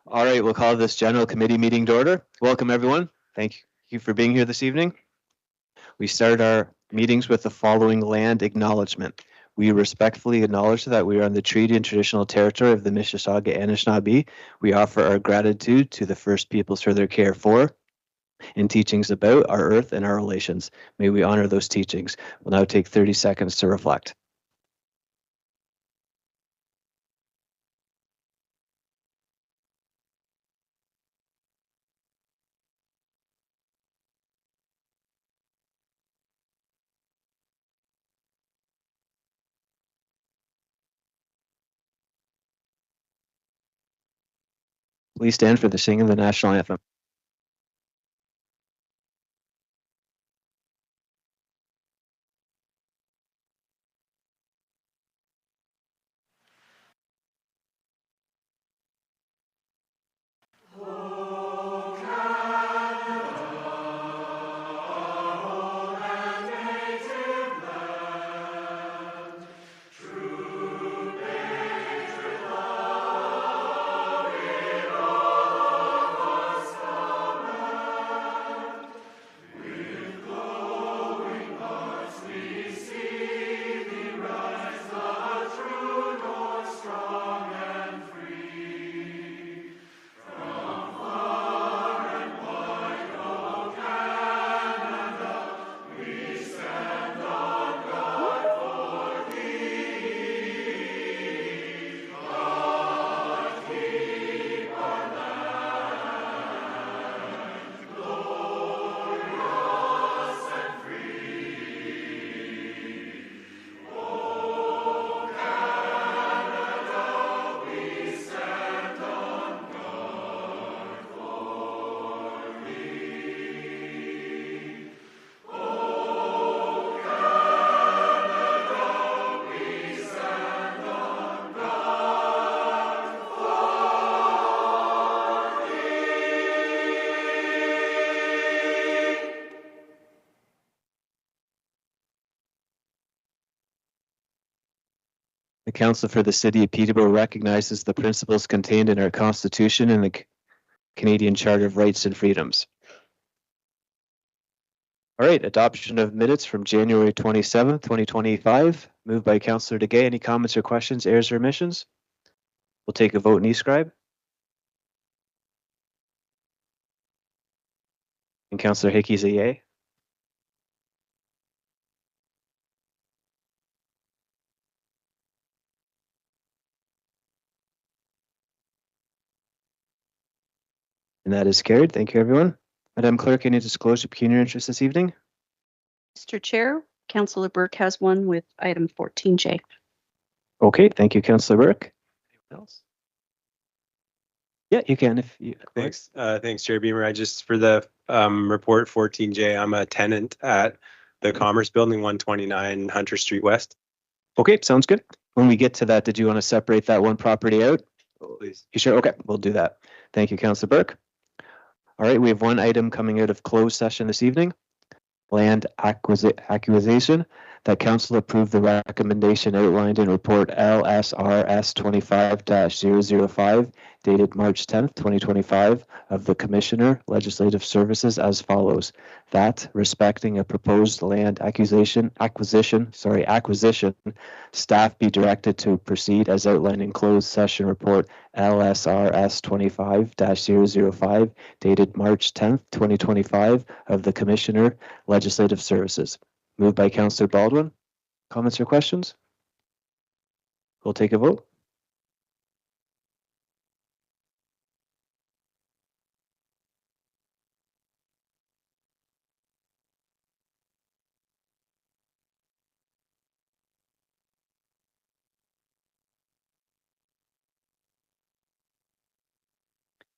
All right, we'll call this general committee meeting to order. Welcome, everyone. Thank you for being here this evening. We start our meetings with the following land acknowledgement. We respectfully acknowledge that we are on the treaty and traditional territory of the Mississauga Anishinaabe. We offer our gratitude to the First Peoples for their care for and teachings about our earth and our relations. May we honor those teachings. We'll now take 30 seconds to reflect. Please stand for the singing of the national anthem. The Council for the City of Peterborough recognizes the principles contained in our Constitution and the Canadian Charter of Rights and Freedoms. All right, adoption of minutes from January 27th, 2025, moved by Councillor DeGay. Any comments or questions, errors or omissions? We'll take a vote in eScribe. And Councillor Hickey's a yay. And that is carried. Thank you, everyone. Madam Clerk, any disclosure of pecuniary interest this evening? Mr. Chair, Councillor Burke has one with item 14J. Okay, thank you, Councillor Burke. Anyone else? Yeah, you can if you. Thanks, Chair Beamer. I just for the report 14J. I'm a tenant at the Commerce Building, 129 Hunter Street West. Okay, sounds good. When we get to that, did you want to separate that one property out? Please. You sure? Okay, we'll do that. Thank you, Councillor Burke. All right, we have one item coming out of closed session this evening. Land acquisition. that council approve the recommendation outlined in report LSRS 25-005 dated March 10th, 2025 of the Commissioner, Legislative Services as follows. That respecting a proposed land acquisition, staff be directed to proceed as outlined in closed session report LSRS 25-005 dated March 10th, 2025 of the Commissioner, Legislative Services. Moved by Councillor Baldwin. Comments or questions? We'll take a vote.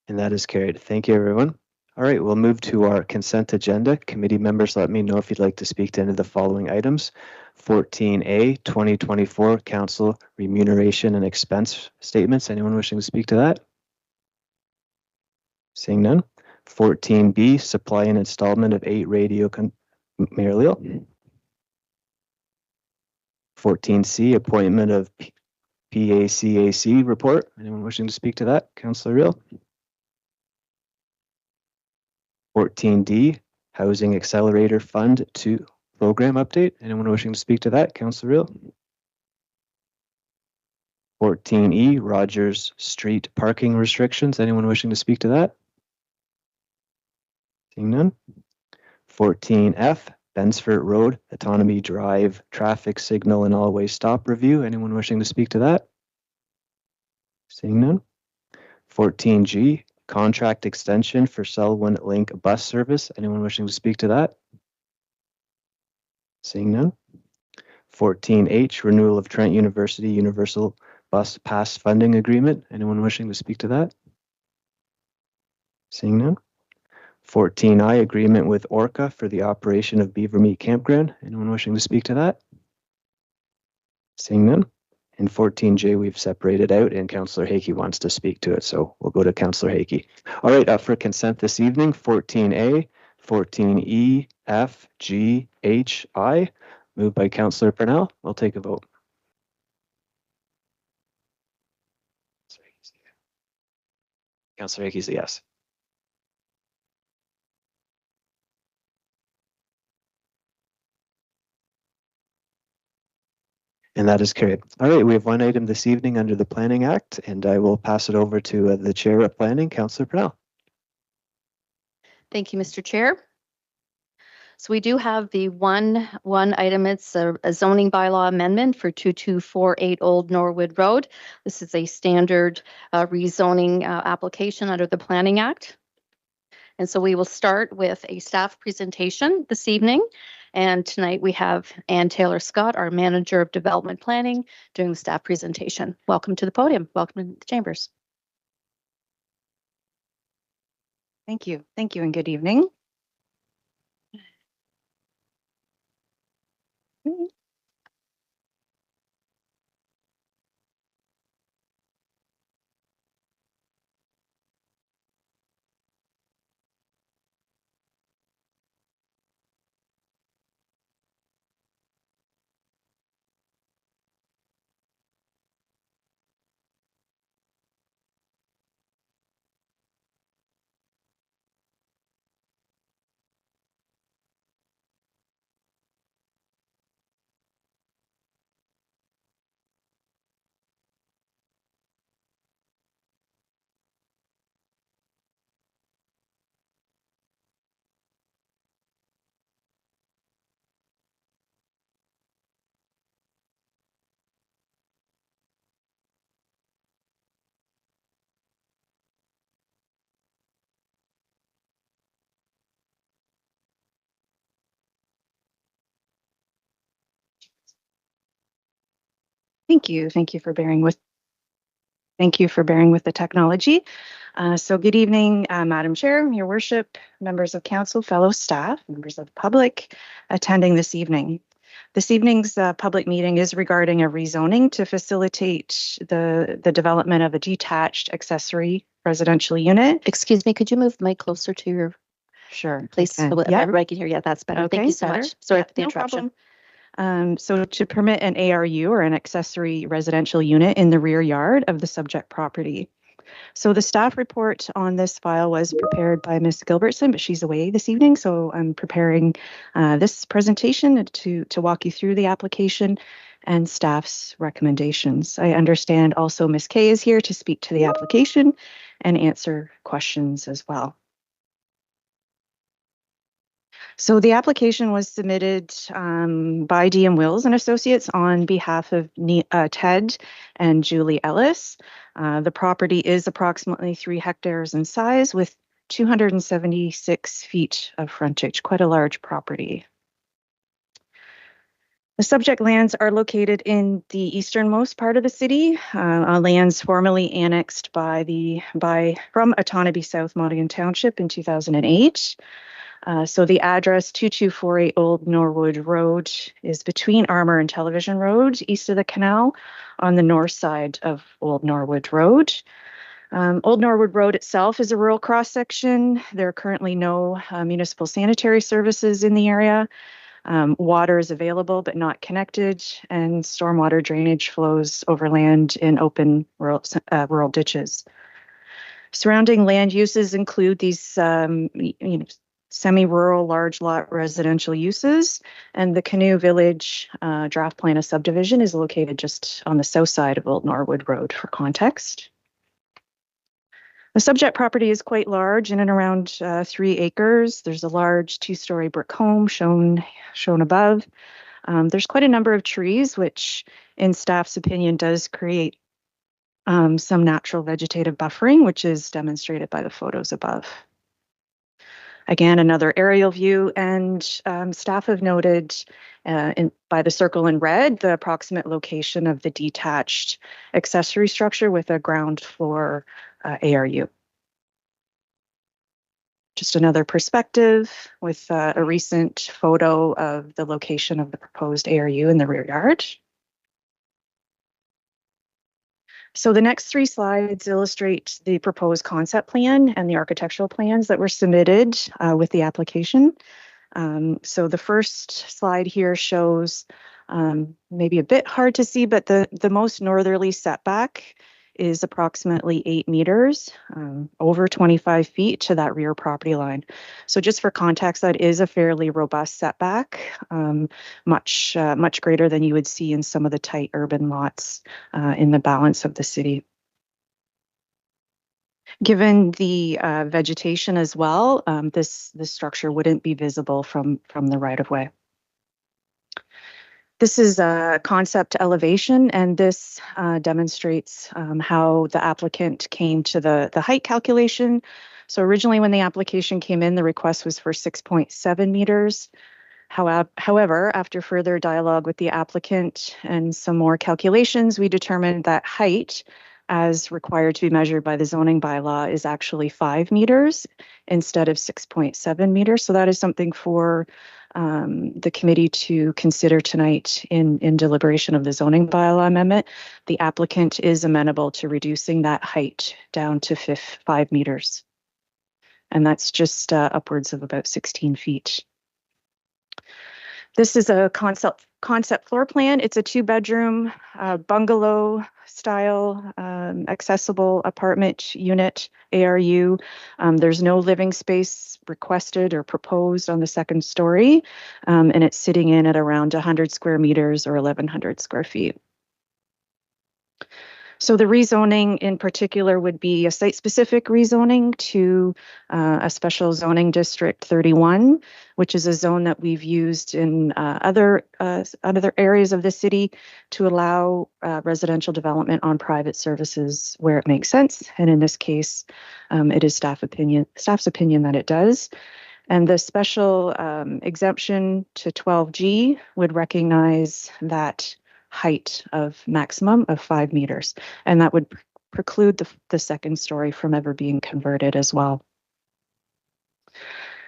And that is carried. Thank you, everyone. All right, we'll move to our consent agenda. Committee members, let me know if you'd like to speak to any of the following items. 14A, 2024 Council Remuneration and Expense Statements. Anyone wishing to speak to that? Seeing none. 14B, Supply and Installment of 8 radio. Mayor Leal. 14C, Appointment of PACAC Report. Anyone wishing to speak to that? Councillor Real. 14D, Housing Accelerator Fund 2 Program Update. Anyone wishing to speak to that? Councillor Real. 14E, Rogers Street Parking Restrictions. Anyone wishing to speak to that? Seeing none. 14F, Bensford Road Autonomy Drive Traffic Signal and All-Way Stop Review. Anyone wishing to speak to that? Seeing none. 14G, Contract Extension for Selwyn Link Bus Service. Anyone wishing to speak to that? Seeing none. 14H, Renewal of Trent University Universal Bus Pass Funding Agreement. Anyone wishing to speak to that? Seeing none. 14I, Agreement with Orca for the operation of Beaver Meat Campground. Anyone wishing to speak to that? Seeing none. And 14J, we've separated out, and Councillor Hakey wants to speak to it, so we'll go to Councillor Hakey. All right, up for consent this evening, 14A, 14E, F, G, H, I. Moved by Councillor Purnell. We'll take a vote. Councillor Hakey's a yes. And that is carried. All right, we have one item this evening under the Planning Act, and I will pass it over to the Chair of Planning, Councillor Purnell. Thank you, Mr. Chair. So we do have the one item. It's a zoning bylaw amendment for 2248 Old Norwood Road. This is a standard rezoning application under the Planning Act. And so we will start with a staff presentation this evening. And tonight we have Ann Taylor Scott, our Manager of Development Planning, doing the staff presentation. Welcome to the podium. Welcome to the chambers. Thank you. Thank you and good evening. Thank you. Thank you for bearing with. Thank you for bearing with the technology. So good evening, Madam Chair, Your Worship, members of council, fellow staff, members of the public attending this evening. This evening's public meeting is regarding a rezoning to facilitate the development of a detached accessory residential unit. Excuse me, could you move the mic closer to your Sure. place so that Yeah. everybody can hear you? That's better. Okay, Thank you so better. much. Sorry Yeah, for the no interruption. problem. So to permit an ARU, or an accessory residential unit, in the rear yard of the subject property. So the staff report on this file was prepared by Ms. Gilbertson, but she's away this evening. So I'm preparing this presentation to walk you through the application and staff's recommendations. I understand also Ms. Kay is here to speak to the application and answer questions as well. So the application was submitted by DM Wills and Associates on behalf of Ted and Julie Ellis. The property is approximately 3 hectares in size with 276 feet of frontage, quite a large property. The subject lands are located in the easternmost part of the city, lands formerly annexed from Otonabee South Monaghan Township in 2008. So the address 2248 Old Norwood Road is between Armour and Television Road, east of the canal, on the north side of Old Norwood Road. Old Norwood Road itself is a rural cross-section. There are currently no municipal sanitary services in the area. Water is available but not connected, and stormwater drainage flows over land in open rural ditches. Surrounding land uses include these semi-rural large lot residential uses, and the Canoe Village draft plan of subdivision is located just on the south side of Old Norwood Road for context. The subject property is quite large, in and around 3 acres. There's a large 2-story brick home shown above. There's quite a number of trees, which in staff's opinion does create some natural vegetative buffering, which is demonstrated by the photos above. Again, another aerial view, and staff have noted by the circle in red the approximate location of the detached accessory structure with a ground floor ARU. Just another perspective with a recent photo of the location of the proposed ARU in the rear yard. So the next 3 slides illustrate the proposed concept plan and the architectural plans that were submitted with the application. So the first slide here shows, maybe a bit hard to see, but the most northerly setback is approximately 8 meters, over 25 feet to that rear property line. So just for context, that is a fairly robust setback, much greater than you would see in some of the tight urban lots in the balance of the city. Given the vegetation as well, this structure wouldn't be visible from the right-of-way. This is a concept elevation, and this demonstrates how the applicant came to the height calculation. So originally when the application came in, the request was for 6.7 meters. However, after further dialogue with the applicant and some more calculations, we determined that height, as required to be measured by the zoning bylaw, is actually 5 meters instead of 6.7 meters. So that is something for the committee to consider tonight in deliberation of the zoning bylaw amendment. The applicant is amenable to reducing that height down to 5 meters. And that's just upwards of about 16 feet. This is a concept floor plan. It's a 2-bedroom bungalow style accessible apartment unit, ARU. There's no living space requested or proposed on the 2nd story, and it's sitting in at around 100 square meters or 1,100 square feet. So the rezoning in particular would be a site-specific rezoning to a special zoning district 31, which is a zone that we've used in other areas of the city to allow residential development on private services where it makes sense. And in this case, it is staff's opinion that it does. And the special exemption to 12G would recognize that height of maximum of 5 meters, and that would preclude the 2nd story from ever being converted as well.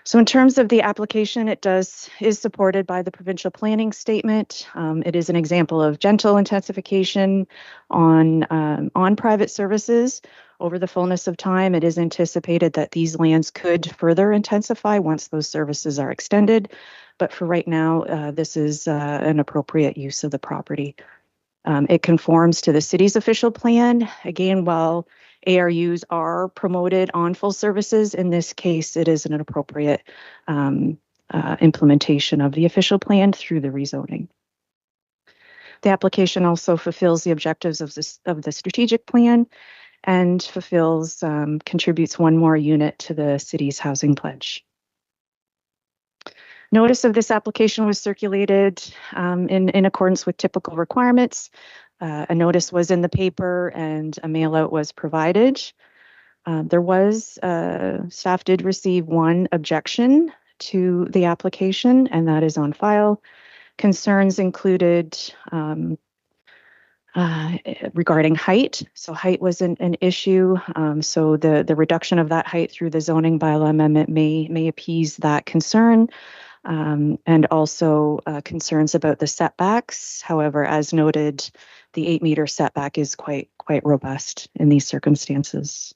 So in terms of the application, is supported by the provincial planning statement. It is an example of gentle intensification on private services. Over the fullness of time, it is anticipated that these lands could further intensify once those services are extended. But for right now, this is an appropriate use of the property. It conforms to the city's official plan. Again, while ARUs are promoted on full services, in this case, it is an appropriate implementation of the official plan through the rezoning. The application also fulfills the objectives of the strategic plan and contributes one more unit to the city's housing pledge. Notice of this application was circulated in accordance with typical requirements. A notice was in the paper and a mail out was provided. Staff did receive one objection to the application, and that is on file. Concerns included regarding height. So height was an issue. So the reduction of that height through the zoning bylaw amendment may appease that concern. And also concerns about the setbacks. However, as noted, the 8-meter setback is quite robust in these circumstances.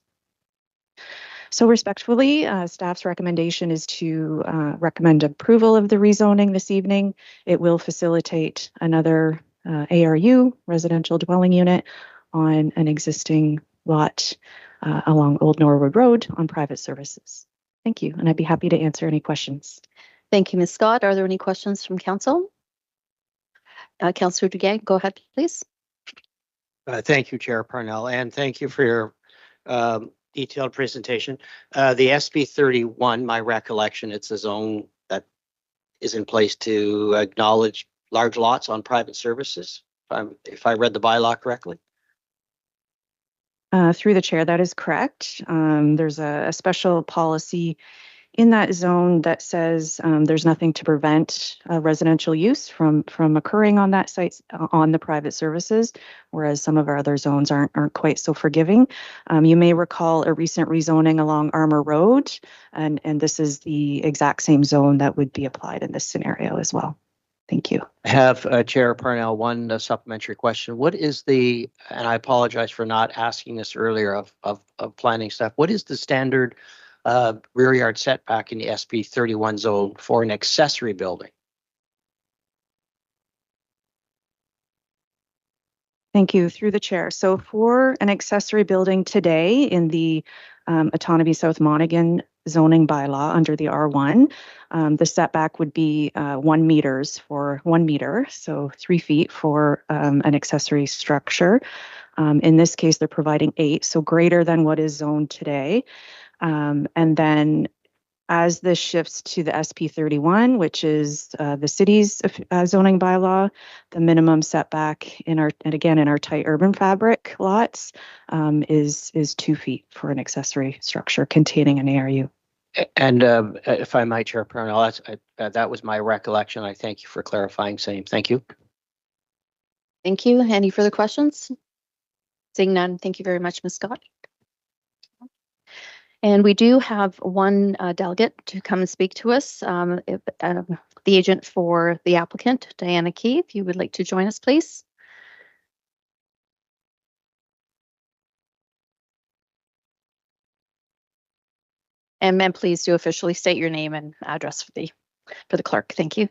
So respectfully, staff's recommendation is to recommend approval of the rezoning this evening. It will facilitate another ARU, residential dwelling unit, on an existing lot along Old Norwood Road on private services. Thank you, and I'd be happy to answer any questions. Thank you, Ms. Scott. Are there any questions from council? Councillor Duguay, go ahead, please. Thank you, Chair Parnell, and thank you for your detailed presentation. The SB 31, my recollection, it's a zone that is in place to acknowledge large lots on private services, if I read the bylaw correctly. Through the chair, that is correct. There's a special policy in that zone that says there's nothing to prevent residential use from occurring on that site on the private services, whereas some of our other zones aren't quite so forgiving. You may recall a recent rezoning along Armour Road, and this is the exact same zone that would be applied in this scenario as well. Thank you. I have, Chair Parnell, one supplementary question. What is the, and I apologize for not asking this earlier of planning staff, what is the standard rear yard setback in the SB 31 zone for an accessory building? Thank you. Through the chair. So for an accessory building today in the Autonomy South Monaghan zoning bylaw under the R1, the setback would be 1 meter, so 3 feet for an accessory structure. In this case, they're providing 8, so greater than what is zoned today. And then as this shifts to the SP 31, which is the city's zoning bylaw, the minimum setback in our tight urban fabric lots is 2 feet for an accessory structure containing an ARU. And if I might, Chair Parnell, that was my recollection. I thank you for clarifying same. Thank you. Thank you. Any further questions? Seeing none, thank you very much, Ms. Scott. And we do have one delegate to come and speak to us, the agent for the applicant, Diana Key. If you would like to join us, please. And ma'am, please do officially state your name and address for the clerk. Thank you.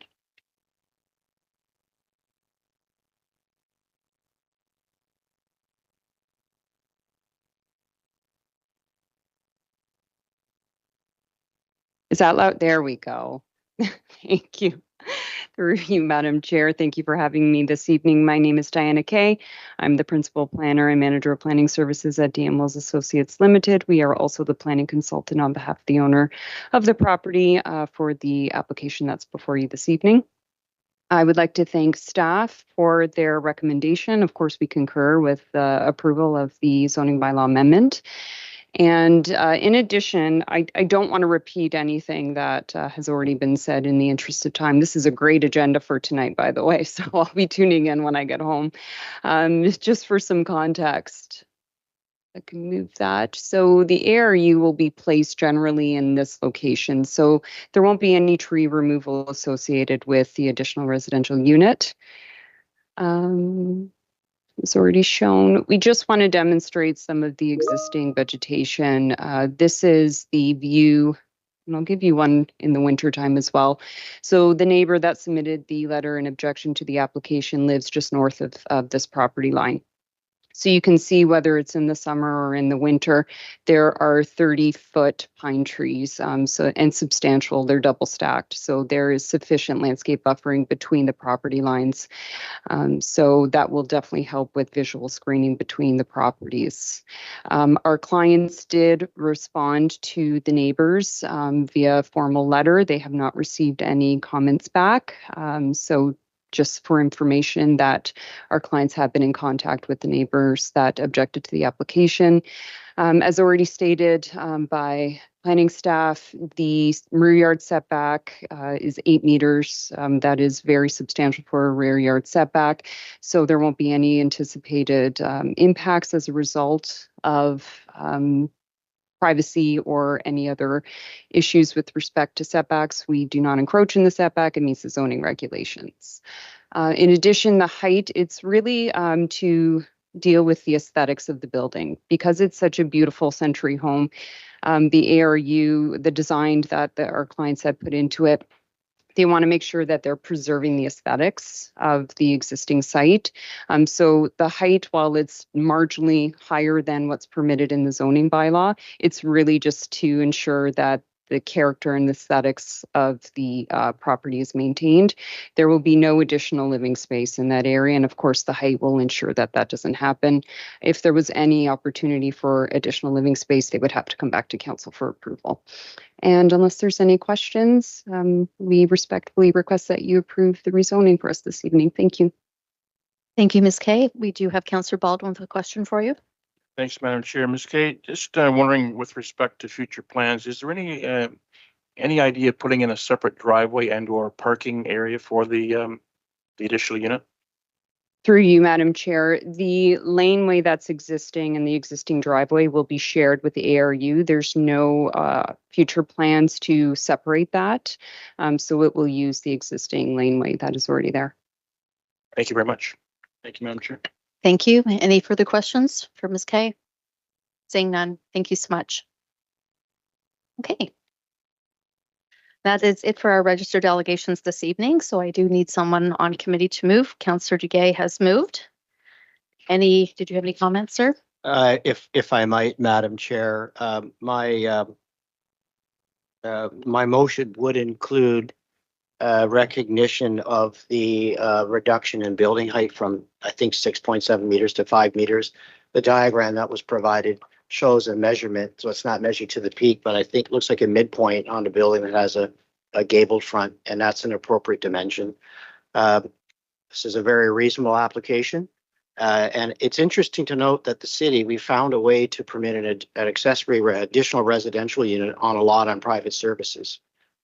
Is that loud? There we go. Thank you. Through you, Madam Chair. Thank you for having me this evening. My name is Diana Kay. I'm the Principal Planner and Manager of Planning Services at DM Wills Associates Limited. We are also the planning consultant on behalf of the owner of the property for the application that's before you this evening. I would like to thank staff for their recommendation. Of course, we concur with the approval of the zoning bylaw amendment. And in addition, I don't want to repeat anything that has already been said in the interest of time. This is a great agenda for tonight, by the way, so I'll be tuning in when I get home. Just for some context, I can move that. So the ARU will be placed generally in this location. So there won't be any tree removal associated with the additional residential unit. It's already shown. We just want to demonstrate some of the existing vegetation. This is the view, and I'll give you one in the winter time as well. So the neighbor that submitted the letter in objection to the application lives just north of this property line. So you can see whether it's in the summer or in the winter, there are 30-foot pine trees, and substantial. They're double stacked. So there is sufficient landscape buffering between the property lines. So that will definitely help with visual screening between the properties. Our clients did respond to the neighbors via formal letter. They have not received any comments back. So just for information that our clients have been in contact with the neighbors that objected to the application. As already stated by planning staff, the rear yard setback is 8 meters. That is very substantial for a rear yard setback. So there won't be any anticipated impacts as a result of privacy or any other issues with respect to setbacks. We do not encroach in the setback. It meets the zoning regulations. In addition, the height, it's really to deal with the aesthetics of the building. Because it's such a beautiful century home, the ARU, the design that our clients had put into it, they want to make sure that they're preserving the aesthetics of the existing site. So the height, while it's marginally higher than what's permitted in the zoning bylaw, it's really just to ensure that the character and aesthetics of the property is maintained. There will be no additional living space in that area. And of course, the height will ensure that that doesn't happen. If there was any opportunity for additional living space, they would have to come back to council for approval. And unless there's any questions, we respectfully request that you approve the rezoning for us this evening. Thank you. Thank you, Ms. Kay. We do have Councillor Baldwin with a question for you. Thanks, Madam Chair. Ms. Kate, just wondering with respect to future plans, is there any idea of putting in a separate driveway and or parking area for the additional unit? Through you, Madam Chair, the laneway that's existing and the existing driveway will be shared with the ARU. There's no future plans to separate that. So it will use the existing laneway that is already there. Thank you very much. Thank you, Madam Chair. Thank you. Any further questions for Ms. Kay? Seeing none, thank you so much. Okay. That is it for our registered delegations this evening. So I do need someone on committee to move. Councillor Duguay has moved. Did you have any comments, sir? If I might, Madam Chair, my motion would include recognition of the reduction in building height from, I think, 6.7 meters to 5 meters. The diagram that was provided shows a measurement, so it's not measured to the peak, but I think it looks like a midpoint on the building that has a gabled front, and that's an appropriate dimension. This is a very reasonable application. And it's interesting to note that the city, we found a way to permit an accessory additional residential unit on a lot on private services.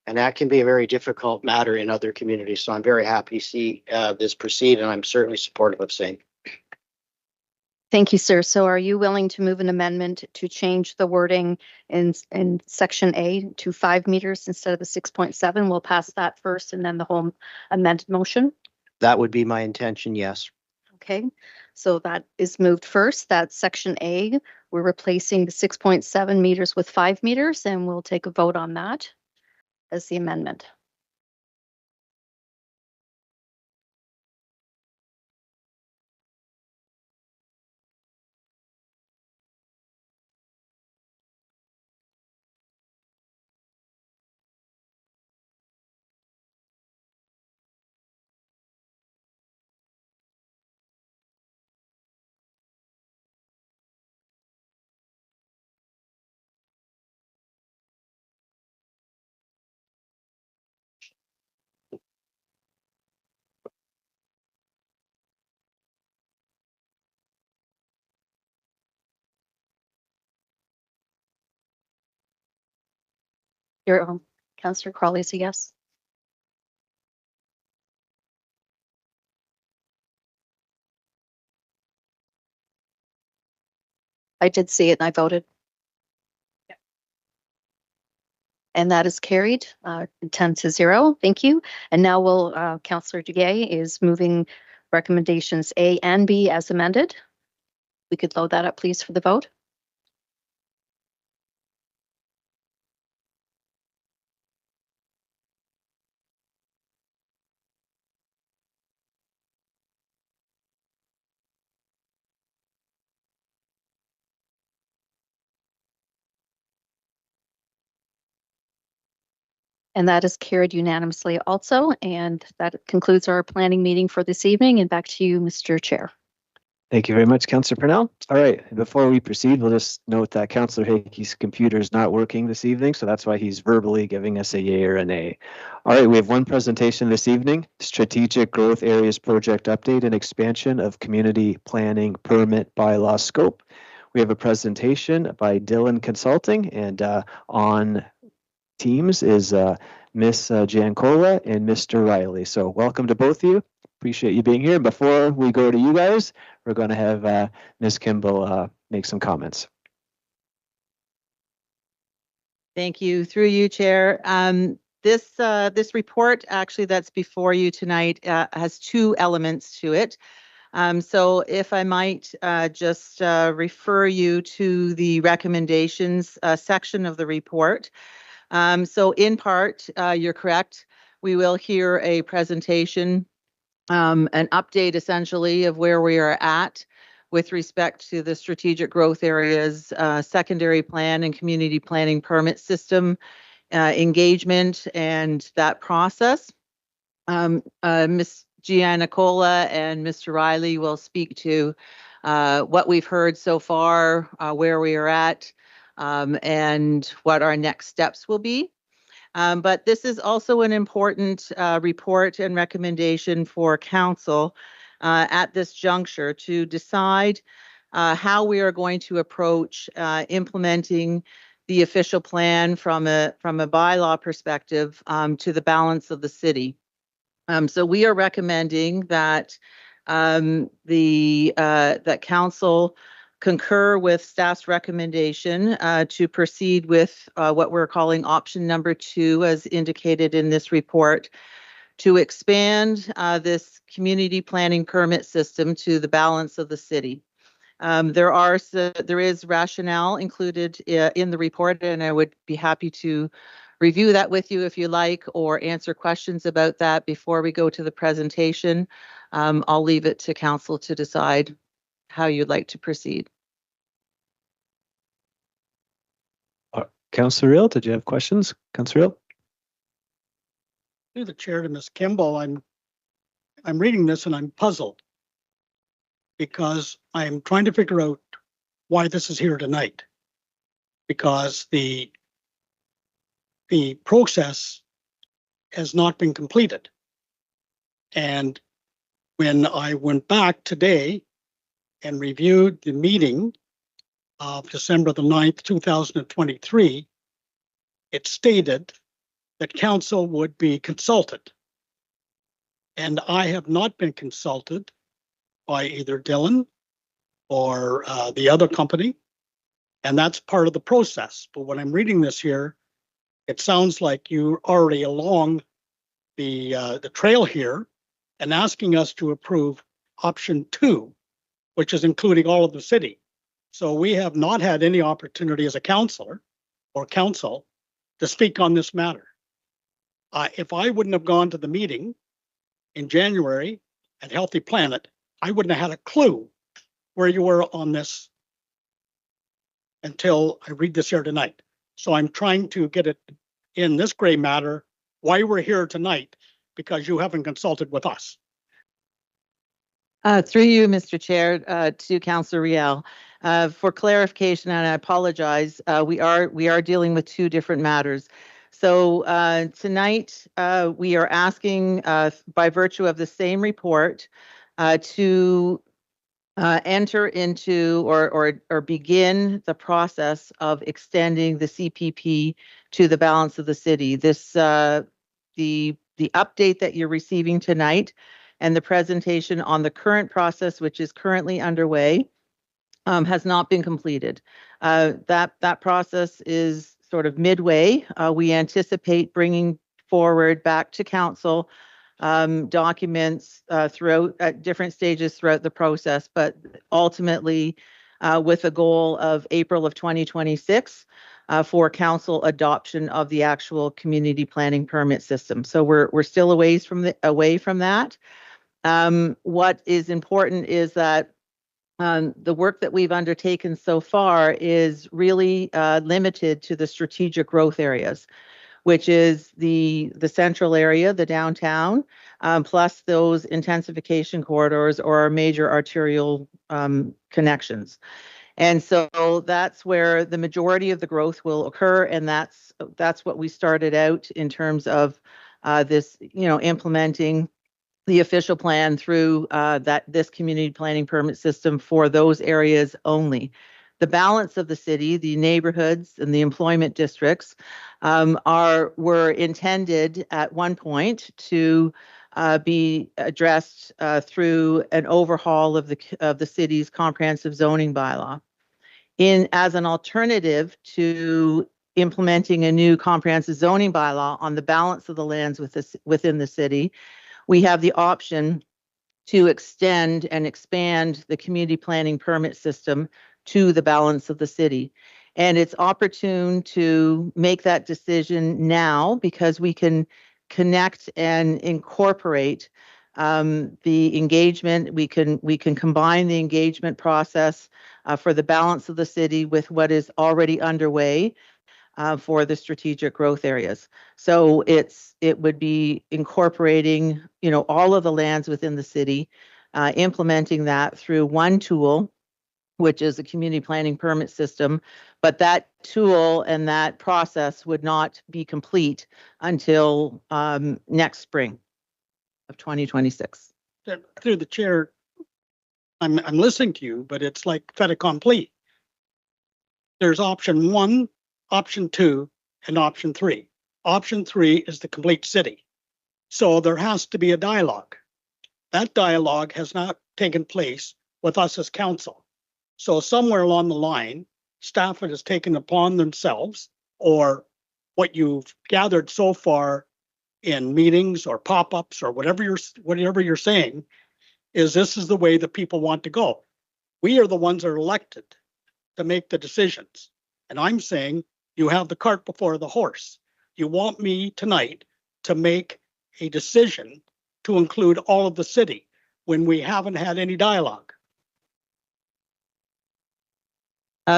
And that can be a very difficult matter in other communities. So I'm very happy to see this proceed, and I'm certainly supportive of same. Thank you, sir. So are you willing to move an amendment to change the wording in section A to 5 meters instead of the 6.7? We'll pass that first and then the whole amended motion. That would be my intention, yes. Okay, so that is moved first. That's section A. We're replacing the 6.7 meters with 5 meters, and we'll take a vote on that as the amendment. Your Councillor Crawley is a yes. I did see it and I voted. And that is carried 10-0. Thank you. And now Councillor Duguay is moving recommendations A and B as amended. We could load that up, please, for the vote. And that is carried unanimously also. And that concludes our planning meeting for this evening. And back to you, Mr. Chair. Thank you very much, Councillor Purnell. All right, before we proceed, we'll just note that Councillor Hickey's computer is not working this evening, so that's why he's verbally giving us a yay or a nay. All right, we have one presentation this evening, Strategic Growth Areas Project Update and Expansion of Community Planning Permit Bylaw Scope. We have a presentation by Dillon Consulting, and on Teams is Miss Giancola and Mr. Riley. So welcome to both of you. Appreciate you being here. Before we go to you guys, we're going to have Ms. Kimball make some comments. Thank you. Through you, Chair. This report actually that's before you tonight has two elements to it. So if I might just refer you to the recommendations section of the report. So in part, you're correct. We will hear a presentation, an update essentially of where we are at with respect to the strategic growth areas, secondary plan and community planning permit system engagement and that process. Ms. Giannicola and Mr. Riley will speak to what we've heard so far, where we are at, and what our next steps will be. But this is also an important report and recommendation for council at this juncture to decide how we are going to approach implementing the official plan from a bylaw perspective to the balance of the city. So we are recommending that that council concur with staff's recommendation to proceed with what we're calling option number 2, as indicated in this report, to expand this community planning permit system to the balance of the city. There is rationale included in the report, and I would be happy to review that with you if you like, or answer questions about that before we go to the presentation. I'll leave it to council to decide how you'd like to proceed. Councillor Real, did you have questions? Councillor Real? Through the chair to Ms. Kimball, I'm reading this and I'm puzzled because I'm trying to figure out why this is here tonight. Because the process has not been completed. And when I went back today and reviewed the meeting of December the 9th, 2023, it stated that council would be consulted. And I have not been consulted by either Dillon or the other company. And that's part of the process. But when I'm reading this here, it sounds like you're already along the trail here and asking us to approve option 2, which is including all of the city. So we have not had any opportunity as a councillor or council to speak on this matter. If I wouldn't have gone to the meeting in January at Healthy Planet, I wouldn't have had a clue where you were on this until I read this here tonight. So I'm trying to get it in this gray matter, why we're here tonight, because you haven't consulted with us. Through you, Mr. Chair, to Councillor Riel. For clarification, and I apologize, we are dealing with two different matters. So tonight we are asking, by virtue of the same report, to enter into or begin the process of extending the CPP to the balance of the city. This the update that you're receiving tonight and the presentation on the current process, which is currently underway, has not been completed. That process is sort of midway. We anticipate bringing forward back to council documents throughout at different stages throughout the process, but ultimately with a goal of April of 2026 for council adoption of the actual community planning permit system. So we're still away from that. What is important is that the work that we've undertaken so far is really limited to the strategic growth areas, which is the central area, the downtown, plus those intensification corridors or our major arterial connections. And so that's where the majority of the growth will occur, and that's what we started out in terms of this, implementing the official plan through this community planning permit system for those areas only. The balance of the city, the neighborhoods and the employment districts were intended at one point to be addressed through an overhaul of the city's comprehensive zoning bylaw. As an alternative to implementing a new comprehensive zoning bylaw on the balance of the lands within the city, we have the option to extend and expand the community planning permit system to the balance of the city. And it's opportune to make that decision now because we can connect and incorporate the engagement. We can combine the engagement process for the balance of the city with what is already underway for the strategic growth areas. So it would be incorporating, all of the lands within the city, implementing that through one tool, which is a community planning permit system. But that tool and that process would not be complete until next spring of 2026. Through the chair, I'm listening to you, but it's like fait accompli. There's option 1, option 2, and option 3. Option 3 is the complete city. So there has to be a dialogue. That dialogue has not taken place with us as council. So somewhere along the line, staff has taken upon themselves, or what you've gathered so far in meetings or pop-ups or whatever you're saying, is this is the way that people want to go. We are the ones that are elected to make the decisions. And I'm saying you have the cart before the horse. You want me tonight to make a decision to include all of the city when we haven't had any dialogue.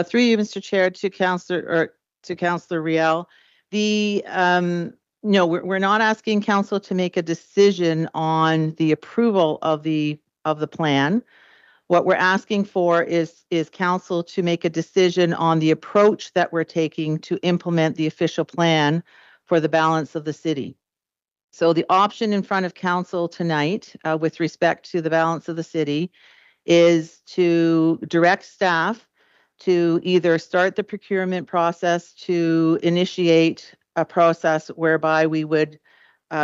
Through you, Mr. Chair, to Councillor Riel, no, we're not asking council to make a decision on the approval of the plan. What we're asking for is council to make a decision on the approach that we're taking to implement the official plan for the balance of the city. So the option in front of council tonight with respect to the balance of the city is to direct staff to either start the procurement process to initiate a process whereby we would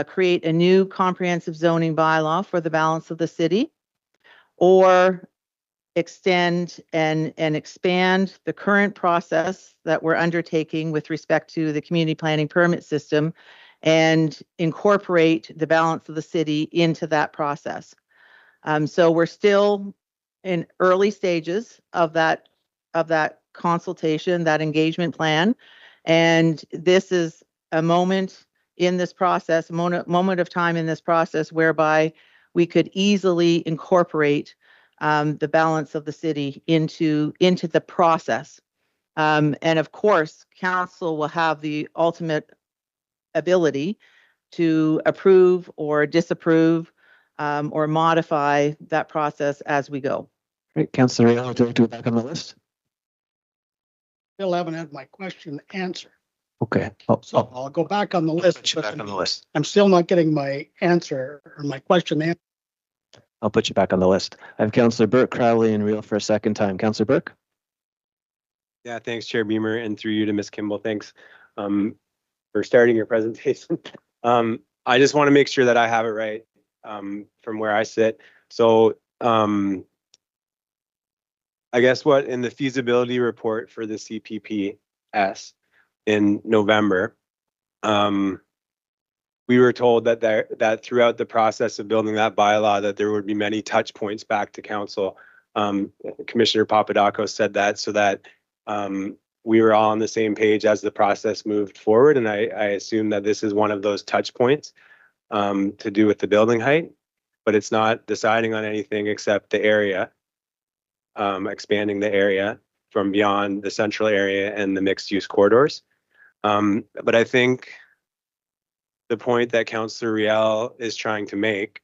create a new comprehensive zoning bylaw for the balance of the city, or extend and expand the current process that we're undertaking with respect to the community planning permit system and incorporate the balance of the city into that process. So we're still in early stages of that consultation, that engagement plan. And this is a moment in this process, moment of time in this process whereby we could easily incorporate the balance of the city into the process. And of course, council will have the ultimate ability to approve or disapprove or modify that process as we go. Great. Councillor Riel, would you like to go back on the list? Still haven't had my question answered. Okay. So I'll go back on the list. Put you back on the list. I'm still not getting my answer or my question answered. I'll put you back on the list. I have Councillor Burke, Crowley, and Riel for a second time. Councillor Burke? Yeah, thanks, Chair Beamer, and through you to Ms. Kimball. Thanks for starting your presentation. I just want to make sure that I have it right from where I sit. So I I guess what in the feasibility report for the CPPS in November, we were told that throughout the process of building that bylaw, that there would be many touch points back to council. Commissioner Papadakos said that so that we were all on the same page as the process moved forward. And I assume that this is one of those touch points to do with the building height, but it's not deciding on anything except the area, expanding the area from beyond the central area and the mixed use corridors. But I think the point that Councillor Riel is trying to make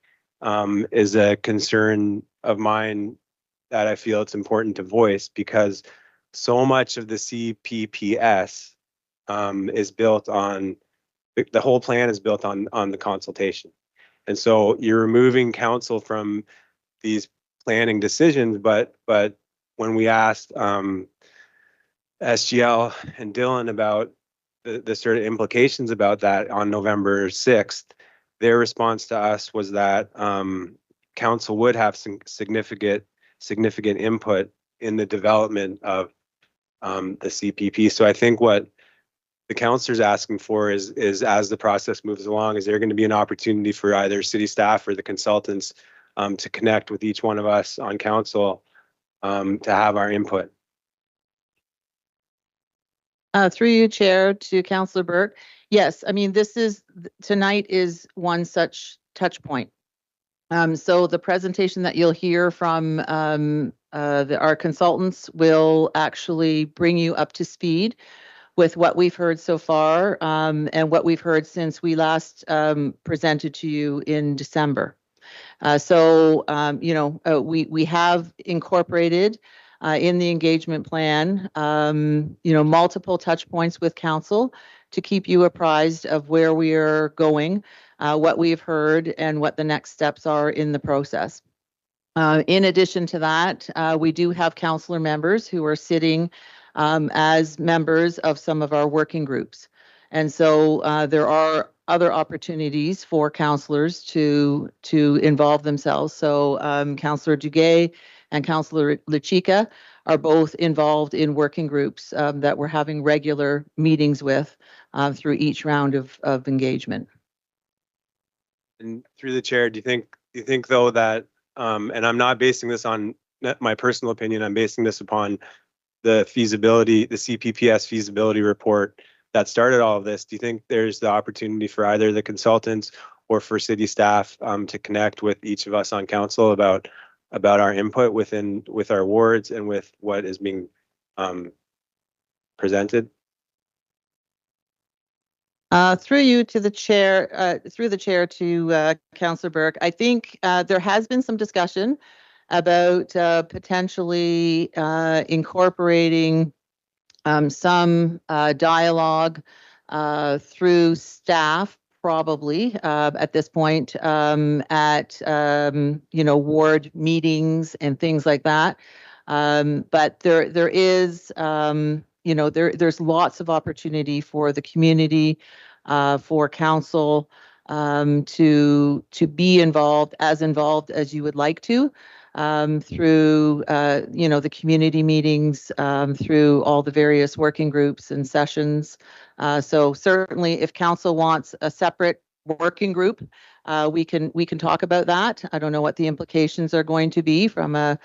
is a concern of mine that I feel it's important to voice, because so much of the CPPS is built on, the whole plan is built on the consultation. And so you're removing council from these planning decisions, but when we asked SGL and Dylan about the sort of implications about that on November 6th, their response to us was that council would have some significant input in the development of the CPP. So I think what the councillor's asking for is as the process moves along, is there going to be an opportunity for either city staff or the consultants to connect with each one of us on council to have our input? Through you, Chair, to Councillor Burke. Yes, I mean, tonight is one such touch point. So the presentation that you'll hear from our consultants will actually bring you up to speed with what we've heard so far and what we've heard since we last presented to you in December. We have incorporated in the engagement plan, multiple touch points with council to keep you apprised of where we are going, what we've heard, and what the next steps are in the process. In addition to that, we do have councillor members who are sitting as members of some of our working groups. And so there are other opportunities for councillors to involve themselves. So Councillor Duguay and Councillor Lachika are both involved in working groups that we're having regular meetings with through each round of engagement. And through the chair, do you think though that, and I'm not basing this on my personal opinion, I'm basing this upon the CPPS feasibility report that started all of this. Do you think there's the opportunity for either the consultants or for city staff to connect with each of us on council about our input with our wards and with what is being presented? Through you to the chair, through the chair to Councillor Burke, I think there has been some discussion about potentially incorporating some dialogue through staff, probably at this point at ward meetings and things like that. But there is there's lots of opportunity for the community, for council to be involved as you would like to. Through the community meetings, through all the various working groups and sessions. So certainly if council wants a separate working group, we can talk about that. I don't know what the implications are going to be from a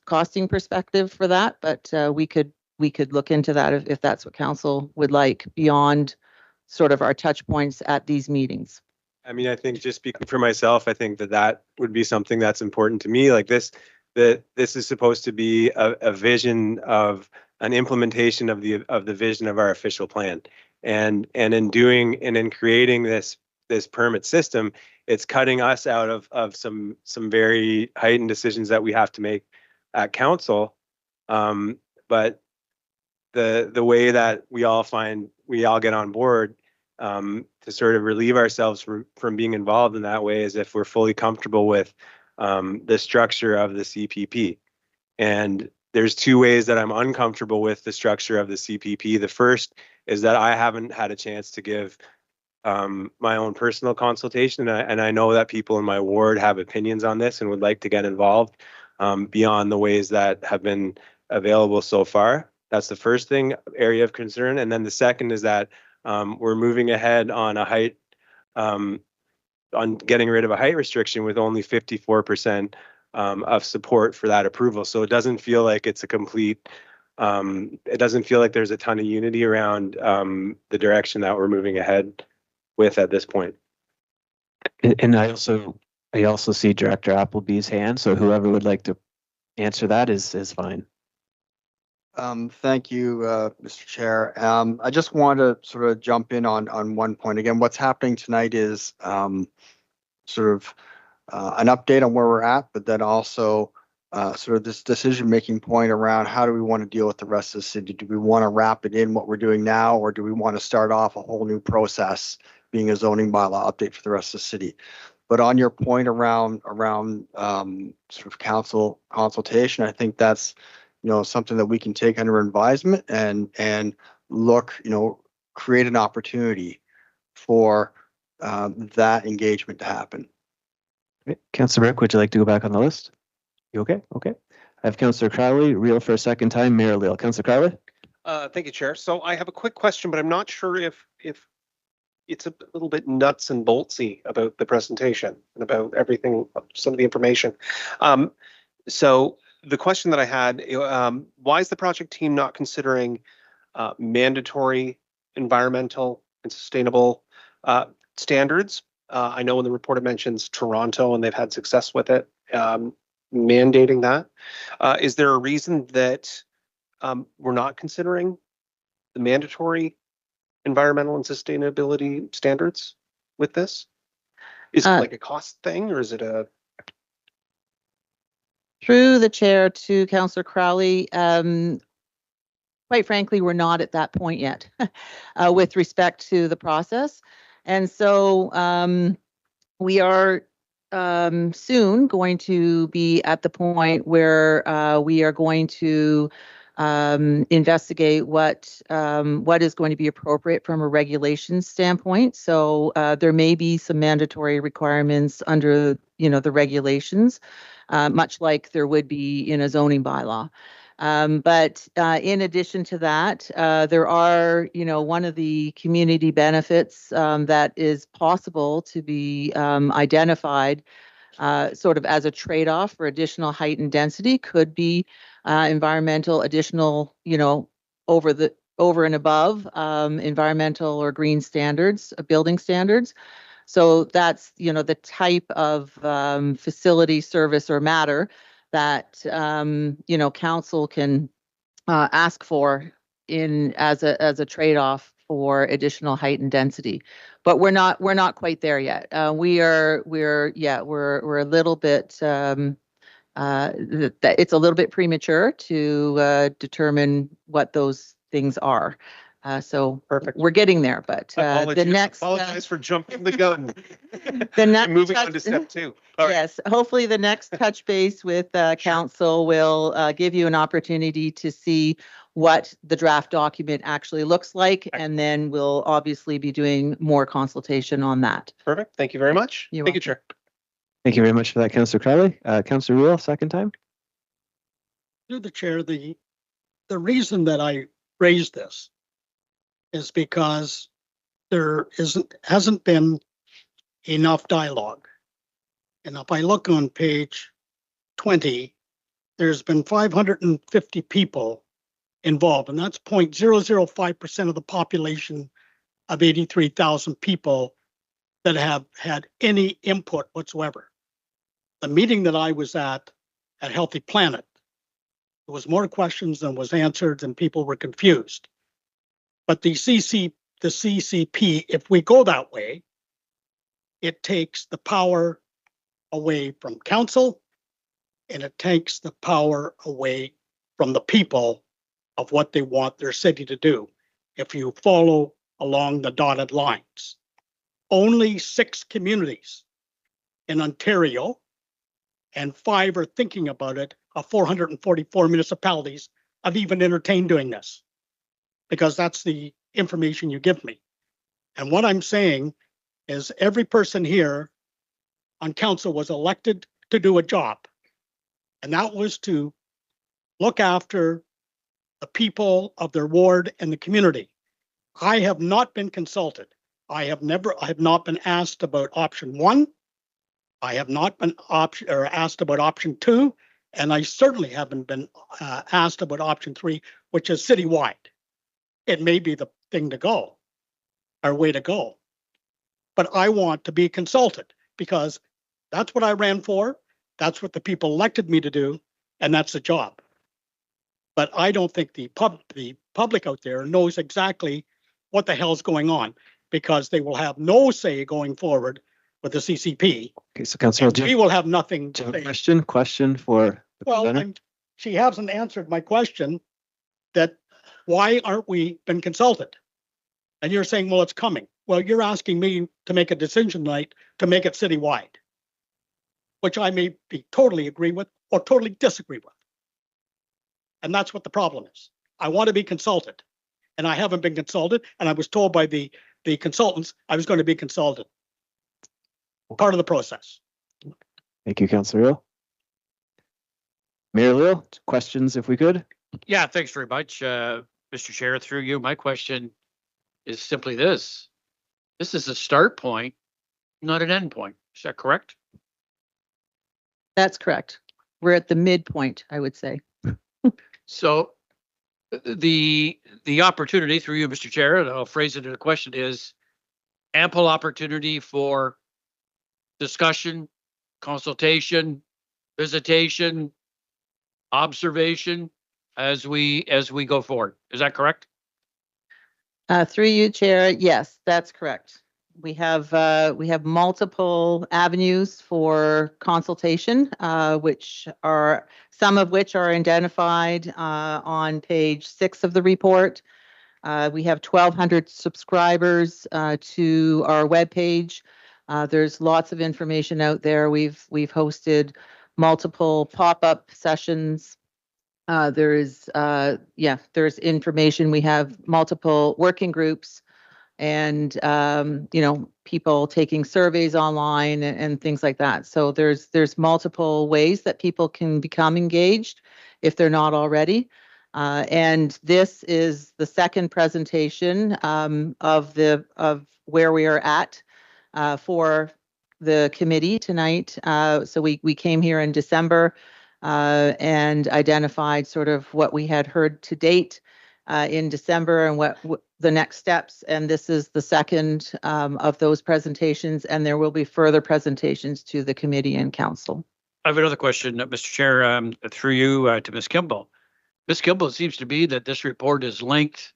costing perspective for that, but we could look into that if that's what council would like beyond sort of our touch points at these meetings. I mean, I think just speaking for myself, I think that would be something that's important to me. Like this is supposed to be a vision of an implementation of the vision of our official plan. And in creating this permit system, it's cutting us out of some very heightened decisions that we have to make at council. But the way that we all get on board to sort of relieve ourselves from being involved in that way is if we're fully comfortable with the structure of the CPP. And there's two ways that I'm uncomfortable with the structure of the CPP. The first is that I haven't had a chance to give my own personal consultation, and I know that people in my ward have opinions on this and would like to get involved. beyond the ways that have been available so far. That's the first thing, area of concern. And then the second is that we're moving ahead on a height, on getting rid of a height restriction with only 54% of support for that approval. So it doesn't feel like it's a complete, it doesn't feel like there's a ton of unity around the direction that we're moving ahead with at this point. And I also see Director Appleby's hand, so whoever would like to answer that is fine. Thank you, Mr. Chair. I just want to sort of jump in on one point. Again, what's happening tonight is sort of an update on where we're at, but then also sort of this decision-making point around how do we want to deal with the rest of the city? Do we want to wrap it in what we're doing now, or do we want to start off a whole new process, being a zoning bylaw update for the rest of the city? But on your point around sort of council consultation, I think that's, you know, something that we can take under advisement and look, you know, create an opportunity for that engagement to happen. Okay. Councillor Rick, would you like to go back on the list? You okay? Okay. I have Councillor Crowley, Reel for a second time, Mayor Leal. Councillor Crowley? Thank you, Chair. So I have a quick question, but I'm not sure if it's a little bit nuts and boltsy about the presentation and about everything, some of the information. So the question that I had, why is the project team not considering mandatory environmental and sustainable standards? I know in the report it mentions Toronto and they've had success with it, mandating that. Is there a reason that we're not considering the mandatory environmental and sustainability standards with this? Is it like a cost thing, or is it a... Through the chair to Councillor Crowley, quite frankly, we're not at that point yet with respect to the process. And so we are soon going to be at the point where we are going to investigate what is going to be appropriate from a regulation standpoint. So there may be some mandatory requirements under, you know, the regulations, much like there would be in a zoning bylaw. But in addition to that, there are, you know, one of the community benefits that is possible to be identified sort of as a trade-off for additional height and density could be environmental additional, you know, over and above environmental or green standards, building standards. So that's, you know, the type of facility, service, or matter that, you know, council can ask for as a trade-off for additional height and density. But we're not quite there yet. We're a little bit, it's a little bit premature to determine what those things are. So perfect. We're getting there, but the next. Apologize for jumping the gun. The next moving on to step 2. All right. Yes, hopefully the next touch base with council will give you an opportunity to see what the draft document actually looks like, and then we'll obviously be doing more consultation on that. Perfect. Thank you very much. Thank you, Chair. Thank you very much for that, Councillor Crowley. Councillor Reel, second time. Through the chair, the reason that I raised this is because there hasn't been enough dialogue. And if I look on page 20, there's been 550 people involved, and that's 0.005% of the population of 83,000 people that have had any input whatsoever. The meeting that I was at Healthy Planet, there was more questions than was answered, and people were confused. But the CCP, if we go that way, it takes the power away from council, and it takes the power away from the people of what they want their city to do. If you follow along the dotted lines, only 6 communities in Ontario, and 5 are thinking about it, of 444 municipalities have even entertained doing this, because that's the information you give me. And what I'm saying is every person here on council was elected to do a job. And that was to look after the people of their ward and the community. I have not been consulted. I have not been asked about option one. I have not been asked about option two, and I certainly haven't been asked about option three, which is citywide. It may be the thing to go, or way to go. But I want to be consulted because that's what I ran for. That's what the people elected me to do, and that's the job. But I don't think the public out there knows exactly what the hell's going on, because they will have no say going forward with the CCP. Okay, so Councillor, And we will have nothing do to you have a say. question for the Well, presenter? she hasn't answered my question that why aren't we been consulted? And you're saying, well, it's coming. Well, you're asking me to make a decision tonight to make it citywide, which I may be totally agree with or totally disagree with. And that's what the problem is. I want to be consulted, and I haven't been consulted, and I was told by the consultants I was going to be consulted. Part of the process. Thank you, Councillor Hill. Mayor Leo, questions if we could? Yeah, thanks very much, Mr. Chair. Through you, my question is simply this. This is a start point, not an end point. Is that correct? That's correct. We're at the midpoint, I would say. So the opportunity through you, Mr. Chair, and I'll phrase it in a question, is ample opportunity for discussion, consultation, visitation, observation as we go forward. Is that correct? Through you, Chair, yes, that's correct. We have multiple avenues for consultation, which are some of which are identified on page 6 of the report. We have 1,200 subscribers to our webpage. There's lots of information out there. We've hosted multiple pop-up sessions. There's information. We have multiple working groups and people taking surveys online and things like that. So there's multiple ways that people can become engaged if they're not already. And this is the second presentation of where we are at for the committee tonight. So we came here in December and identified sort of what we had heard to date in December and what the next steps. And this is the second of those presentations, and there will be further presentations to the committee and council. I have another question, Mr. Chair, through you to Ms. Kimball. Ms. Kimball, it seems to be that this report is linked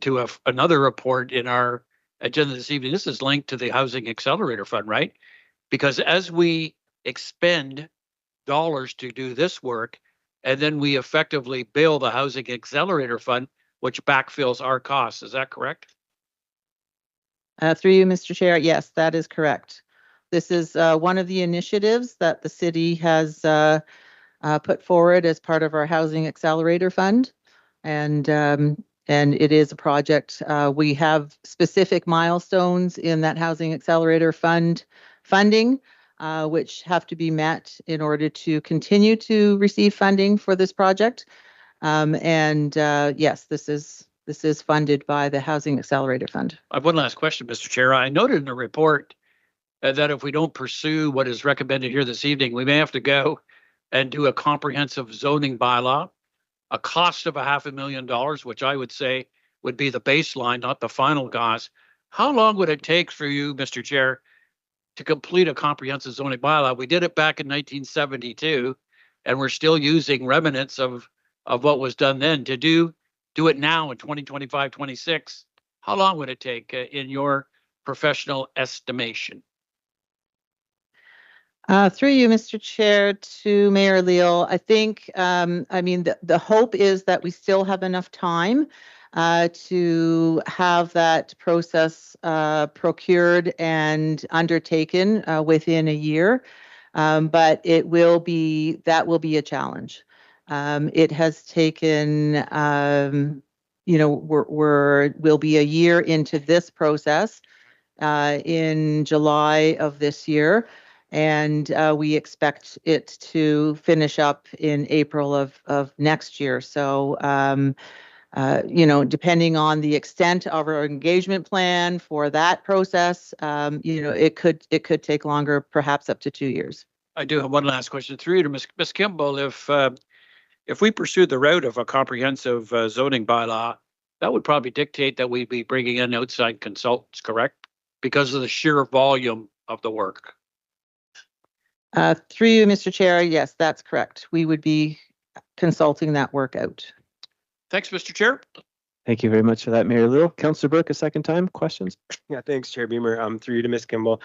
to another report in our agenda this evening. This is linked to the Housing Accelerator Fund, right? Because as we expend dollars to do this work, and then we effectively bill the Housing Accelerator Fund, which backfills our costs. Is that correct? Through you, Mr. Chair, yes, that is correct. This is one of the initiatives that the city has put forward as part of our Housing Accelerator Fund. And it is a project. We have specific milestones in that Housing Accelerator Fund funding, which have to be met in order to continue to receive funding for this project. Yes, this is funded by the Housing Accelerator Fund. I have one last question, Mr. Chair. I noted in the report that if we don't pursue what is recommended here this evening, we may have to go and do a comprehensive zoning bylaw, a cost of $500,000, which I would say would be the baseline, not the final cost. How long would it take for you, Mr. Chair, to complete a comprehensive zoning bylaw? We did it back in 1972, and we're still using remnants of what was done then. To do it now in 2025, 26, how long would it take in your professional estimation? Through you, Mr. Chair, to Mayor Leal, I think, the hope is that we still have enough time to have that process procured and undertaken within a year. But that will be a challenge. It has taken, we'll be a year into this process in July of this year. And we expect it to finish up in April of next year. So, depending on the extent of our engagement plan for that process, it could take longer, perhaps up to 2 years. I do have one last question through you to Ms. Kimball. If we pursue the route of a comprehensive zoning bylaw, that would probably dictate that we'd be bringing in outside consultants, correct? Because of the sheer volume of the work. Through you, Mr. Chair, yes, that's correct. We would be consulting that work out. Thanks, Mr. Chair. Thank you very much for that, Mayor Lewell. Councillor Burke, a second time. Questions? Yeah, thanks, Chair Beamer. Through you to Ms. Kimball.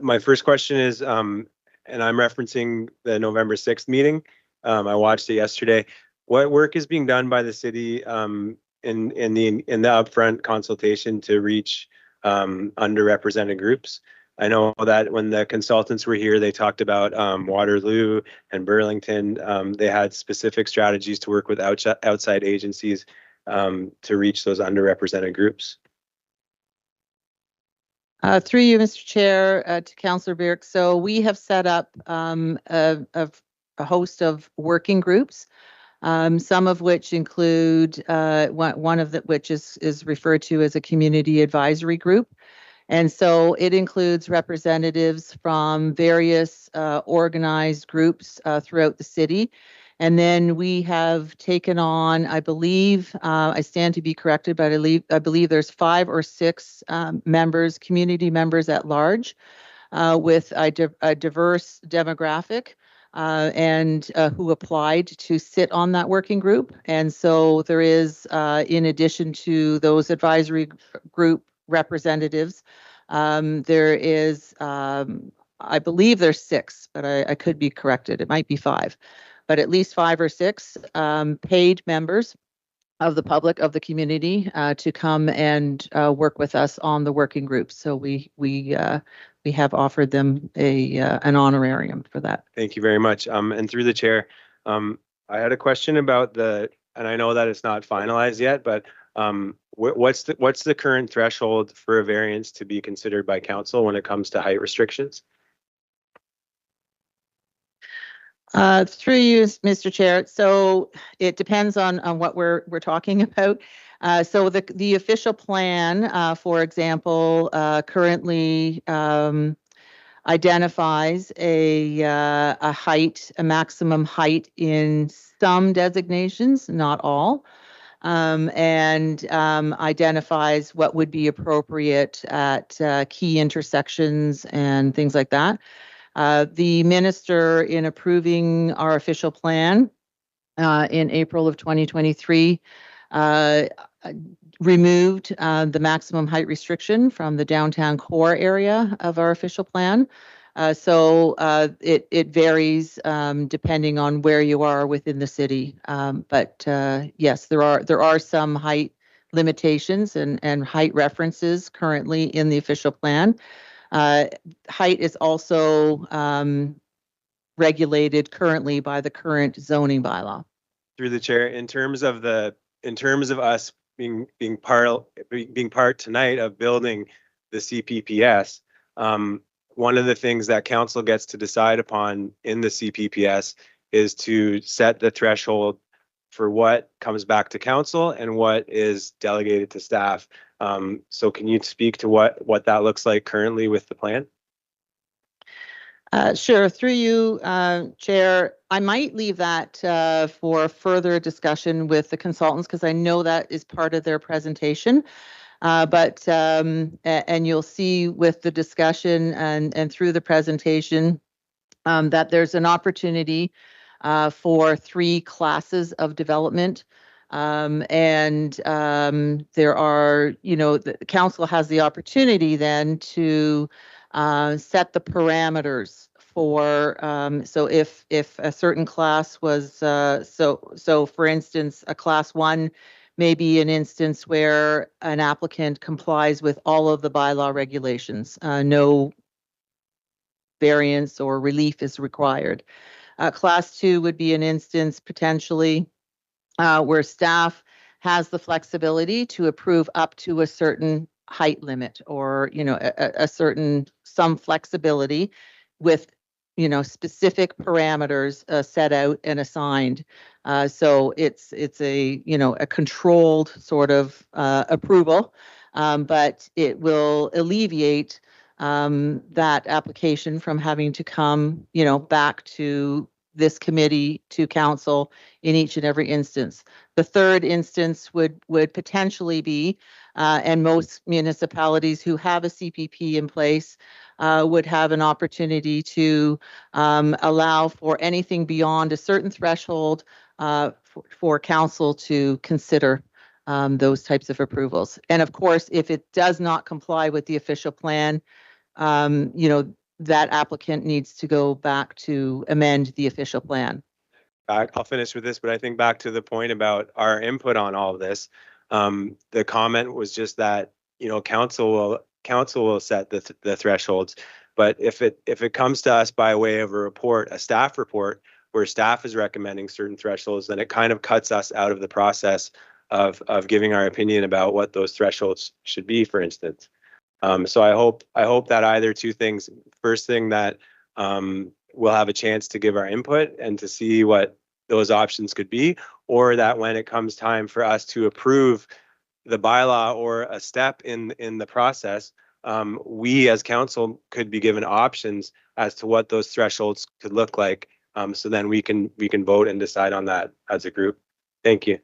My first question is, and I'm referencing the November 6th meeting. I watched it yesterday. What work is being done by the city in the upfront consultation to reach underrepresented groups? I know that when the consultants were here, they talked about Waterloo and Burlington. They had specific strategies to work with outside agencies to reach those underrepresented groups. Through you, Mr. Chair, to Councillor Birk. So we have set up a host of working groups, some of which include one of which is referred to as a community advisory group. And so it includes representatives from various organized groups throughout the city. And then we have taken on, I believe, I stand to be corrected, but I believe there's 5 or 6 members, community members at large, with a diverse demographic and who applied to sit on that working group. And so there is, in addition to those advisory group representatives, there is, I believe there's 6, but I could be corrected. It might be 5. But at least 5 or 6 paid members of the public, of the community, to come and work with us on the working groups. So we have offered them an honorarium for that. Thank you very much. And through the chair, I had a question about and I know that it's not finalized yet, but what's the current threshold for a variance to be considered by council when it comes to height restrictions? Through you, Mr. Chair. So it depends on what we're talking about. So the official plan, for example, currently identifies a maximum height in some designations, not all, and identifies what would be appropriate at key intersections and things like that. The minister, in approving our official plan in April of 2023, removed the maximum height restriction from the downtown core area of our official plan. So it varies depending on where you are within the city. But yes, there are some height limitations and height references currently in the official plan. Height is also regulated currently by the current zoning bylaw. Through the chair, in terms of us being part tonight of building the CPPS, one of the things that council gets to decide upon in the CPPS is to set the threshold for what comes back to council and what is delegated to staff. So can you speak to what that looks like currently with the plan? Sure. Through you, Chair, I might leave that for further discussion with the consultants because I know that is part of their presentation. But you'll see with the discussion and through the presentation that there's an opportunity for 3 classes of development. There are, the council has the opportunity then to set the parameters for, so if a certain class was, so for instance, a class 1 may be an instance where an applicant complies with all of the bylaw regulations. No variance or relief is required. Class 2 would be an instance potentially where staff has the flexibility to approve up to a certain height limit or, a certain, some flexibility with, specific parameters set out and assigned. So it's a, a controlled sort of approval, but it will alleviate that application from having to come, back to this committee, to council in each and every instance. The third instance would potentially be, and most municipalities who have a CPP in place would have an opportunity to allow for anything beyond a certain threshold for council to consider those types of approvals. And of course, if it does not comply with the official plan, that applicant needs to go back to amend the official plan. I'll finish with this, but I think back to the point about our input on all of this. The comment was just that, council will set the thresholds. But if it comes to us by way of a report, a staff report, where staff is recommending certain thresholds, then it kind of cuts us out of the process of giving our opinion about what those thresholds should be, for instance. So I hope that either two things. First thing, that we'll have a chance to give our input and to see what those options could be, or that when it comes time for us to approve the bylaw or a step in the process, we as council could be given options as to what those thresholds could look like. So then we can vote and decide on that as a group. Thank you.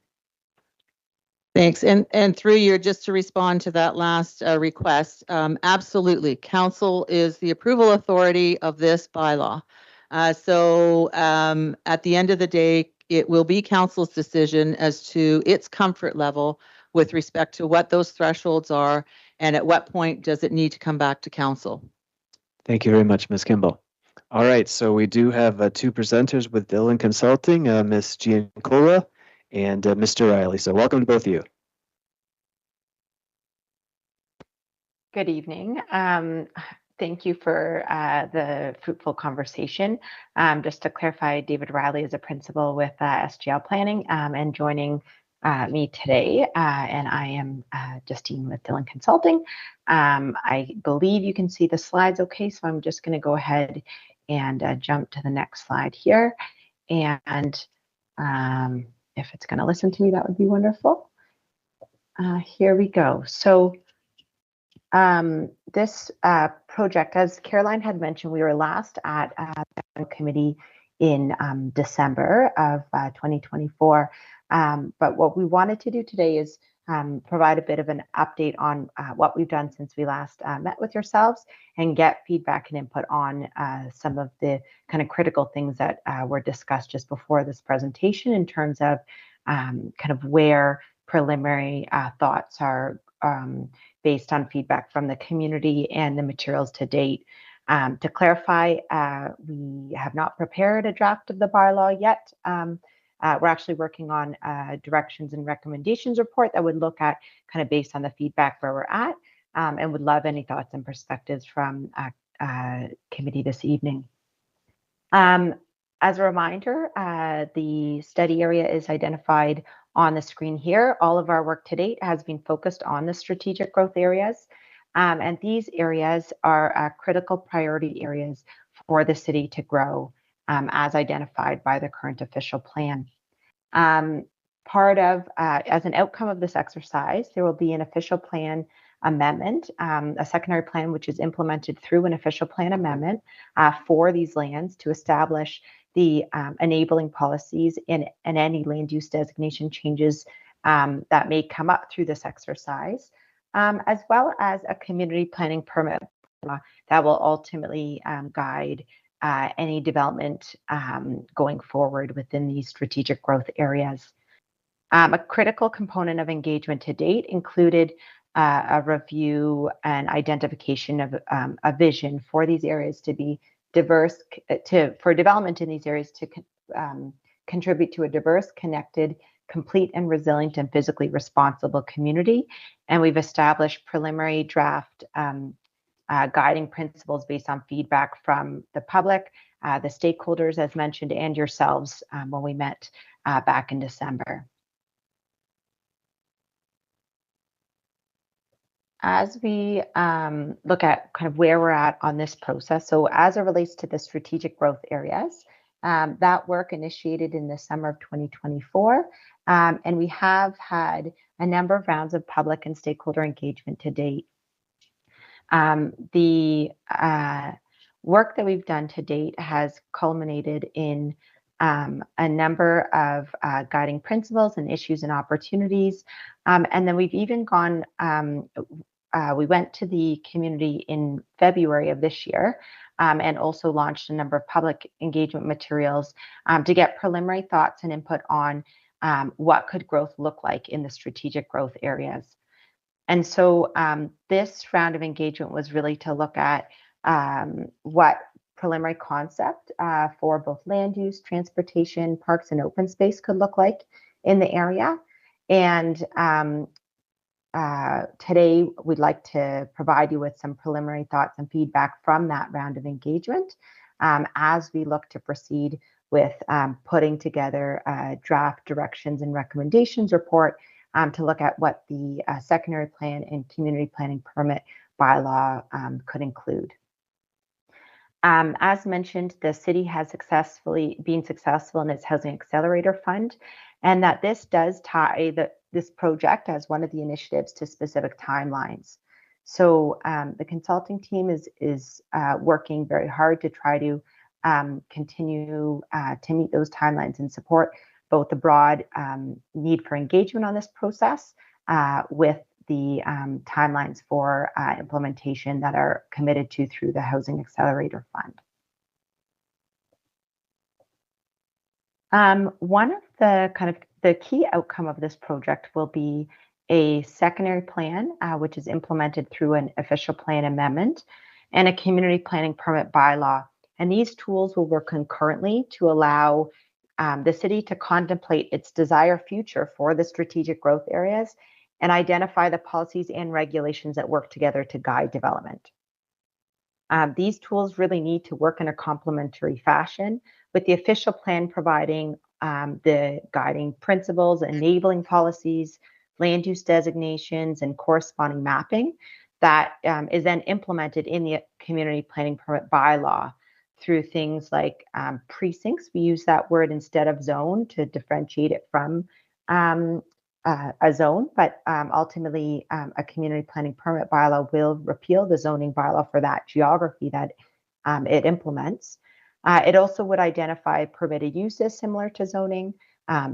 Thanks. And through you, just to respond to that last request, absolutely. Council is the approval authority of this bylaw. So at the end of the day, it will be council's decision as to its comfort level with respect to what those thresholds are and at what point does it need to come back to council. Thank you very much, Ms. Kimball. All right, so we do have two presenters with Dillon Consulting, Ms. Giancola and Mr. Riley. So welcome to both of you. Good evening. Thank you for the fruitful conversation. Just to clarify, David Riley is a principal with SGL Planning and joining me today, and I am Justine with Dillon Consulting. I believe you can see the slides okay, so I'm just going to go ahead and jump to the next slide here. And if it's going to listen to me, that would be wonderful. Here we go. So this project, as Caroline had mentioned, we were last at the committee in December of 2024. But what we wanted to do today is provide a bit of an update on what we've done since we last met with yourselves and get feedback and input on some of the kind of critical things that were discussed just before this presentation in terms of kind of where preliminary thoughts are based on feedback from the community and the materials to date. To clarify, we have not prepared a draft of the bylaw yet. We're actually working on a directions and recommendations report that would look at kind of based on the feedback where we're at, and would love any thoughts and perspectives from committee this evening. As a reminder, the study area is identified on the screen here. All of our work to date has been focused on the strategic growth areas. And these areas are critical priority areas for the city to grow as identified by the current official plan. Part of, as an outcome of this exercise, there will be an official plan amendment, a secondary plan which is implemented through an official plan amendment for these lands to establish the enabling policies and any land use designation changes that may come up through this exercise, as well as a community planning permit that will ultimately guide any development going forward within these strategic growth areas. A critical component of engagement to date included a review and identification of a vision for these areas to be diverse, for development in these areas to contribute to a diverse, connected, complete and resilient and physically responsible community. And we've established preliminary draft guiding principles based on feedback from the public, the stakeholders as mentioned, and yourselves when we met back in December. as we look at kind of where we're at on this process, so as it relates to the strategic growth areas, that work initiated in the summer of 2024, and we have had a number of rounds of public and stakeholder engagement to date. The work that we've done to date has culminated in a number of guiding principles and issues and opportunities. And then we've even gone, we went to the community in February of this year and also launched a number of public engagement materials to get preliminary thoughts and input on what could growth look like in the strategic growth areas. And so this round of engagement was really to look at what preliminary concept for both land use, transportation, parks, and open space could look like in the area. And today, we'd like to provide you with some preliminary thoughts and feedback from that round of engagement as we look to proceed with putting together a draft directions and recommendations report to look at what the secondary plan and community planning permit bylaw could include. As mentioned, the city has been successful in its Housing Accelerator Fund, and that this does tie this project as one of the initiatives to specific timelines. So the consulting team is working very hard to try to continue to meet those timelines and support both the broad need for engagement on this process with the timelines for implementation that are committed to through the Housing Accelerator Fund. One of the key outcome of this project will be a secondary plan, which is implemented through an official plan amendment, and a community planning permit bylaw. And these tools will work concurrently to allow the city to contemplate its desired future for the strategic growth areas and identify the policies and regulations that work together to guide development. These tools really need to work in a complementary fashion, with the official plan providing the guiding principles, enabling policies, land use designations, and corresponding mapping that is then implemented in the community planning permit bylaw through things like precincts. We use that word instead of zone to differentiate it from a zone, but ultimately a community planning permit bylaw will repeal the zoning bylaw for that geography that it implements. It also would identify permitted uses similar to zoning,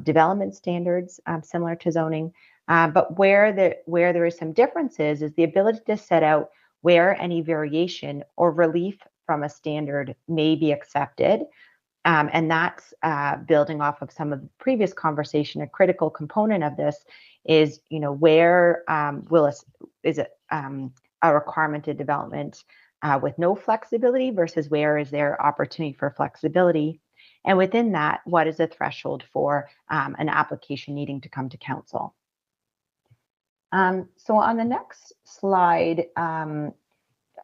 development standards similar to zoning, but where there is some differences is the ability to set out where any variation or relief from a standard may be accepted. And that's building off of some of the previous conversation. A critical component of this is, where is it a requirement to development with no flexibility versus where is there opportunity for flexibility? And within that, what is the threshold for an application needing to come to council? So on the next slide,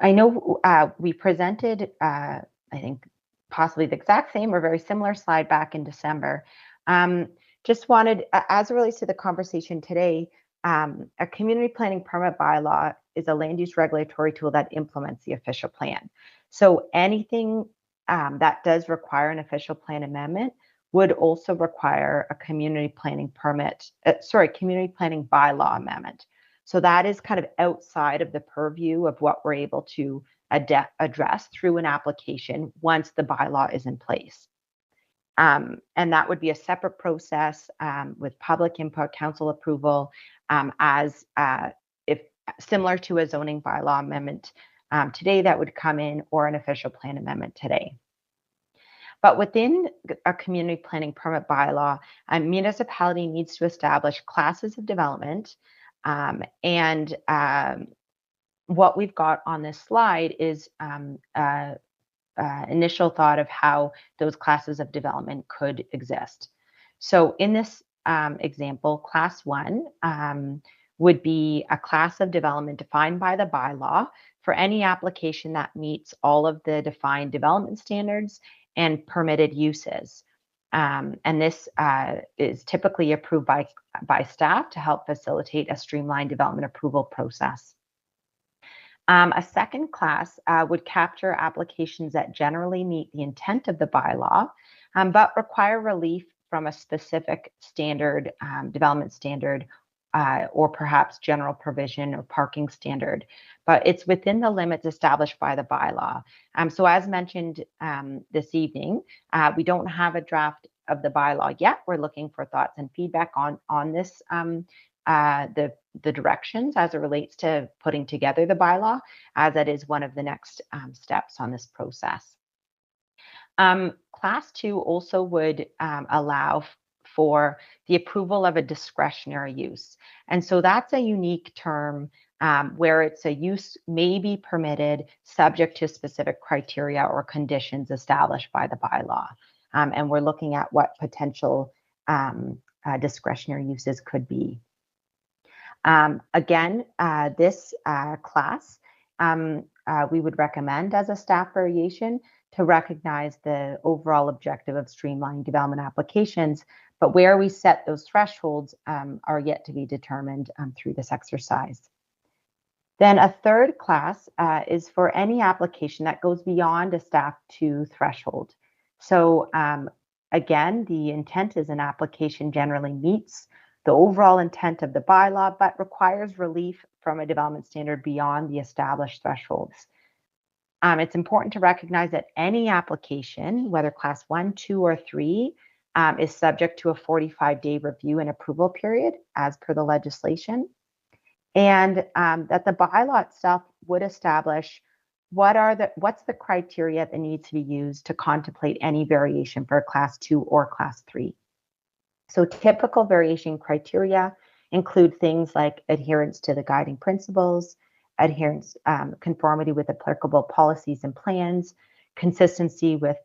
I know we presented, I think, possibly the exact same or very similar slide back in December. Just wanted, as it relates to the conversation today, a community planning permit bylaw is a land use regulatory tool that implements the official plan. So anything that does require an official plan amendment would also require a community planning community planning bylaw amendment. So that is kind of outside of the purview of what we're able to address through an application once the bylaw is in place. And that would be a separate process with public input, council approval, as if similar to a zoning bylaw amendment today that would come in, or an official plan amendment today. But within a community planning permit bylaw, a municipality needs to establish classes of development. And what we've got on this slide is initial thought of how those classes of development could exist. So in this example, class 1 would be a class of development defined by the bylaw for any application that meets all of the defined development standards and permitted uses. And this is typically approved by staff to help facilitate a streamlined development approval process. A second class would capture applications that generally meet the intent of the bylaw, but require relief from a specific standard, development standard, or perhaps general provision or parking standard, but it's within the limits established by the bylaw. So as mentioned this evening, we don't have a draft of the bylaw yet. We're looking for thoughts and feedback on this, the directions as it relates to putting together the bylaw, as that is one of the next steps on this process. Class 2 also would allow for the approval of a discretionary use. And so that's a unique term where it's a use may be permitted subject to specific criteria or conditions established by the bylaw. And we're looking at what potential discretionary uses could be. Again, this class, we would recommend as a staff variation to recognize the overall objective of streamlining development applications, but where we set those thresholds are yet to be determined through this exercise. Then a third class is for any application that goes beyond a staff 2 threshold. So again, the intent is an application generally meets the overall intent of the bylaw, but requires relief from a development standard beyond the established thresholds. It's important to recognize that any application, whether class 1, 2, or 3, is subject to a 45-day review and approval period as per the legislation, and that the bylaw itself would establish what's the criteria that needs to be used to contemplate any variation for a class 2 or class 3. So typical variation criteria include things like adherence to the guiding principles, adherence, conformity with applicable policies and plans, consistency with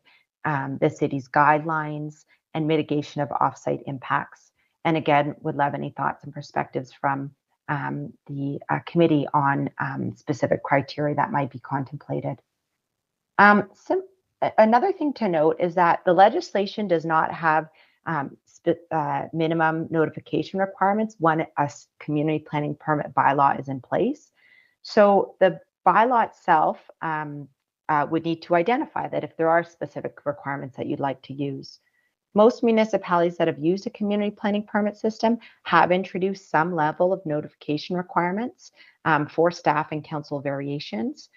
the city's guidelines, and mitigation of offsite impacts. And again, would love any thoughts and perspectives from the committee on specific criteria that might be contemplated. Another thing to note is that the legislation does not have minimum notification requirements when a community planning permit bylaw is in place. So the bylaw itself would need to identify that if there are specific requirements that you'd like to use. Most municipalities that have used a community planning permit system have introduced some level of notification requirements for staff and council variations.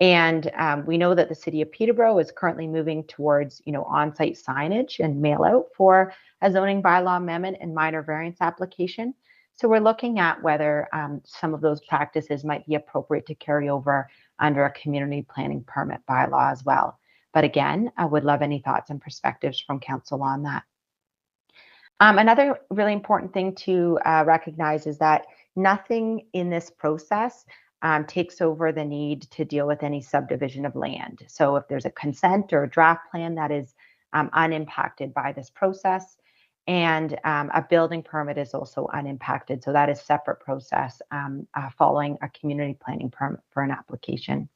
And we know that the city of Peterborough is currently moving towards, on-site signage and mail out for a zoning bylaw amendment and minor variance application. So we're looking at whether some of those practices might be appropriate to carry over under a community planning permit bylaw as well. But again, I would love any thoughts and perspectives from council on that. Another really important thing to recognize is that nothing in this process takes over the need to deal with any subdivision of land. So if there's a consent or a draft plan that is unimpacted by this process, and a building permit is also unimpacted. So that is a separate process following a community planning permit for an application.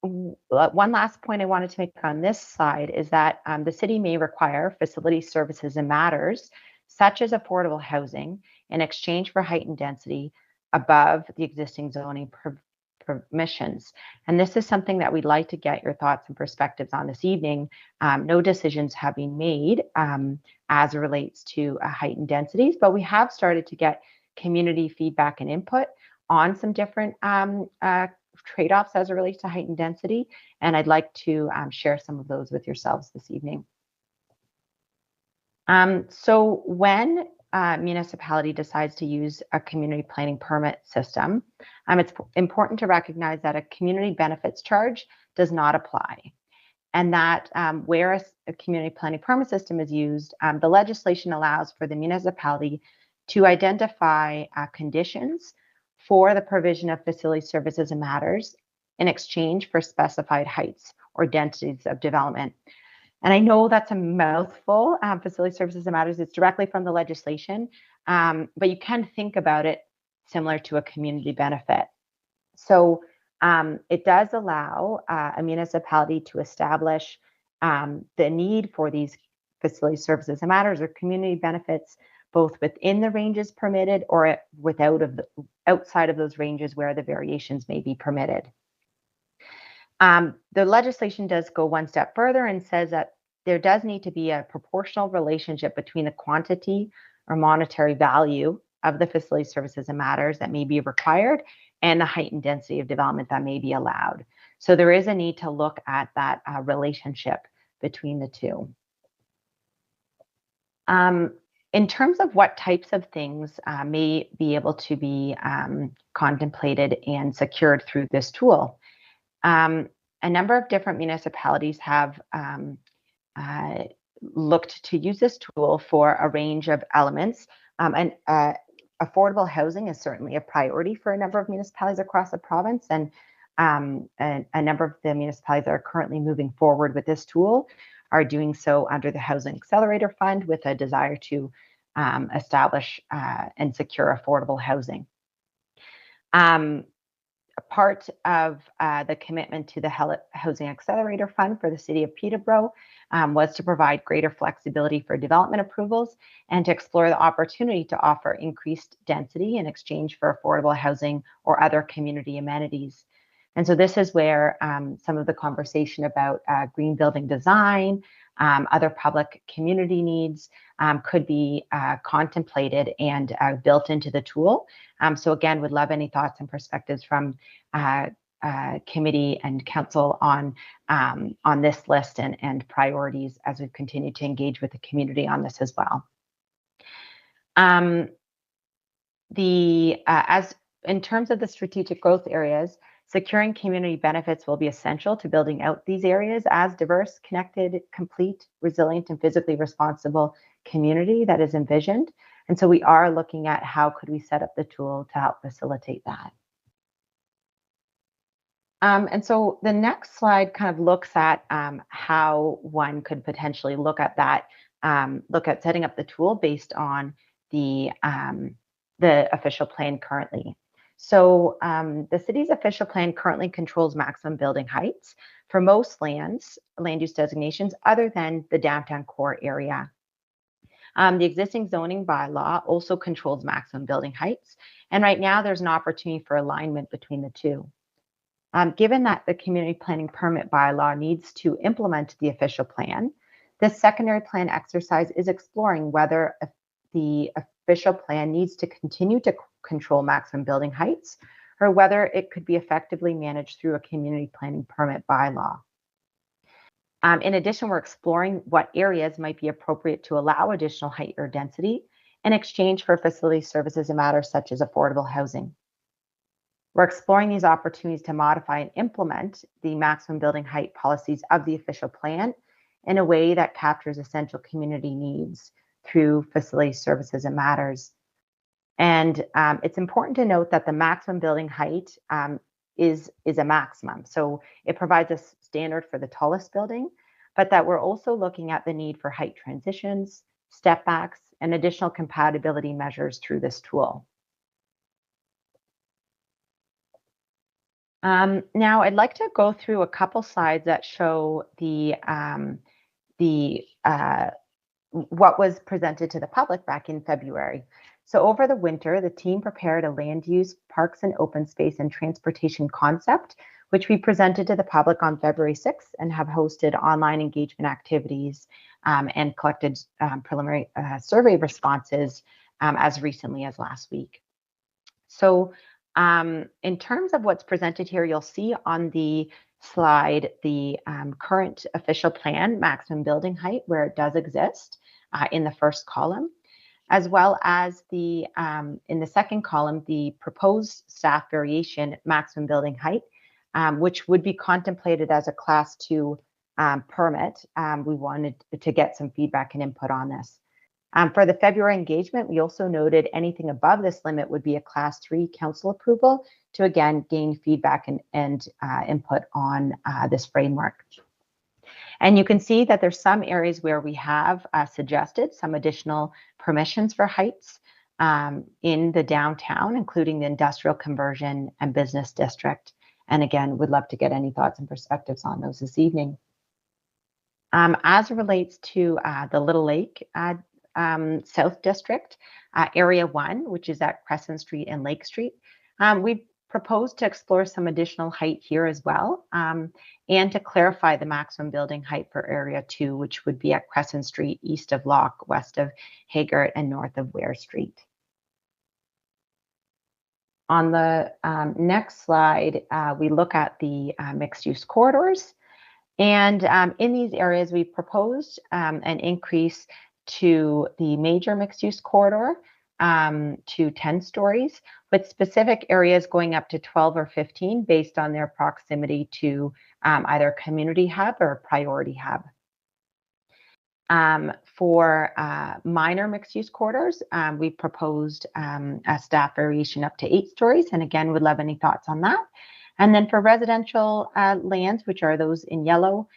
One last point I wanted to make on this slide is that the city may require facility services and matters, such as affordable housing, in exchange for height and density above the existing zoning permissions. And this is something that we'd like to get your thoughts and perspectives on this evening. No decisions have been made as it relates to height and densities, but we have started to get community feedback and input on some different trade-offs as it relates to height and density. And I'd like to share some of those with yourselves this evening. So when municipality decides to use a community planning permit system, it's important to recognize that a community benefits charge does not apply. And that where a community planning permit system is used, the legislation allows for the municipality to identify conditions for the provision of facility services and matters in exchange for specified heights or densities of development. And I know that's a mouthful, facility services and matters. It's directly from the legislation, but you can think about it similar to a community benefit. So it does allow a municipality to establish the need for these facility services and matters or community benefits both within the ranges permitted or outside of those ranges where the variations may be permitted. The legislation does go one step further and says that there does need to be a proportional relationship between the quantity or monetary value of the facility services and matters that may be required and the height and density of development that may be allowed. So there is a need to look at that relationship between the two. In terms of what types of things may be able to be contemplated and secured through this tool, a number of different municipalities have looked to use this tool for a range of elements. And affordable housing is certainly a priority for a number of municipalities across the province. And a number of the municipalities that are currently moving forward with this tool are doing so under the Housing Accelerator Fund with a desire to establish and secure affordable housing. A part of the commitment to the Housing Accelerator Fund for the City of Peterborough was to provide greater flexibility for development approvals and to explore the opportunity to offer increased density in exchange for affordable housing or other community amenities. And so this is where some of the conversation about green building design, other public community needs could be contemplated and built into the tool. So again, would love any thoughts and perspectives from committee and council on this list and priorities as we continue to engage with the community on this as well. As in terms of the strategic growth areas, securing community benefits will be essential to building out these areas as diverse, connected, complete, resilient, and physically responsible community that is envisioned. And so we are looking at how could we set up the tool to help facilitate that. And so the next slide kind of looks at how one could potentially look at that, look at setting up the tool based on the official plan currently. So the city's official plan currently controls maximum building heights for most land use designations other than the downtown core area. The existing zoning bylaw also controls maximum building heights. And right now there's an opportunity for alignment between the two. Given that the community planning permit bylaw needs to implement the official plan, this secondary plan exercise is exploring whether the official plan needs to continue to control maximum building heights or whether it could be effectively managed through a community planning permit bylaw. In addition, we're exploring what areas might be appropriate to allow additional height or density in exchange for facility services and matters such as affordable housing. We're exploring these opportunities to modify and implement the maximum building height policies of the official plan in a way that captures essential community needs through facility services and matters. And it's important to note that the maximum building height is a maximum. So it provides a standard for the tallest building, but that we're also looking at the need for height transitions, step backs, and additional compatibility measures through this tool. Now, I'd like to go through a couple slides that show what was presented to the public back in February. So over the winter, the team prepared a land use, parks and open space and transportation concept, which we presented to the public on February 6th and have hosted online engagement activities and collected preliminary survey responses as recently as last week. So in terms of what's presented here, you'll see on the slide the current official plan maximum building height where it does exist in the first column, as well as the in the second column the proposed staff variation maximum building height, which would be contemplated as a Class 2 permit. We wanted to get some feedback and input on this. For the February engagement, we also noted anything above this limit would be a Class 3 council approval to again gain feedback and input on this framework. And you can see that there's some areas where we have suggested some additional permissions for heights in the downtown, including the industrial conversion and business district. And again, would love to get any thoughts and perspectives on those this evening. As it relates to the Little Lake South District, Area 1, which is at Crescent Street and Lake Street. We proposed to explore some additional height here as well, and to clarify the maximum building height for Area 2, which would be at Crescent Street, east of Locke, west of Haggart, and north of Ware Street. On the next slide, we look at the mixed-use corridors. And in these areas, we proposed an increase to the major mixed-use corridor to 10 stories, with specific areas going up to 12 or 15 based on their proximity to either community hub or priority hub. For minor mixed-use corridors, we proposed a staff variation up to 8 stories, and again, would love any thoughts on that. And then for residential lands, which are those in yellow,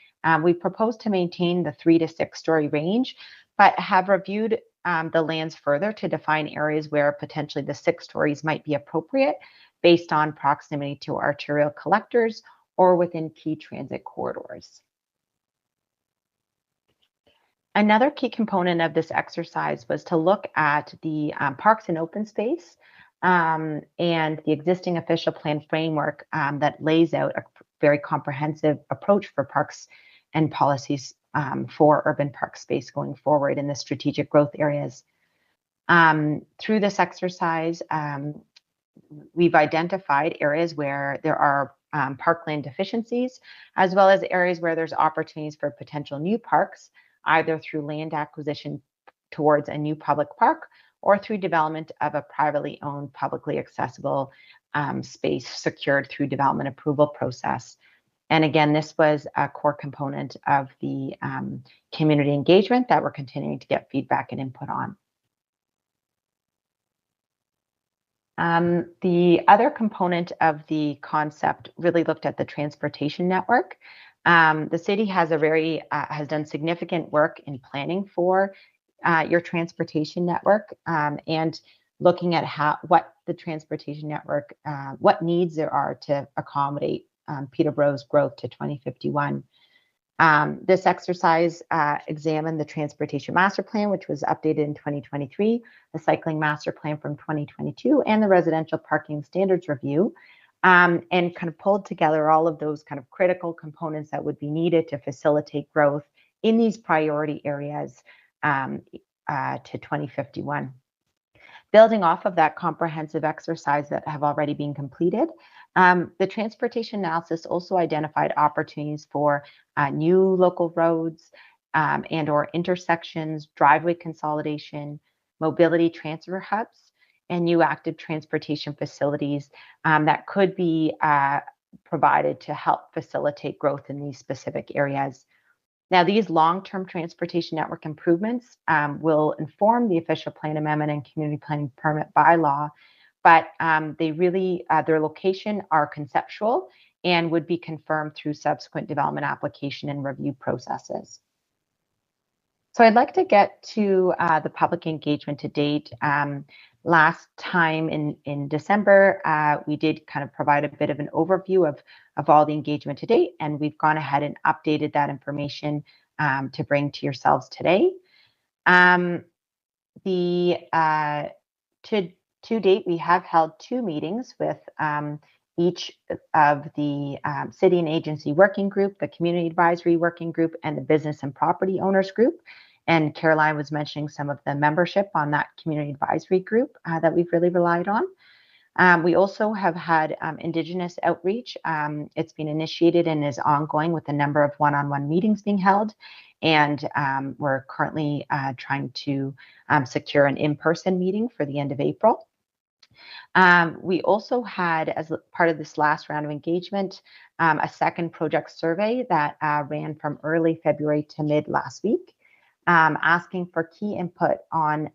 we propose to maintain the 3 to 6 story range, but have reviewed the lands further to define areas where potentially the 6 stories might be appropriate based on proximity to arterial collectors or within key transit corridors. Another key component of this exercise was to look at the parks and open space and the existing official plan framework that lays out a very comprehensive approach for parks and policies for urban park space going forward in the strategic growth areas. Through this exercise, we've identified areas where there are parkland deficiencies, as well as areas where there's opportunities for potential new parks, either through land acquisition towards a new public park or through development of a privately owned, publicly accessible space secured through development approval process. And again, this was a core component of the community engagement that we're continuing to get feedback and input on. The other component of the concept really looked at the transportation network. The city has has done significant work in planning for your transportation network and looking at what the transportation network, what needs there are to accommodate Peterborough's growth to 2051. This exercise examined the transportation master plan, which was updated in 2023, the cycling master plan from 2022, and the residential parking standards review, and kind of pulled together all of those kind of critical components that would be needed to facilitate growth in these priority areas to 2051. Building off of that comprehensive exercise that have already been completed, the transportation analysis also identified opportunities for new local roads and or intersections, driveway consolidation, mobility transfer hubs, and new active transportation facilities that could be provided to help facilitate growth in these specific areas. Now, these long-term transportation network improvements will inform the official plan amendment and community planning permit bylaw, but they really, their location are conceptual and would be confirmed through subsequent development application and review processes. So I'd like to get to the public engagement to date. Last time in December, we did kind of provide a bit of an overview of all the engagement to date, and we've gone ahead and updated that information to bring to yourselves today. To date, we have held 2 meetings with each of the city and agency working group, the community advisory working group, and the business and property owners group. And Caroline was mentioning some of the membership on that community advisory group that we've really relied on. We also have had Indigenous outreach. It's been initiated and is ongoing with a number of one-on-one meetings being held. And we're currently trying to secure an in-person meeting for the end of April. We also had, as part of this last round of engagement, a second project survey that ran from early February to mid last week, asking for key input on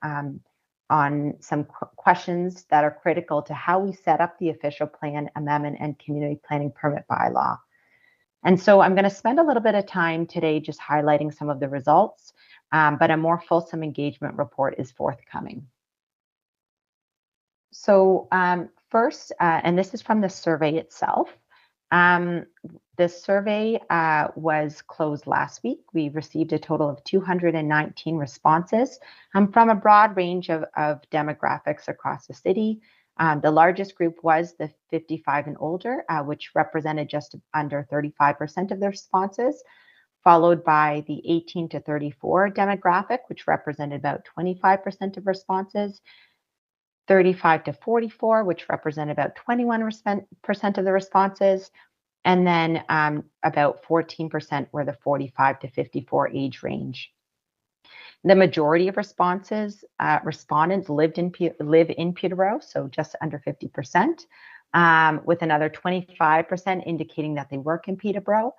some questions that are critical to how we set up the official plan amendment and community planning permit bylaw. And so I'm going to spend a little bit of time today just highlighting some of the results, but a more fulsome engagement report is forthcoming. So first, and this is from the survey itself, This survey was closed last week. We received a total of 219 responses from a broad range of demographics across the city. The largest group was the 55 and older, which represented just under 35% of the responses, followed by the 18 to 34 demographic, which represented about 25% of responses, 35 to 44, which represented about 21% of the responses, and then about 14% were the 45 to 54 age range. The majority of respondents live in Peterborough, so just under 50%, with another 25% indicating that they work in Peterborough,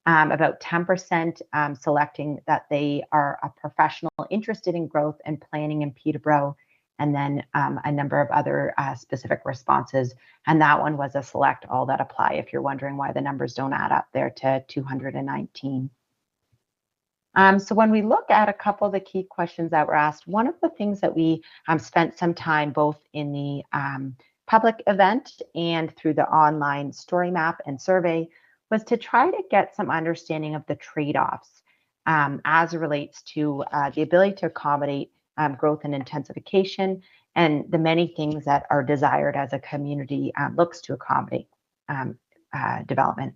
about 10% selecting that they are a professional interested in growth and planning in Peterborough, and then a number of other specific responses. And that one was a select all that apply, if you're wondering why the numbers don't add up there to 219. So when we look at a couple of the key questions that were asked, one of the things that we spent some time both in the public event and through the online story map and survey was to try to get some understanding of the trade-offs as it relates to the ability to accommodate growth and intensification, and the many things that are desired as a community looks to accommodate development.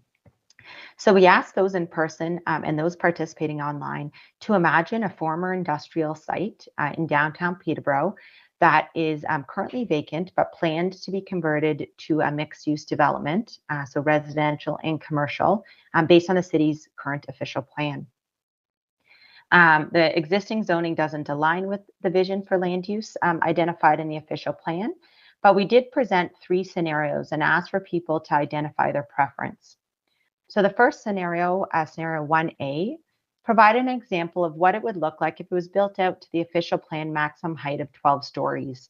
So we asked those in person and those participating online to imagine a former industrial site in downtown Peterborough that is currently vacant but planned to be converted to a mixed-use development, so residential and commercial, based on the city's current official plan. The existing zoning doesn't align with the vision for land use identified in the official plan, but we did present 3 scenarios and asked for people to identify their preference. So the first scenario, scenario 1A, provided an example of what it would look like if it was built out to the official plan maximum height of 12 stories.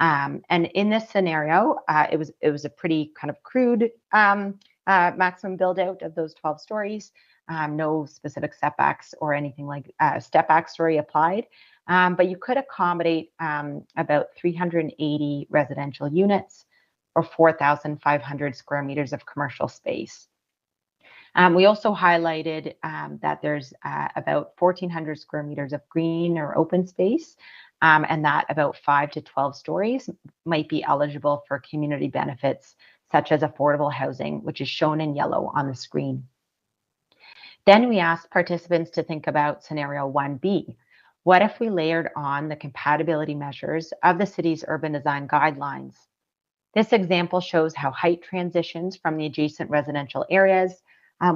And in this scenario, it was a pretty kind of crude maximum build out of those 12 stories. No specific setbacks or anything like step back story applied, but you could accommodate about 380 residential units or 4,500 square meters of commercial space. We also highlighted that there's about 1,400 square meters of green or open space, and that about 5 to 12 stories might be eligible for community benefits such as affordable housing, which is shown in yellow on the screen. Then we asked participants to think about scenario 1B. What if we layered on the compatibility measures of the city's urban design guidelines? This example shows how height transitions from the adjacent residential areas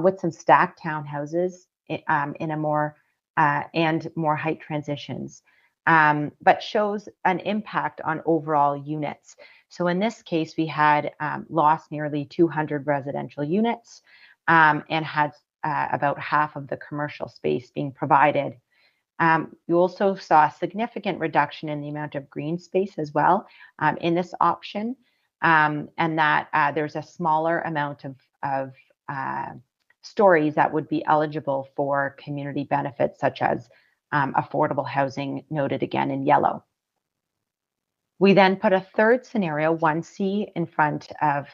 with some stacked townhouses in a more height transitions, but shows an impact on overall units. So in this case, we had lost nearly 200 residential units and had about half of the commercial space being provided. You also saw a significant reduction in the amount of green space as well in this option, and that there's a smaller amount of stories that would be eligible for community benefits such as affordable housing, noted again in yellow. We then put a third scenario, 1C, in front of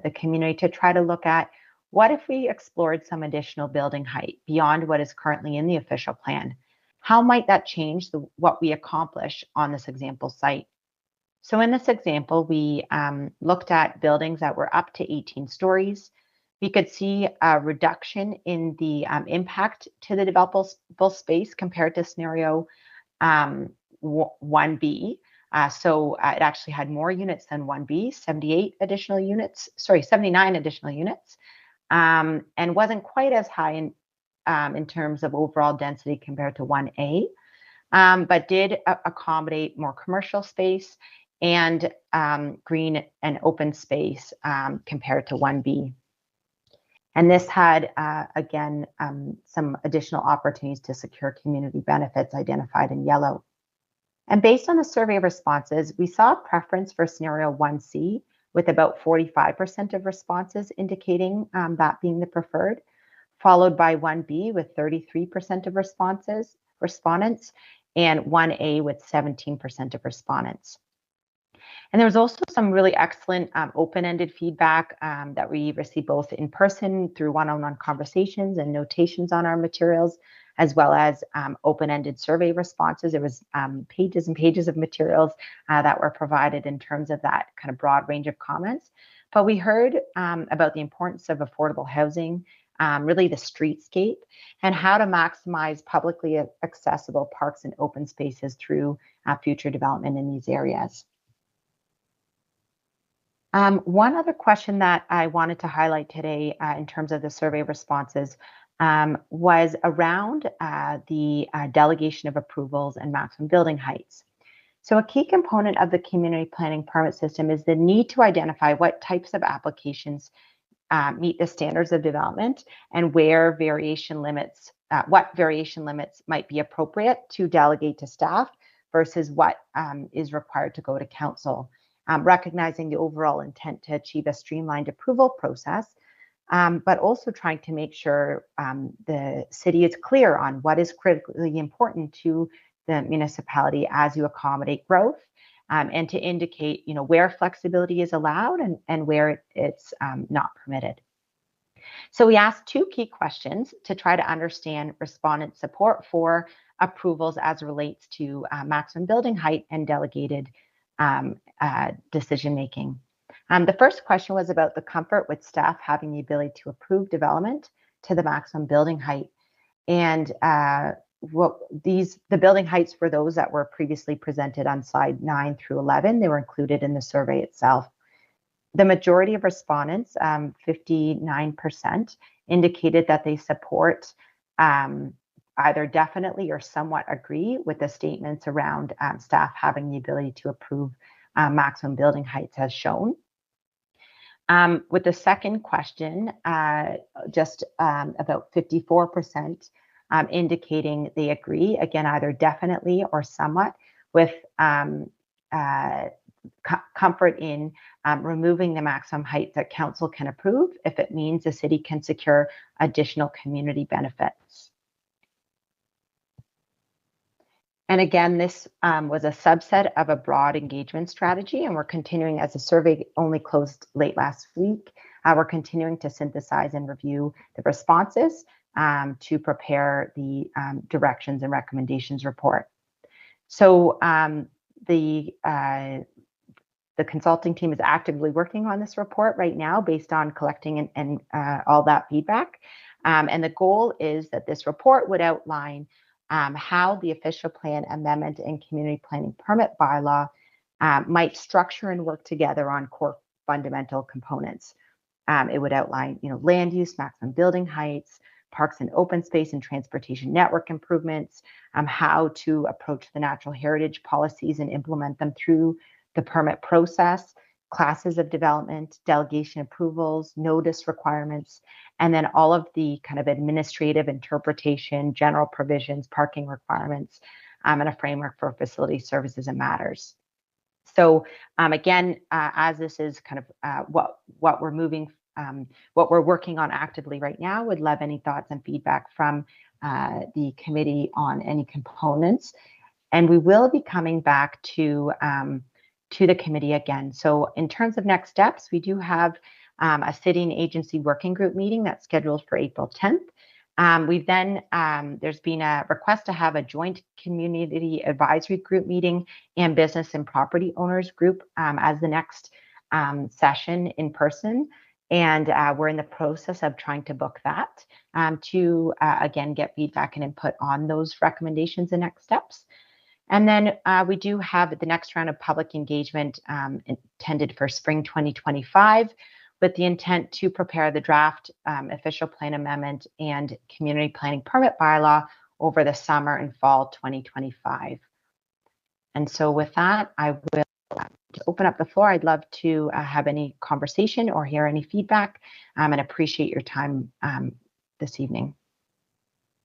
the community to try to look at what if we explored some additional building height beyond what is currently in the official plan? How might that change what we accomplish on this example site? So in this example, we looked at buildings that were up to 18 stories. We could see a reduction in the impact to the developable space compared to scenario 1B. So it actually had more units than 1B, 79 additional units, and wasn't quite as high in terms of overall density compared to 1A, but did accommodate more commercial space and green and open space compared to 1B. And this had, again, some additional opportunities to secure community benefits identified in yellow. And based on the survey responses, we saw a preference for scenario 1C, with about 45% of responses indicating that being the preferred, followed by 1B with 33% of respondents, and 1A with 17% of respondents. And there was also some really excellent open-ended feedback that we received both in person through one-on-one conversations and notations on our materials, as well as open-ended survey responses. There was pages and pages of materials that were provided in terms of that kind of broad range of comments. But we heard about the importance of affordable housing, really the streetscape, and how to maximize publicly accessible parks and open spaces through future development in these areas. One other question that I wanted to highlight today in terms of the survey responses was around the delegation of approvals and maximum building heights. So a key component of the community planning permit system is the need to identify what types of applications meet the standards of development and where variation limits, what variation limits might be appropriate to delegate to staff versus what is required to go to council. Recognizing the overall intent to achieve a streamlined approval process, but also trying to make sure the city is clear on what is critically important to the municipality as you accommodate growth, and to indicate, where flexibility is allowed and where it's not permitted. So we asked two key questions to try to understand respondent support for approvals as relates to maximum building height and delegated decision making. The first question was about the comfort with staff having the ability to approve development to the maximum building height. And the building heights were those that were previously presented on slide 9 through 11. They were included in the survey itself. The majority of respondents, 59%, indicated that they support either definitely or somewhat agree with the statements around staff having the ability to approve maximum building heights as shown. With the second question, just about 54% indicating they agree, again, either definitely or somewhat, with comfort in removing the maximum height that council can approve if it means the city can secure additional community benefits. And again, this was a subset of a broad engagement strategy, and we're continuing, as the survey only closed late last week, we're continuing to synthesize and review the responses to prepare the directions and recommendations report. So the consulting team is actively working on this report right now based on collecting and all that feedback. And the goal is that this report would outline how the official plan amendment and community planning permit bylaw might structure and work together on core fundamental components. It would outline, land use, maximum building heights, parks and open space and transportation network improvements, how to approach the natural heritage policies and implement them through the permit process, classes of development, delegation approvals, notice requirements, and then all of the kind of administrative interpretation, general provisions, parking requirements, and a framework for facility services and matters. So again, as this is kind of what we're moving, what we're working on actively right now, would love any thoughts and feedback from the committee on any components. And we will be coming back to the committee again. So in terms of next steps, we do have a sitting agency working group meeting that's scheduled for April 10th. We've then, there's been a request to have a joint community advisory group meeting and business and property owners group as the next session in person. And we're in the process of trying to book that to, again, get feedback and input on those recommendations and next steps. And then we do have the next round of public engagement intended for spring 2025, with the intent to prepare the draft official plan amendment and community planning permit bylaw over the summer and fall 2025. And so with that, I will open up the floor. I'd love to have any conversation or hear any feedback, and appreciate your time this evening.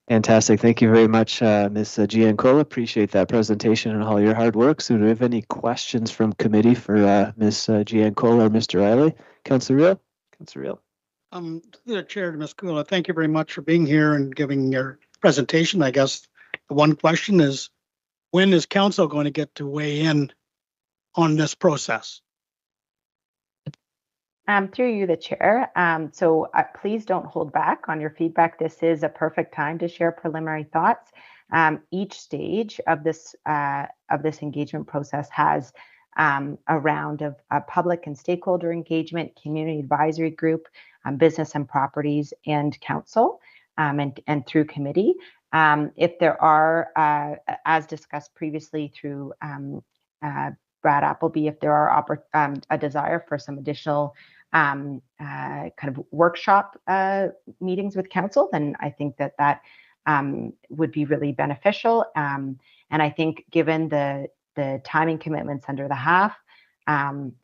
Fantastic. Thank you very much, Ms. Giancola. Appreciate that presentation and all your hard work. So do we have any questions from committee for Ms. Giancola or Mr. Riley? Councillor Reel? Councillor Reel? The Chair, Ms. Kula, thank you very much for being here and giving your presentation. I guess the one question is, when is council going to get to weigh in on this process? Through you, the chair. So please don't hold back on your feedback. This is a perfect time to share preliminary thoughts. Each stage of this engagement process has a round of public and stakeholder engagement, community advisory group, business and properties, and council, and through committee. If there are, as discussed previously through Brad Appleby, if there are a desire for some additional kind of workshop meetings with council, then I think that would be really beneficial. And I think given the timing commitments under the half,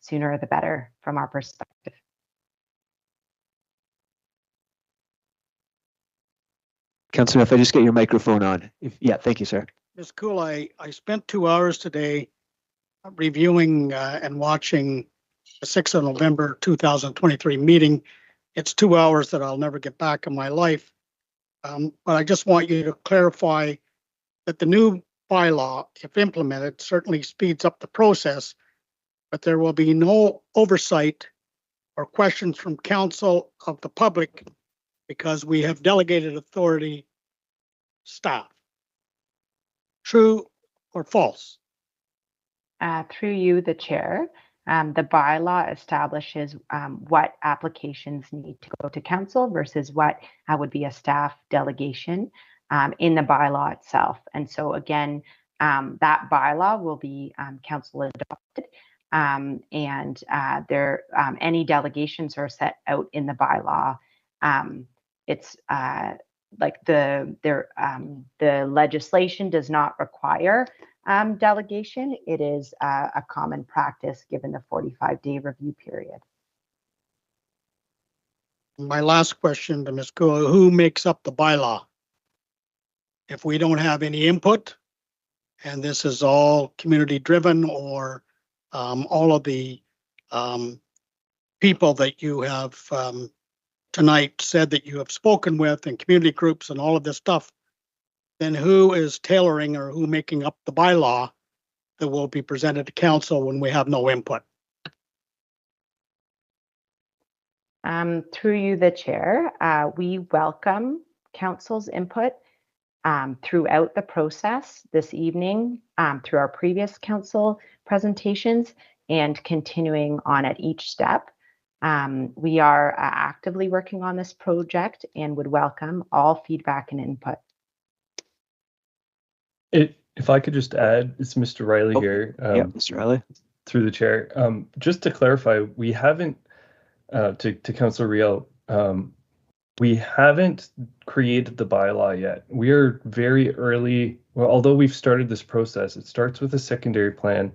sooner the better from our perspective. Councillor, if I just get your microphone on. Yeah, thank you, sir. Ms. Cool, I spent 2 hours today reviewing and watching the 6th of November 2023 meeting. It's 2 hours that I'll never get back in my life. But I just want you to clarify that the new bylaw, if implemented, certainly speeds up the process, but there will be no oversight or questions from council of the public because we have delegated authority staff. True or false? Through you, the chair, the bylaw establishes what applications need to go to council versus what would be a staff delegation in the bylaw itself. And so again, that bylaw will be council adopted, and any delegations are set out in the bylaw. It's like the legislation does not require delegation. It is a common practice given the 45-day review period. My last question to Ms. Cool, who makes up the bylaw? If we don't have any input, and this is all community driven, or all of the people that you have tonight said that you have spoken with and community groups and all of this stuff, then who is tailoring or who making up the bylaw that will be presented to council when we have no input? Through you, the chair, we welcome council's input throughout the process this evening, through our previous council presentations and continuing on at each step. We are actively working on this project and would welcome all feedback and input. If I could just add, it's Mr. Riley here. Yeah, Mr. Riley. Through the chair. Just to clarify, we haven't, to Councillor Riel, we haven't created the bylaw yet. We are very early, well, although we've started this process, it starts with a secondary plan,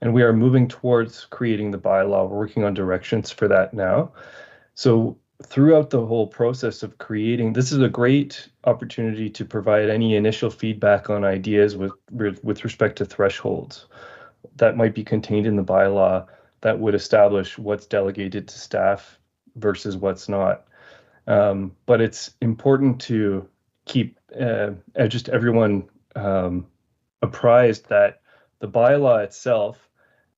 and we are moving towards creating the bylaw. We're working on directions for that now. So throughout the whole process of creating, this is a great opportunity to provide any initial feedback on ideas with respect to thresholds that might be contained in the bylaw that would establish what's delegated to staff versus what's not. But it's important to keep just everyone apprised that the bylaw itself,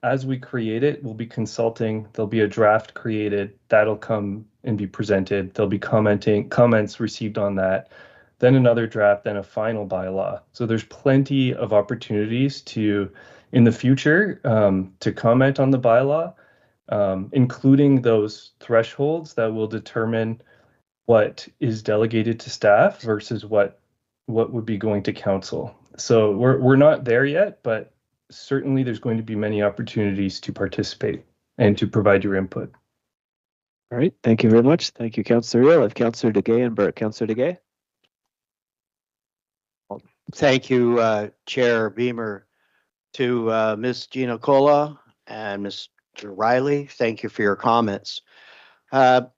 as we create it, we'll be consulting. There'll be a draft created that'll come and be presented. There'll be comments received on that, then another draft, then a final bylaw. So there's plenty of opportunities to, in the future, to comment on the bylaw, including those thresholds that will determine what is delegated to staff versus what would be going to council. So we're not there yet, but certainly there's going to be many opportunities to participate and to provide your input. All right, thank you very much. Thank you, Councillor Riel. If Councillor Degay and Burke. Councillor Degay. Thank you, Chair Beamer. To Ms. Gina Cola and Mr. Riley, thank you for your comments. Mr.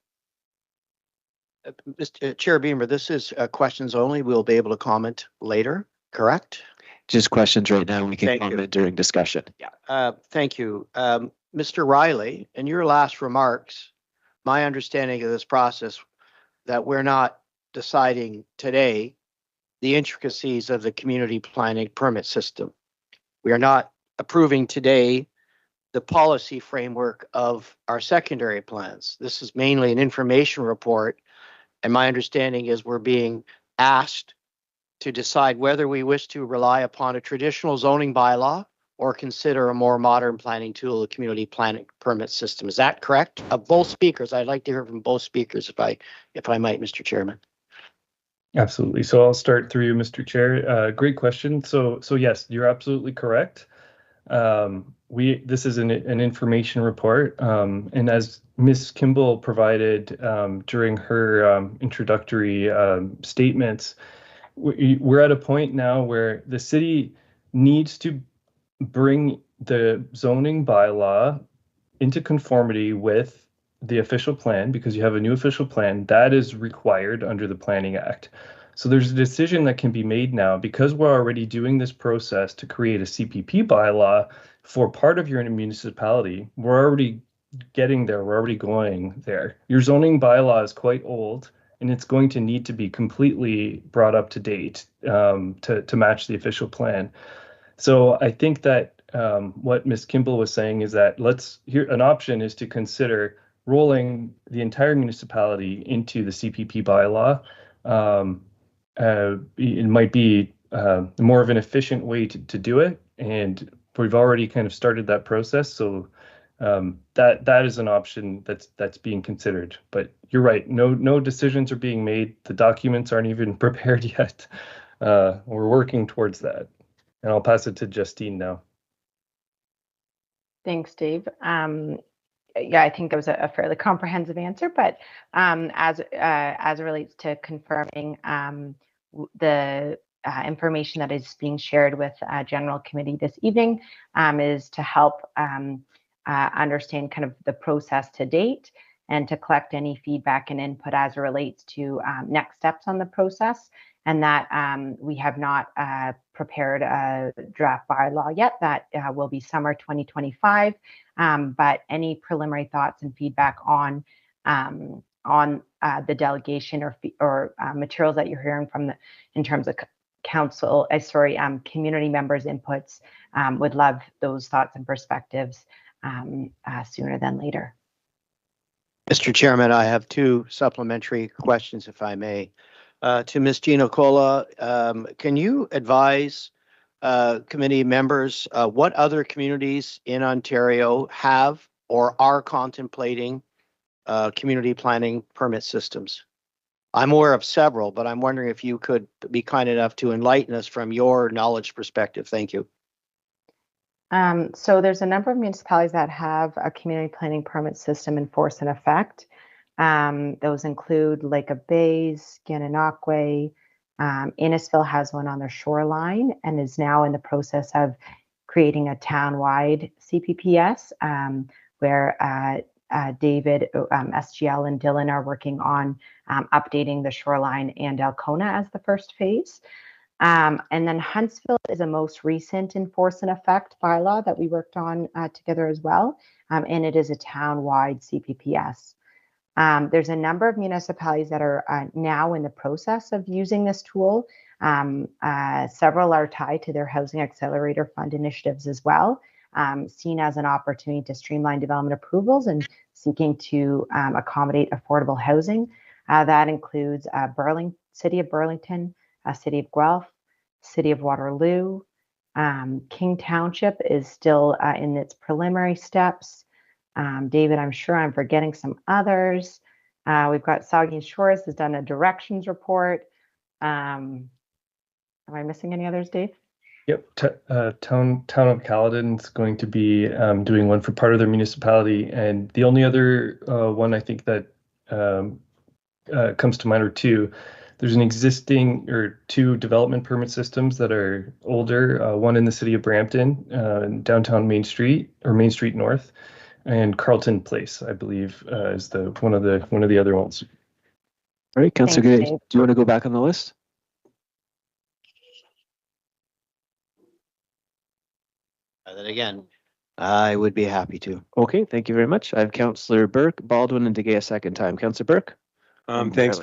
Chair Beamer, this is questions only. We'll be able to comment later, correct? Just questions right now. We can Thank comment you. during discussion. Yeah. Thank you. Mr. Riley, in your last remarks, my understanding of this process that we're not deciding today the intricacies of the community planning permit system. We are not approving today the policy framework of our secondary plans. This is mainly an information report. And my understanding is we're being asked to decide whether we wish to rely upon a traditional zoning bylaw or consider a more modern planning tool, a community planning permit system. Is that correct? Of both speakers, I'd like to hear from both speakers if I might, Mr. Chairman. Absolutely. So I'll start through you, Mr. Chair. Great question. So yes, you're absolutely correct. This is an information report, and as Ms. Kimball provided during her introductory statements, we're at a point now where the city needs to bring the zoning bylaw into conformity with the official plan, because you have a new official plan that is required under the Planning Act. So there's a decision that can be made now, because we're already doing this process to create a CPP bylaw for part of your municipality. We're already getting there. We're already going there. Your zoning bylaw is quite old, and it's going to need to be completely brought up to date to match the official plan. So I think that what Ms. Kimball was saying is that an option is to consider rolling the entire municipality into the CPP bylaw. It might be more of an efficient way to do it, and we've already kind of started that process. So that is an option that's being considered. But you're right, no decisions are being made. The documents aren't even prepared yet. We're working towards that. And I'll pass it to Justine now. Thanks, Dave. Yeah, I think that was a fairly comprehensive answer, but as it relates to confirming the information that is being shared with General Committee this evening is to help understand kind of the process to date and to collect any feedback and input as it relates to next steps on the process. And that we have not prepared a draft bylaw yet. That will be summer 2025. But any preliminary thoughts and feedback on the delegation or materials that you're hearing from in terms of community members' inputs, would love those thoughts and perspectives sooner than later. Mr. Chairman, I have two supplementary questions, if I may. To Ms. Gina Cola, can you advise committee members what other communities in Ontario have or are contemplating community planning permit systems? I'm aware of several, but I'm wondering if you could be kind enough to enlighten us from your knowledge perspective. Thank you. So there's a number of municipalities that have a community planning permit system in force and effect. Those include Lake of Bays, Gananoque, Innisfil has one on their shoreline and is now in the process of creating a town-wide CPPS, where David, SGL, and Dylan are working on updating the shoreline and Alcona as the first phase. And then Huntsville is a most recent enforce and effect bylaw that we worked on together as well, and it is a town-wide CPPS. There's a number of municipalities that are now in the process of using this tool. Several are tied to their Housing Accelerator Fund initiatives as well, seen as an opportunity to streamline development approvals and seeking to accommodate affordable housing. That includes City of Burlington, City of Guelph, City of Waterloo. King Township is still in its preliminary steps. David, I'm sure I'm forgetting some others. We've got Saugeen Shores has done a directions report. Am I missing any others, Dave? Yep, Town of Caledon is going to be doing one for part of their municipality, and the only other one I think that comes to mind are two. There's an existing or two development permit systems that are older. One in the city of Brampton, downtown Main Street or Main Street North, and Carlton Place, I believe, is one of the other ones. All right, Councillor Gay, Dave. do you want to go back on the list? Then again, I would be happy to. Okay, thank you very much. I have Councillor Burke, Baldwin, and DeGay a second time. Councillor Burke? Thanks,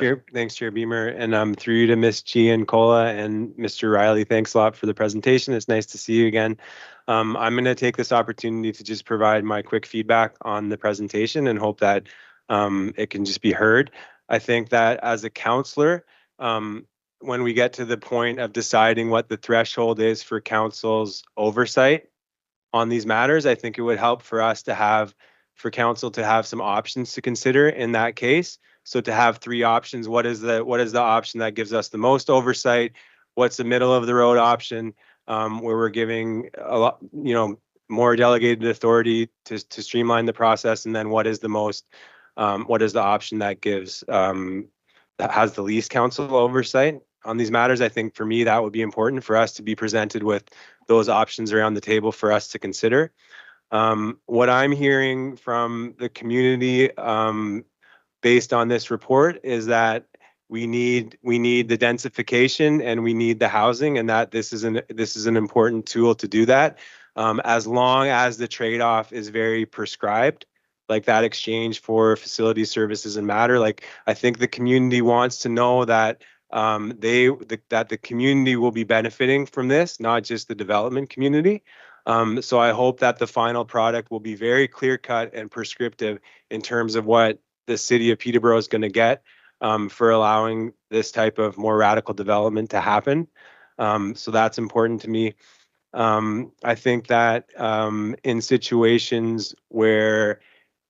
Chair Beamer, and through you to Ms. Giancola and Mr. Riley. Thanks a lot for the presentation. It's nice to see you again. I'm going to take this opportunity to just provide my quick feedback on the presentation and hope that it can just be heard. I think that as a counselor, when we get to the point of deciding what the threshold is for council's oversight on these matters, I think it would help for us to have, for council to have some options to consider in that case. So to have 3 options, what is the option that gives us the most oversight? What's the middle of the road option, where we're giving a lot, more delegated authority to streamline the process? And then what is the option that gives that has the least council oversight on these matters? I think for me, that would be important for us to be presented with those options around the table for us to consider. What I'm hearing from the community, based on this report, is that we need the densification and we need the housing, and that this is an important tool to do that, as long as the trade-off is very prescribed, like that exchange for facility services and matter. Like, I think the community wants to know that that the community will be benefiting from this, not just the development community. So I hope that the final product will be very clear-cut and prescriptive in terms of what the city of Peterborough is going to get for allowing this type of more radical development to happen. So that's important to me. I think that in situations where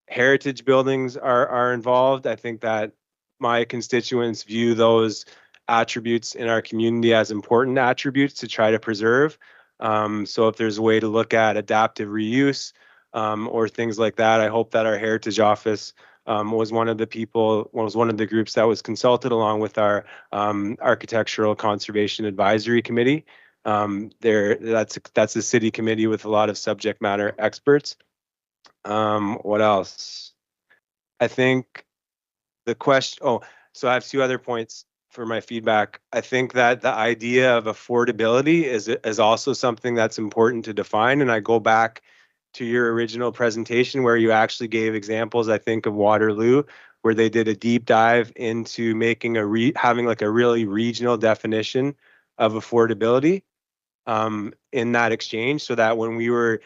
heritage buildings are involved, I think that my constituents view those attributes in our community as important attributes to try to preserve. So if there's a way to look at adaptive reuse or things like that, I hope that our heritage office was one of the groups that was consulted along with our Architectural Conservation Advisory Committee. That's a city committee with a lot of subject matter experts. What else? I think the question, so I have 2 other points for my feedback. I think that the idea of affordability is also something that's important to define. And I go back to your original presentation where you actually gave examples, I think, of Waterloo, where they did a deep dive into making having like a really regional definition of affordability in that exchange, so that when we were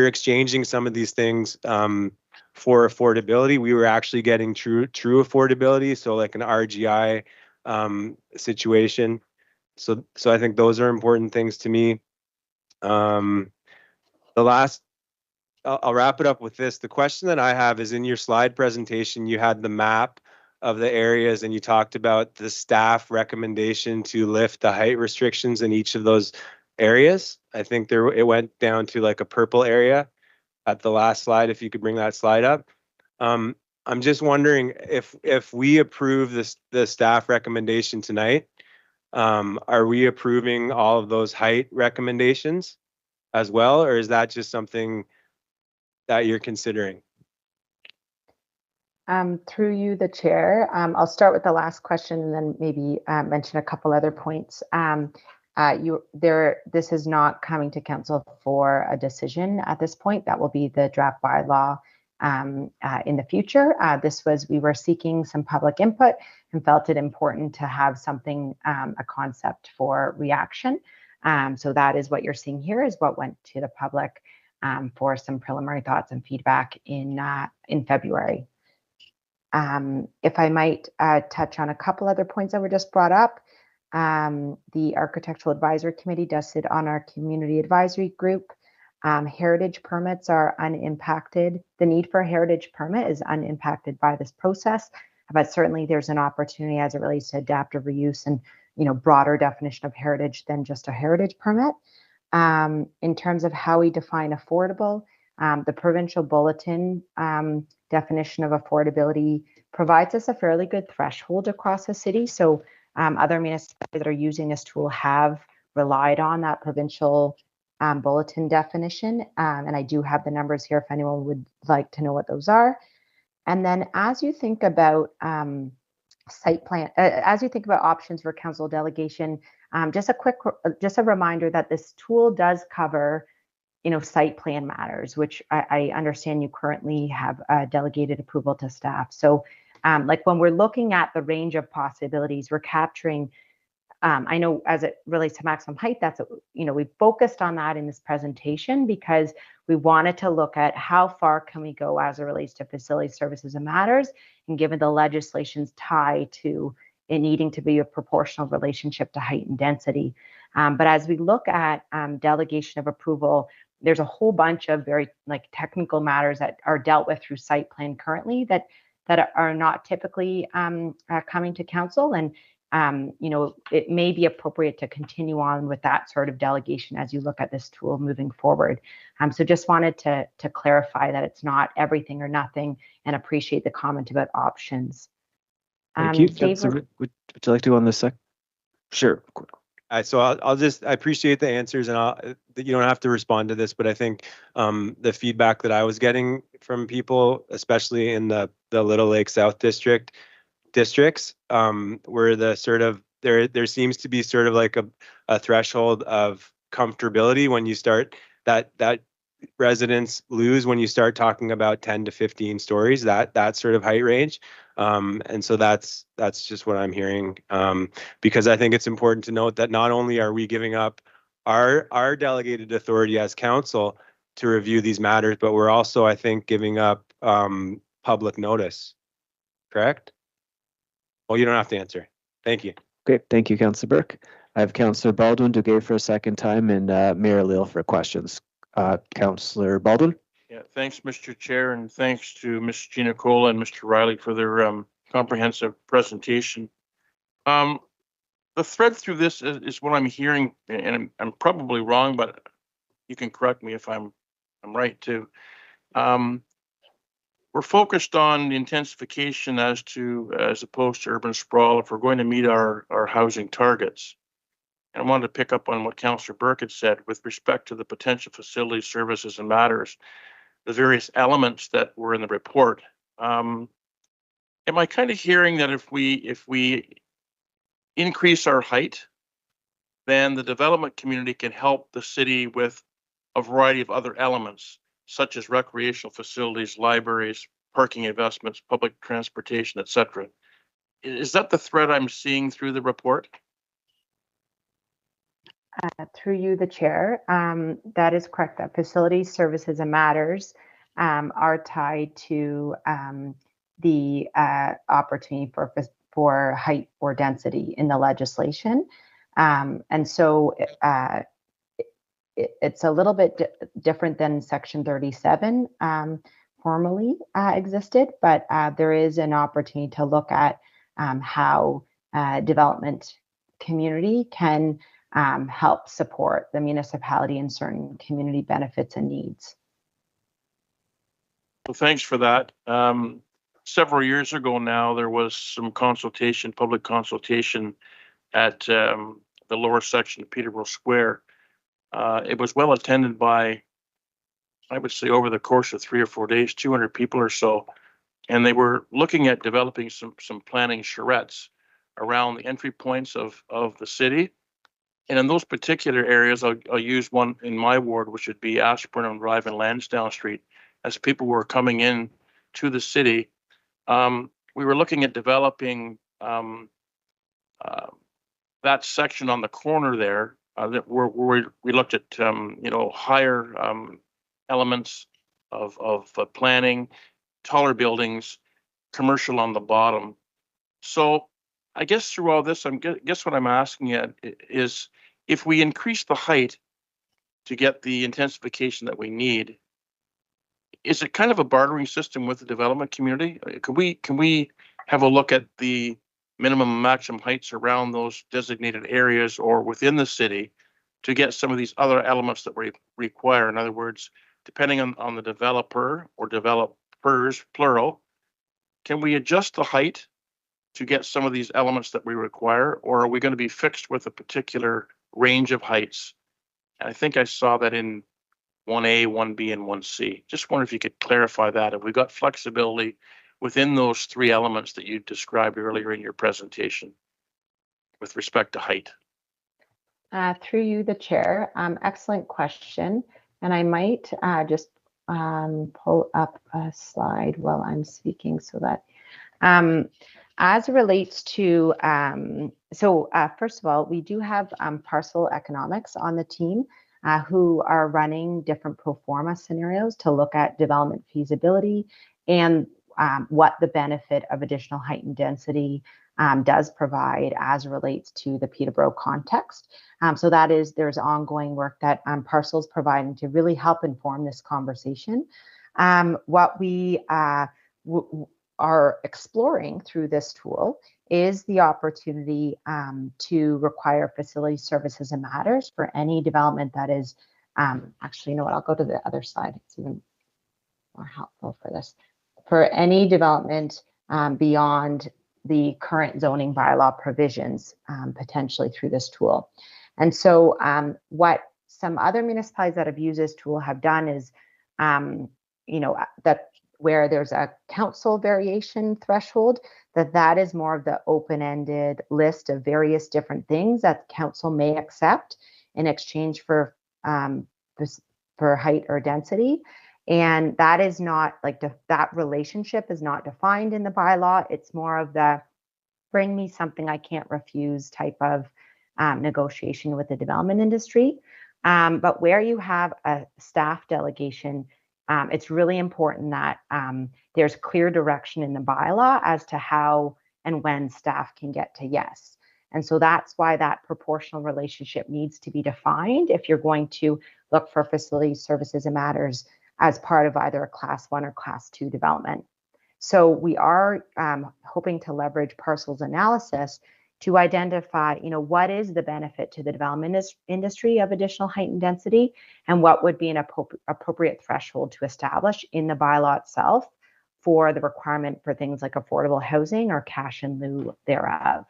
exchanging some of these things for affordability, we were actually getting true affordability. So like an RGI situation. So I think those are important things to me. I'll wrap it up with this. The question that I have is, in your slide presentation, you had the map of the areas and you talked about the staff recommendation to lift the height restrictions in each of those areas. I think it went down to like a purple area at the last slide, if you could bring that slide up. I'm just wondering if we approve the staff recommendation tonight, are we approving all of those height recommendations as well, or is that just something that you're considering? Through you, the chair, I'll start with the last question and then maybe mention a couple other points. This is not coming to council for a decision at this point. That will be the draft bylaw in the future. We were seeking some public input and felt it important to have something, a concept for reaction. So that is what you're seeing here, is what went to the public for some preliminary thoughts and feedback in February. If I might touch on a couple other points that were just brought up. The Architectural Advisory Committee does sit on our Community Advisory Group. Heritage permits are unimpacted. The need for a heritage permit is unimpacted by this process, but certainly there's an opportunity as it relates to adaptive reuse and broader definition of heritage than just a heritage permit. In terms of how we define affordable, the provincial bulletin definition of affordability provides us a fairly good threshold across the city. So other municipalities that are using this tool have relied on that provincial bulletin definition. And I do have the numbers here if anyone would like to know what those are. And then as you think about site plan, as you think about options for council delegation, just a reminder that this tool does cover, site plan matters, which I understand you currently have delegated approval to staff. So Like when we're looking at the range of possibilities, we're capturing, I know as it relates to maximum height, we focused on that in this presentation because we wanted to look at how far can we go as it relates to facility services and matters, and given the legislation's tie to it needing to be a proportional relationship to height and density. But as we look at delegation of approval, there's a whole bunch of very technical matters that are dealt with through site plan currently that are not typically coming to council. And it may be appropriate to continue on with that sort of delegation as you look at this tool moving forward. So just wanted to clarify that it's not everything or nothing, and appreciate the comment about options. Thank you. Dave, Would you like to go on this sec? Sure. So I appreciate the answers, and you don't have to respond to this, but I think the feedback that I was getting from people, especially in the Little Lake South districts, where the sort of there seems to be sort of like a threshold of comfortability when you start that residents lose when you start talking about 10 to 15 stories, that sort of height range. And so that's just what I'm hearing, because I think it's important to note that not only are we giving up our delegated authority as council to review these matters, but we're also, I think, giving up public notice. Correct? Well, you don't have to answer. Thank you. Okay, thank you, Councillor Burke. I have Councillor Baldwin to give for a second time, and Mayor Leal for questions. Councillor Baldwin. Yeah, thanks, Mr. Chair, and thanks to Ms. Gina Cola and Mr. Riley for their comprehensive presentation. The thread through this is what I'm hearing, and I'm probably wrong, but you can correct me if I'm right too. We're focused on the intensification as opposed to urban sprawl if we're going to meet our housing targets. And I wanted to pick up on what Councillor Burke had said with respect to the potential facilities, services, and matters, the various elements that were in the report. Am I kind of hearing that if we increase our height, then the development community can help the city with a variety of other elements, such as recreational facilities, libraries, parking investments, public transportation, etc. Is that the thread I'm seeing through the report? Through you, the chair, that is correct. That facilities, services, and matters are tied to the opportunity for height or density in the legislation, and so it's a little bit different than Section 37 formally existed, but there is an opportunity to look at how development community can help support the municipality in certain community benefits and needs. Well, thanks for that. Several years ago now, there was some public consultation at the lower section of Peterborough Square. It was well attended by, I would say, over the course of 3 or 4 days, 200 people or so. And they were looking at developing some planning charrettes around the entry points of the city. And in those particular areas, I'll use one in my ward, which would be Ashburn Drive and Lansdowne Street. As people were coming in to the city, we were looking at developing that section on the corner there, where we looked at higher elements of planning, taller buildings, commercial on the bottom. So I guess through all this, guess what I'm asking is, if we increase the height to get the intensification that we need, is it kind of a bartering system with the development community? Can we have a look at the minimum and maximum heights around those designated areas or within the city to get some of these other elements that we require? In other words, depending on the developer or developers, plural, can we adjust the height to get some of these elements that we require, or are we going to be fixed with a particular range of heights? And I think I saw that in 1A, 1B, and 1C. Just wonder if you could clarify that. Have we got flexibility within those 3 elements that you described earlier in your presentation with respect to height? Through you, the chair. Excellent question. And I might just pull up a slide while I'm speaking so that As it relates to, first of all, we do have parcel economics on the team who are running different pro forma scenarios to look at development feasibility and what the benefit of additional height and density does provide as it relates to the Peterborough context. So there's ongoing work that Parcel's providing to really help inform this conversation. What we are exploring through this tool is the opportunity to require facility services and matters for any development that is, actually, you know what, I'll go to the other slide. It's even more helpful for this. For any development beyond the current zoning bylaw provisions, potentially through this tool. And so what some other municipalities that have used this tool have done is, that where there's a council variation threshold, that is more of the open-ended list of various different things that council may accept in exchange for height or density. And that is not like that relationship is not defined in the bylaw. It's more of the bring me something I can't refuse type of negotiation with the development industry. But where you have a staff delegation, it's really important that there's clear direction in the bylaw as to how and when staff can get to yes. And so that's why that proportional relationship needs to be defined if you're going to look for facility services and matters as part of either a class 1 or class 2 development. So we are hoping to leverage Parcel's analysis to identify, what is the benefit to the development industry of additional height and density, and what would be an appropriate threshold to establish in the bylaw itself for the requirement for things like affordable housing or cash in lieu thereof.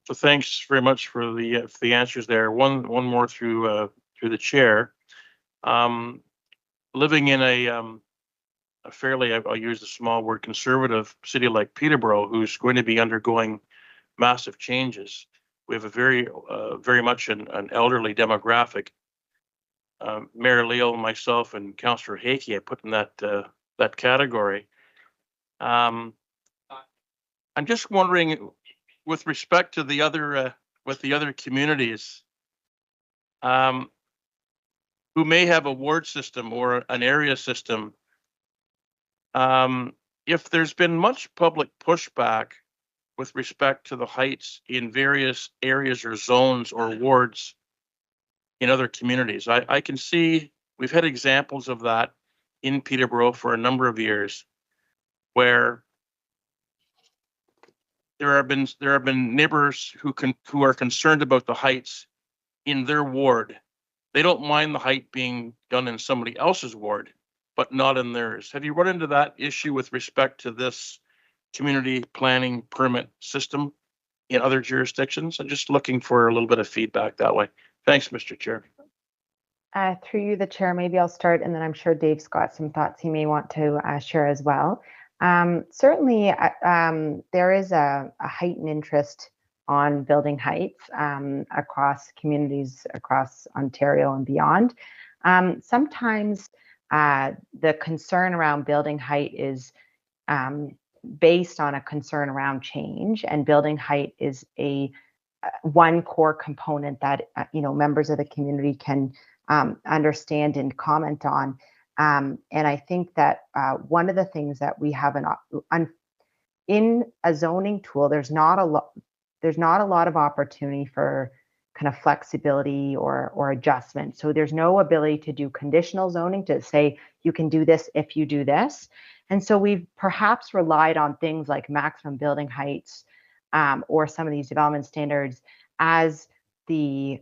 So thanks very much for the answers there. One more through the chair. Living in a fairly, I'll use the small word, conservative city like Peterborough, who's going to be undergoing massive changes. We have a very much an elderly demographic. Mayor Leo, myself, and Councillor Hakey, I put in that category. I'm just wondering, with respect to the other communities, who may have a ward system or an area system, if there's been much public pushback with respect to the heights in various areas or zones or wards in other communities, I can see we've had examples of that in Peterborough for a number of years, where there have been neighbors who are concerned about the heights in their ward. They don't mind the height being done in somebody else's ward, but not in theirs. Have you run into that issue with respect to this community planning permit system in other jurisdictions? I'm just looking for a little bit of feedback that way. Thanks, Mr. Chair. Through you, the chair, maybe I'll start, and then I'm sure Dave's got some thoughts he may want to share as well. Certainly, there is a heightened interest on building heights across communities across Ontario and beyond. Sometimes the concern around building height is based on a concern around change, and building height is one core component that members of the community can understand and comment on. And I think that one of the things that we have in a zoning tool, there's not a lot of opportunity for kind of flexibility or adjustment. So there's no ability to do conditional zoning to say you can do this if you do this. And so we've perhaps relied on things like maximum building heights or some of these development standards as the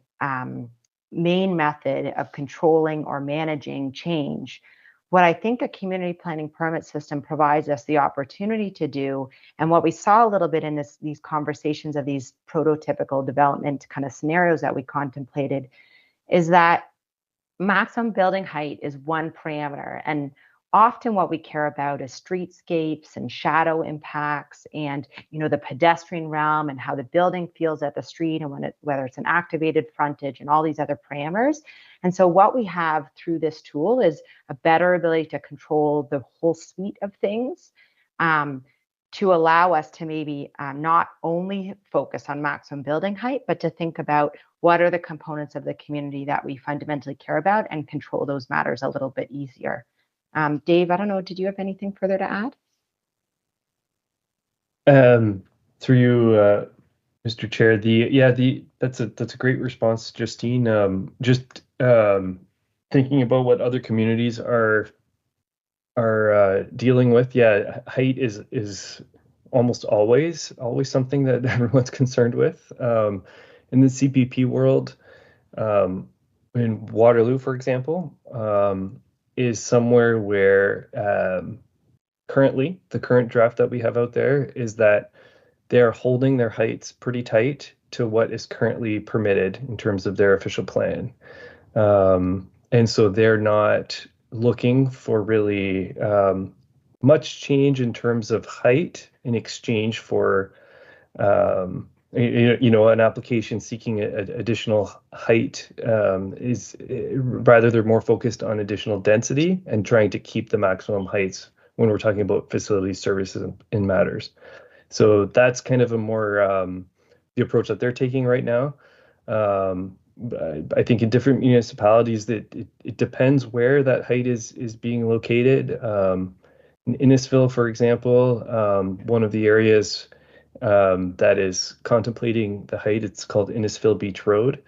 main method of controlling or managing change. What I think a community planning permit system provides us the opportunity to do, and what we saw a little bit in these conversations of these prototypical development kind of scenarios that we contemplated, is that maximum building height is one parameter. And often what we care about is streetscapes and shadow impacts and the pedestrian realm and how the building feels at the street and whether it's an activated frontage and all these other parameters. And so what we have through this tool is a better ability to control the whole suite of things, to allow us to maybe not only focus on maximum building height, but to think about what are the components of the community that we fundamentally care about and control those matters a little bit easier. Dave, I don't know, did you have anything further to add? Through you, Mr. Chair, that's a great response, Justine. Just thinking about what other communities are dealing with. Yeah, height is almost always something that everyone's concerned with. In the CPP world, in Waterloo, for example, is somewhere where currently the current draft that we have out there is that they're holding their heights pretty tight to what is currently permitted in terms of their official plan. And so they're not looking for really much change in terms of height in exchange for an application seeking additional height. Is rather they're more focused on additional density and trying to keep the maximum heights when we're talking about facility services and matters. So that's kind of a more the approach that they're taking right now. I think in different municipalities that it depends where that height is being located. In Innisfil, for example, one of the areas that is contemplating the height, it's called Innisfil Beach Road.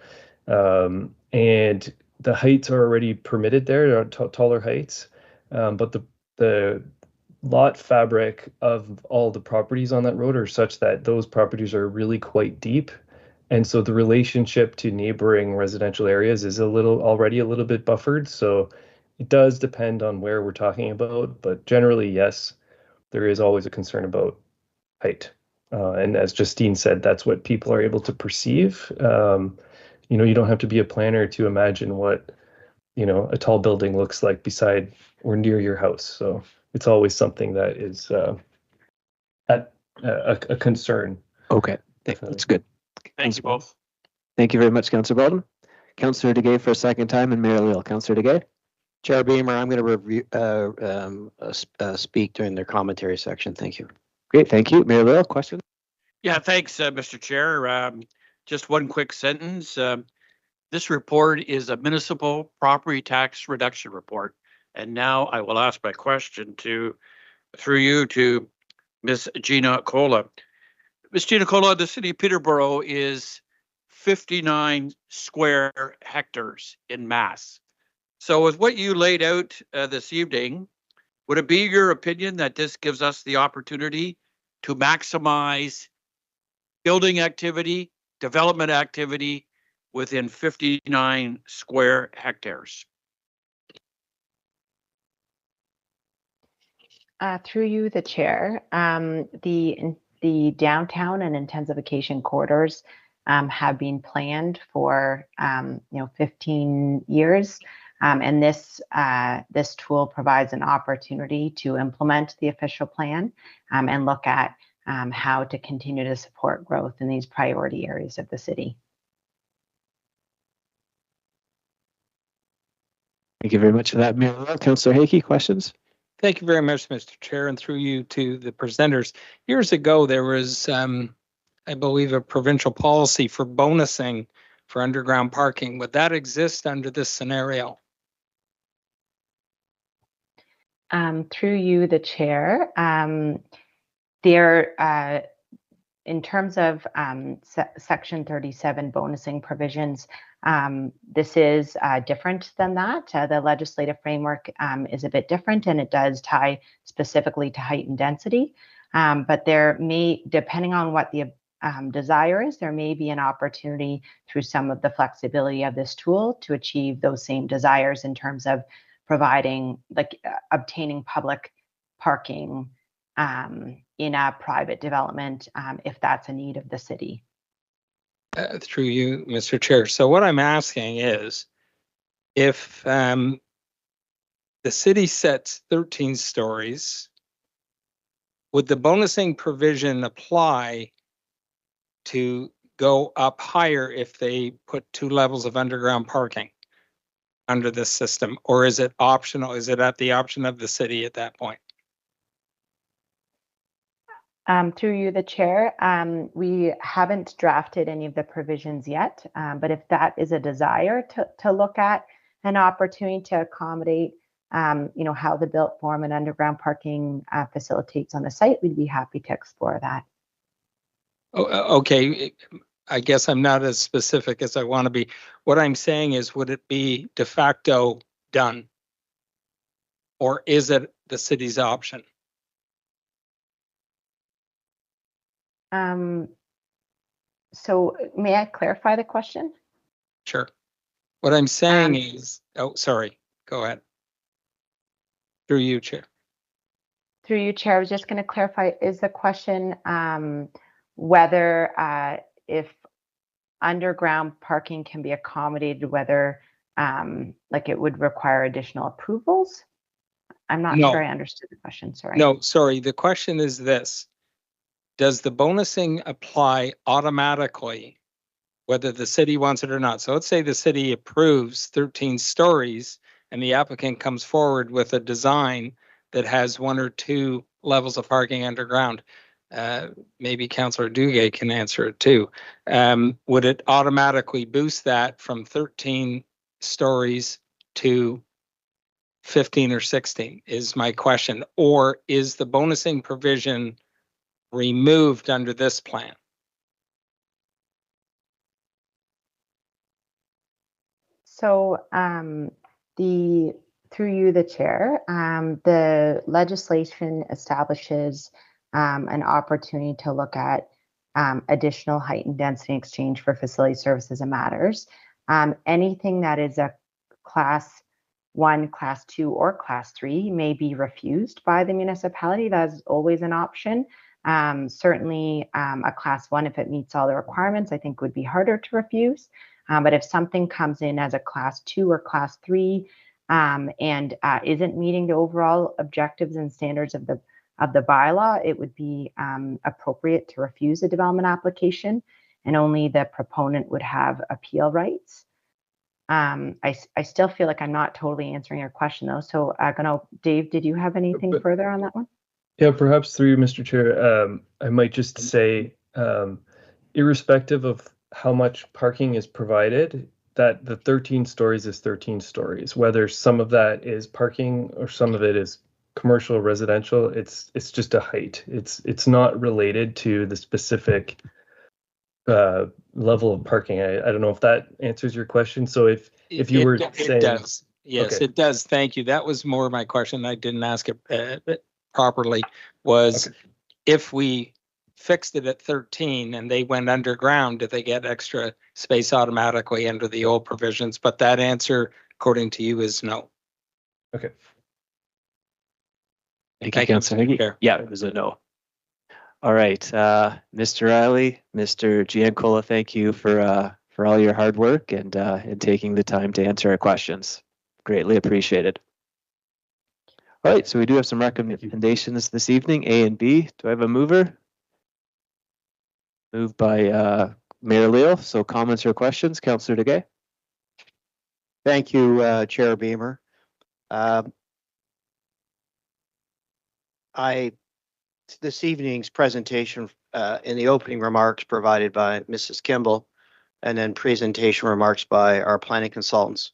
And the heights are already permitted there, there are taller heights, but the lot fabric of all the properties on that road are such that those properties are really quite deep. And so the relationship to neighboring residential areas is already a little bit buffered. So it does depend on where we're talking about, but generally, yes, there is always a concern about height. And as Justine said, that's what people are able to perceive. You don't have to be a planner to imagine what, a tall building looks like beside or near your house. So it's always something that is a concern. Okay, that's good. Thank you both. Thank you very much, Councillor Belden. Councillor DeGay for a second time, and Mayor Leal. Councillor DeGay. Chair Beamer, I'm going to review, speak during their commentary section. Thank you. Great, thank you. Mayor Leal, question? Yeah, thanks, Mr. Chair. Just one quick sentence. This report is a municipal property tax reduction report. And now I will ask my question through you to Ms. Gina Cola. Ms. Gina Cola, the city of Peterborough is 59 square hectares in mass. So with what you laid out this evening, would it be your opinion that this gives us the opportunity to maximize building activity, development activity within 59 square hectares? Through you, the chair, the downtown and intensification corridors have been planned for 15 years, and this tool provides an opportunity to implement the official plan and look at how to continue to support growth in these priority areas of the city. Thank you very much for that, Mayor. Councillor Hickey, questions? Thank you very much, Mr. Chair, and through you to the presenters. Years ago, there was, I believe, a provincial policy for bonusing for underground parking. Would that exist under this scenario? Through you, the chair, in terms of Section 37 bonusing provisions, this is different than that. The legislative framework is a bit different, and it does tie specifically to height and density. But there may, depending on what the desire is, there may be an opportunity through some of the flexibility of this tool to achieve those same desires in terms of providing, obtaining public parking in a private development if that's a need of the city. Through you, Mr. Chair. So what I'm asking is, if the city sets 13 stories, would the bonusing provision apply to go up higher if they put 2 levels of underground parking? under this system, or is it optional? Is it at the option of the city at that point? Through you, the chair, we haven't drafted any of the provisions yet, but if that is a desire to look at an opportunity to accommodate, how the built form and underground parking facilitates on the site, we'd be happy to explore that. Okay, I guess I'm not as specific as I want to be. What I'm saying is, would it be de facto done? Or is it the city's option? So may I clarify the question? Sure. What I'm saying is, oh, sorry, go ahead. Through you, Chair. Through you, Chair, I was just going to clarify, is the question whether if underground parking can be accommodated, whether like it would require additional approvals? I'm not sure I understood the question, sorry. No, sorry, the question is this. Does the bonusing apply automatically, whether the city wants it or not? So let's say the city approves 13 stories and the applicant comes forward with a design that has 1 or 2 levels of parking underground. Maybe Councillor Duguay can answer it too. Would it automatically boost that from 13 stories to 15 or 16 is my question. Or is the bonusing provision removed under this plan? So through you, the chair, the legislation establishes an opportunity to look at additional height and density in exchange for facility services and matters. Anything that is a class 1, class 2, or class 3 may be refused by the municipality. That is always an option. Certainly a class 1, if it meets all the requirements, I think would be harder to refuse. But if something comes in as a class 2 or class 3 and isn't meeting the overall objectives and standards of the bylaw, it would be appropriate to refuse a development application, and only the proponent would have appeal rights. I still feel like I'm not totally answering your question though. So Dave, did you have anything further on that one? Yeah, perhaps through Mr. Chair, I might just say, irrespective of how much parking is provided, that the 13 stories is 13 stories, whether some of that is parking or some of it is commercial, residential, it's just a height. It's not related to the specific level of parking. I don't know if that answers your question. So if you were saying, it does. Yes, okay. It does. Thank you. That was more my question. I didn't ask it properly. Was okay. If we fixed it at 13 and they went underground, did they get extra space automatically under the old provisions? But that answer, according to you, is no. Okay. Thank you, Councillor. Yeah, it was a no. All right, Mr. Riley, Mr. Giancola, thank you for all your hard work and taking the time to answer our questions. Greatly appreciated. All right, so we do have some recommendations this evening, A and B. Do I have a mover? Moved by Mayor Leo. So comments or questions, Councillor Duguay? Thank you, Chair Beamer. This evening's presentation in the opening remarks provided by Mrs. Kimball and then presentation remarks by our planning consultants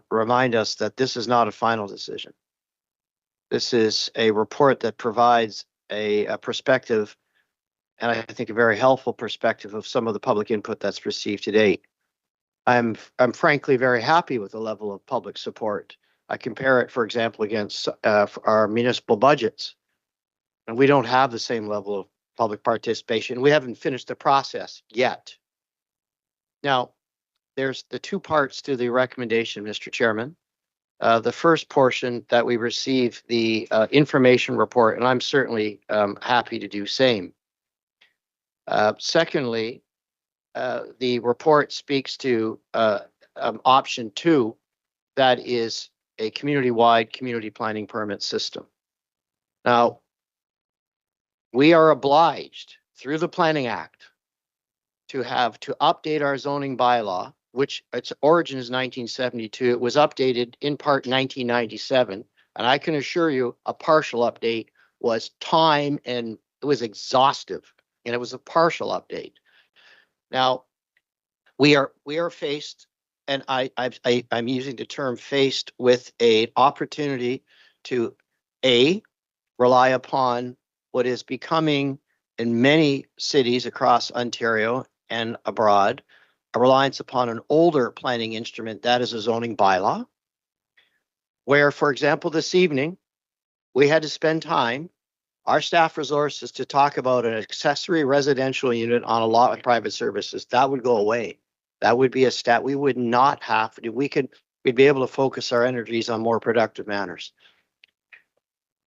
remind us that this is not a final decision. This is a report that provides a perspective, and I think a very helpful perspective of some of the public input that's received to date. I'm frankly very happy with the level of public support. I compare it, for example, against our municipal budgets. And we don't have the same level of public participation. We haven't finished the process yet. Now, there's the 2 parts to the recommendation, Mr. Chairman. The first portion that we receive the information report, and I'm certainly happy to do same. Secondly, the report speaks to option 2, that is a community-wide community planning permit system. Now, we are obliged through the Planning Act to update our zoning bylaw which its origin is 1972. It was updated in part 1997. And I can assure you a partial update was time and it was exhaustive and it was a partial update. Now we are faced, and I'm using the term faced with an opportunity to rely upon what is becoming in many cities across Ontario and abroad, a reliance upon an older planning instrument, that is a zoning bylaw, where, for example, this evening, we had to spend time, our staff resources, to talk about an accessory residential unit on a lot with private services. That would go away. That would be a stat we would not have to. We'd be able to focus our energies on more productive manners.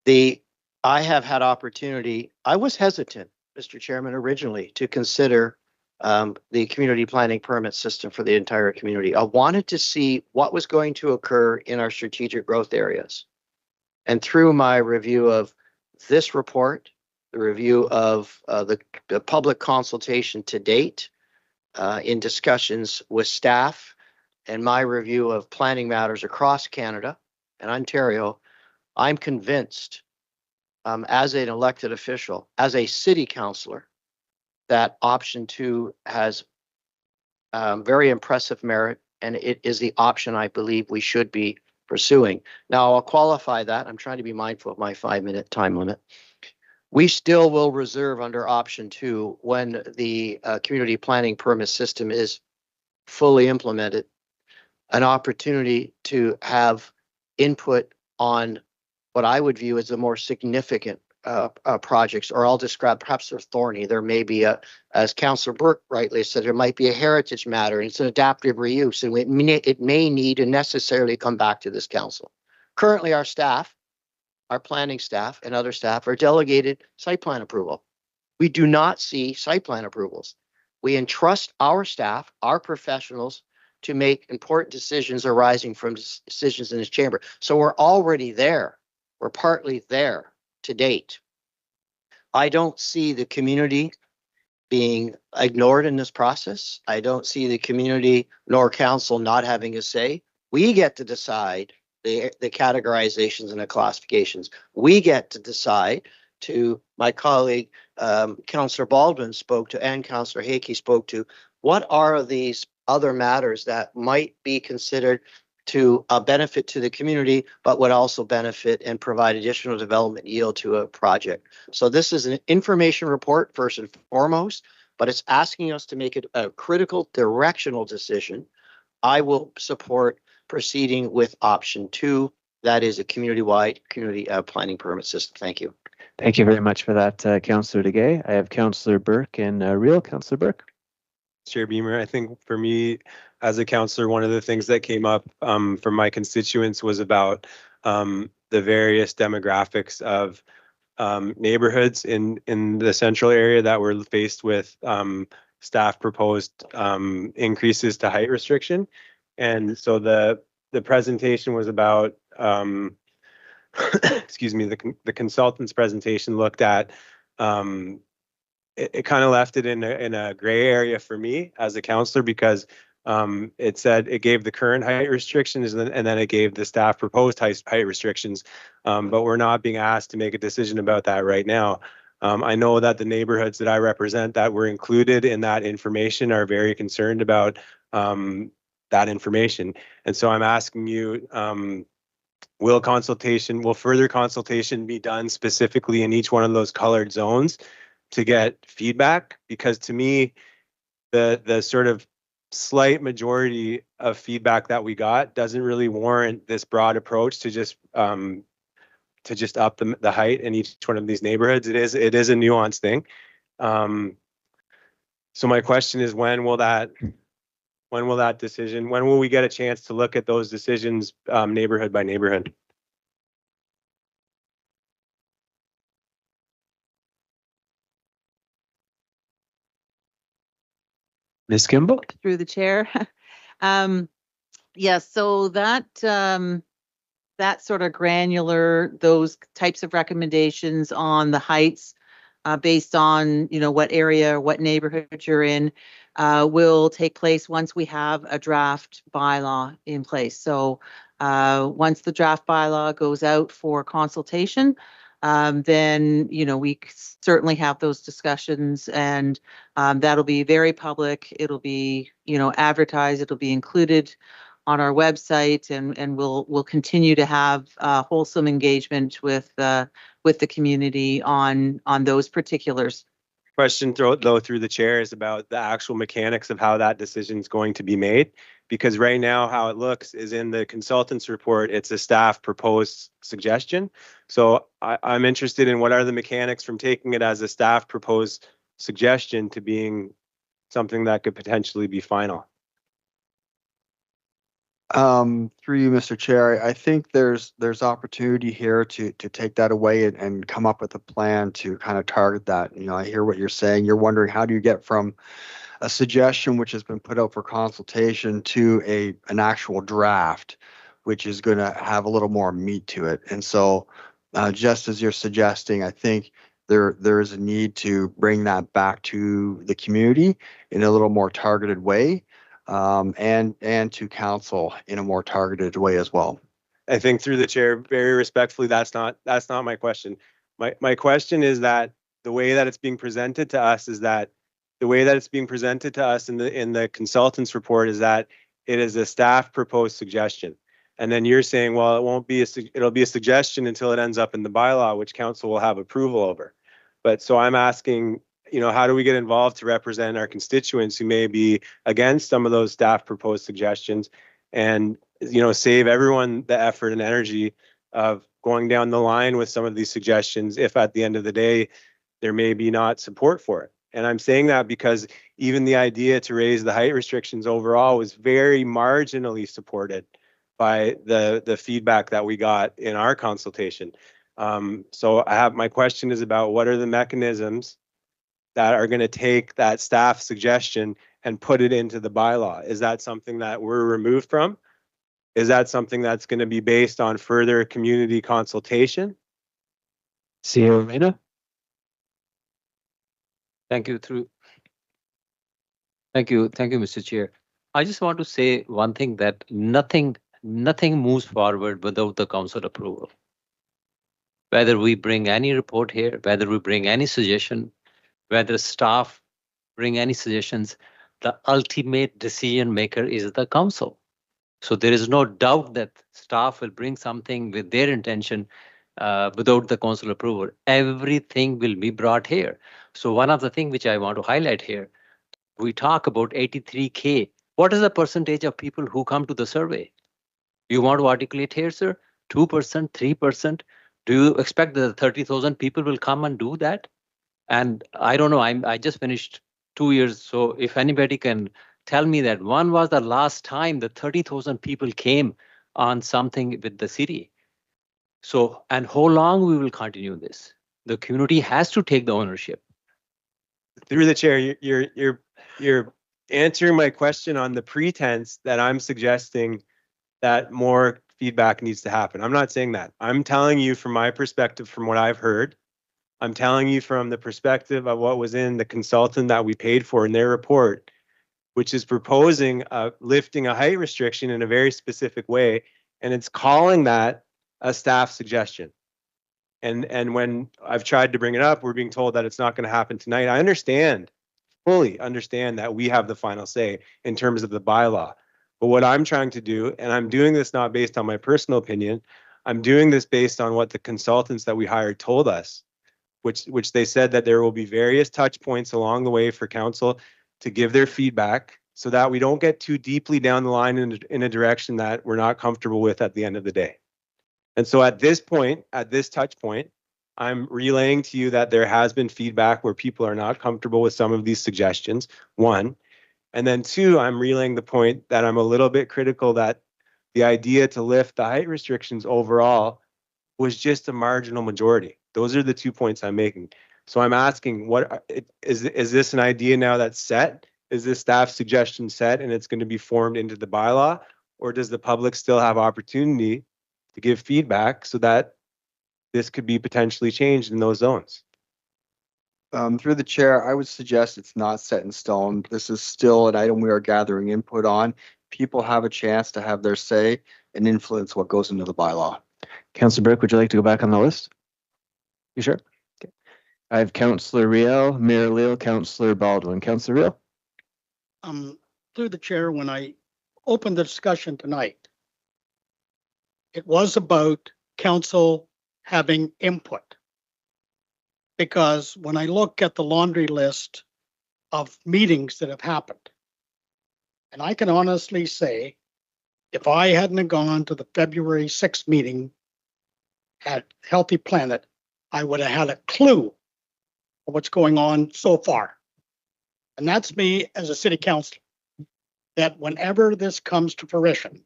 I have had opportunity, I was hesitant, Mr. Chairman, originally to consider the community planning permit system for the entire community. I wanted to see what was going to occur in our strategic growth areas. And through my review of this report, the review of the public consultation to date, in discussions with staff, and my review of planning matters across Canada and Ontario, I'm convinced, as an elected official, as a city councillor, that option 2 has very impressive merit, and it is the option I believe we should be pursuing. Now, I'll qualify that. I'm trying to be mindful of my 5-minute time limit. We still will reserve under option 2, when the community planning permit system is fully implemented, an opportunity to have input on what I would view as the more significant projects, or I'll describe, perhaps they're thorny. There may be as Councillor Burke rightly said, there might be a heritage matter, and it's an adaptive reuse, and it may need to necessarily come back to this council. Currently, our staff, our planning staff and other staff, are delegated site plan approval. We do not see site plan approvals. We entrust our staff, our professionals, to make important decisions arising from decisions in this chamber. So we're already there. We're partly there to date. I don't see the community being ignored in this process. I don't see the community nor council not having a say. We get to decide the categorizations and the classifications. We get to decide, to my colleague, Councillor Baldwin spoke to, and Councillor Hakey spoke to, what are these other matters that might be considered to a benefit to the community, but would also benefit and provide additional development yield to a project. So this is an information report first and foremost, but it's asking us to make it a critical directional decision. I will support proceeding with option 2. That is a community-wide community planning permit system. Thank you. Thank you very much for that, Councillor Degay. I have Councillor Burke and Real. Councillor Burke. Chair Beamer, I think for me as a councillor, one of the things that came up from my constituents was about the various demographics of neighborhoods in the central area that were faced with staff proposed increases to height restriction. And so the presentation was about, excuse me, the consultant's presentation looked at, it kind of left it in a gray area for me as a councillor, because it said it gave the current height restrictions and then it gave the staff proposed height restrictions, but we're not being asked to make a decision about that right now. I know that the neighborhoods that I represent that were included in that information are very concerned about that information. And so I'm asking you, will further consultation be done specifically in each one of those colored zones to get feedback? Because to me, the sort of slight majority of feedback that we got doesn't really warrant this broad approach to just up the height in each one of these neighborhoods. It is a nuanced thing. So my question is, when will we get a chance to look at those decisions neighborhood by neighborhood? Ms. Kimball? Through the chair. Yes, so that sort of granular, those types of recommendations on the heights based on, what area or what neighborhood you're in, will take place once we have a draft bylaw in place. So once the draft bylaw goes out for consultation, then, we certainly have those discussions, and that'll be very public. It'll be, advertised, it'll be included on our website, and we'll continue to have wholesome engagement with the community on those particulars. Question through the chair is about the actual mechanics of how that decision is going to be made. Because right now, how it looks is in the consultant's report, it's a staff proposed suggestion. So I'm interested in what are the mechanics from taking it as a staff proposed suggestion to being something that could potentially be final. Through you, Mr. Chair, I think there's opportunity here to take that away and come up with a plan to kind of target that. I hear what you're saying. You're wondering, how do you get from a suggestion which has been put out for consultation to an actual draft, which is going to have a little more meat to it. And so just as you're suggesting, I think there is a need to bring that back to the community in a little more targeted way, and to council in a more targeted way as well. I think through the chair, very respectfully, that's not my question. My question is that the way that it's being presented to us is that the way that it's being presented to us in the consultant's report is that it is a staff proposed suggestion. And then you're saying, well, it'll be a suggestion until it ends up in the bylaw, which council will have approval over. But so I'm asking, how do we get involved to represent our constituents who may be against some of those staff proposed suggestions, and, save everyone the effort and energy of going down the line with some of these suggestions if at the end of the day there may be not support for it. And I'm saying that because even the idea to raise the height restrictions overall was very marginally supported by the feedback that we got in our consultation. So my question is about what are the mechanisms that are going to take that staff suggestion and put it into the bylaw? Is that something that we're removed from? Is that something that's going to be based on further community consultation? Sierra Reyna? Thank you, Mr. Chair. I just want to say one thing, that nothing moves forward without the council approval. Whether we bring any report here, whether we bring any suggestion, whether staff bring any suggestions, the ultimate decision maker is the council. So there is no doubt that staff will bring something with their intention without the council approval. Everything will be brought here. So one of the things which I want to highlight here, we talk about 83K. What is the percentage of people who come to the survey? You want to articulate here, sir? 2%, 3%? Do you expect that 30,000 people will come and do that? And I don't know, I just finished 2 years. So if anybody can tell me that when was the last time the 30,000 people came on something with the city? So, and how long we will continue this? The community has to take the ownership. Through the chair, you're answering my question on the pretense that I'm suggesting that more feedback needs to happen. I'm not saying that. I'm telling you from my perspective, from what I've heard. I'm telling you from the perspective of what was in the consultant that we paid for in their report, which is proposing lifting a height restriction in a very specific way, and it's calling that a staff suggestion. And when I've tried to bring it up, we're being told that it's not going to happen tonight. I fully understand that we have the final say in terms of the bylaw. But what I'm trying to do, and I'm doing this not based on my personal opinion, I'm doing this based on what the consultants that we hired told us, which they said that there will be various touch points along the way for council to give their feedback so that we don't get too deeply down the line in a direction that we're not comfortable with at the end of the day. And so at this point, at this touch point, I'm relaying to you that there has been feedback where people are not comfortable with some of these suggestions, one. And then two, I'm relaying the point that I'm a little bit critical that the idea to lift the height restrictions overall was just a marginal majority. Those are the 2 points I'm making. So I'm asking, what is this an idea now that's set? Is this staff suggestion set and it's going to be formed into the bylaw? Or does the public still have opportunity to give feedback so that this could be potentially changed in those zones? Through the chair, I would suggest it's not set in stone. This is still an item we are gathering input on. People have a chance to have their say and influence what goes into the bylaw. Councillor Burke, would you like to go back on the list? You sure? Okay. I have Councillor Riel, Mayor Leo, Councillor Baldwin. Councillor Riel? Through the chair, when I opened the discussion tonight, it was about council having input. Because when I look at the laundry list of meetings that have happened, and I can honestly say, if I hadn't gone to the February 6th meeting at Healthy Planet, I would have had a clue of what's going on so far. And that's me as a city councilor, that whenever this comes to fruition,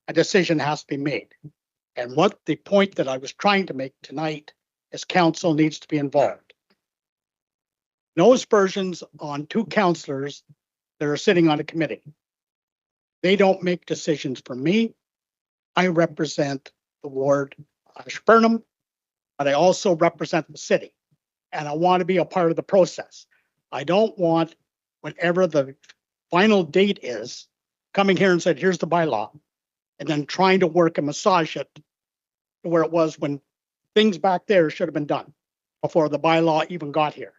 a decision has to be made. And what the point that I was trying to make tonight is council needs to be involved. No aspersions on two councillors that are sitting on a committee. They don't make decisions for me. I represent the ward of Ashburnham, but I also represent the city. And I want to be a part of the process. I don't want, whatever the final date is, coming here and said, here's the bylaw, and then trying to work and massage it to where it was when things back there should have been done before the bylaw even got here.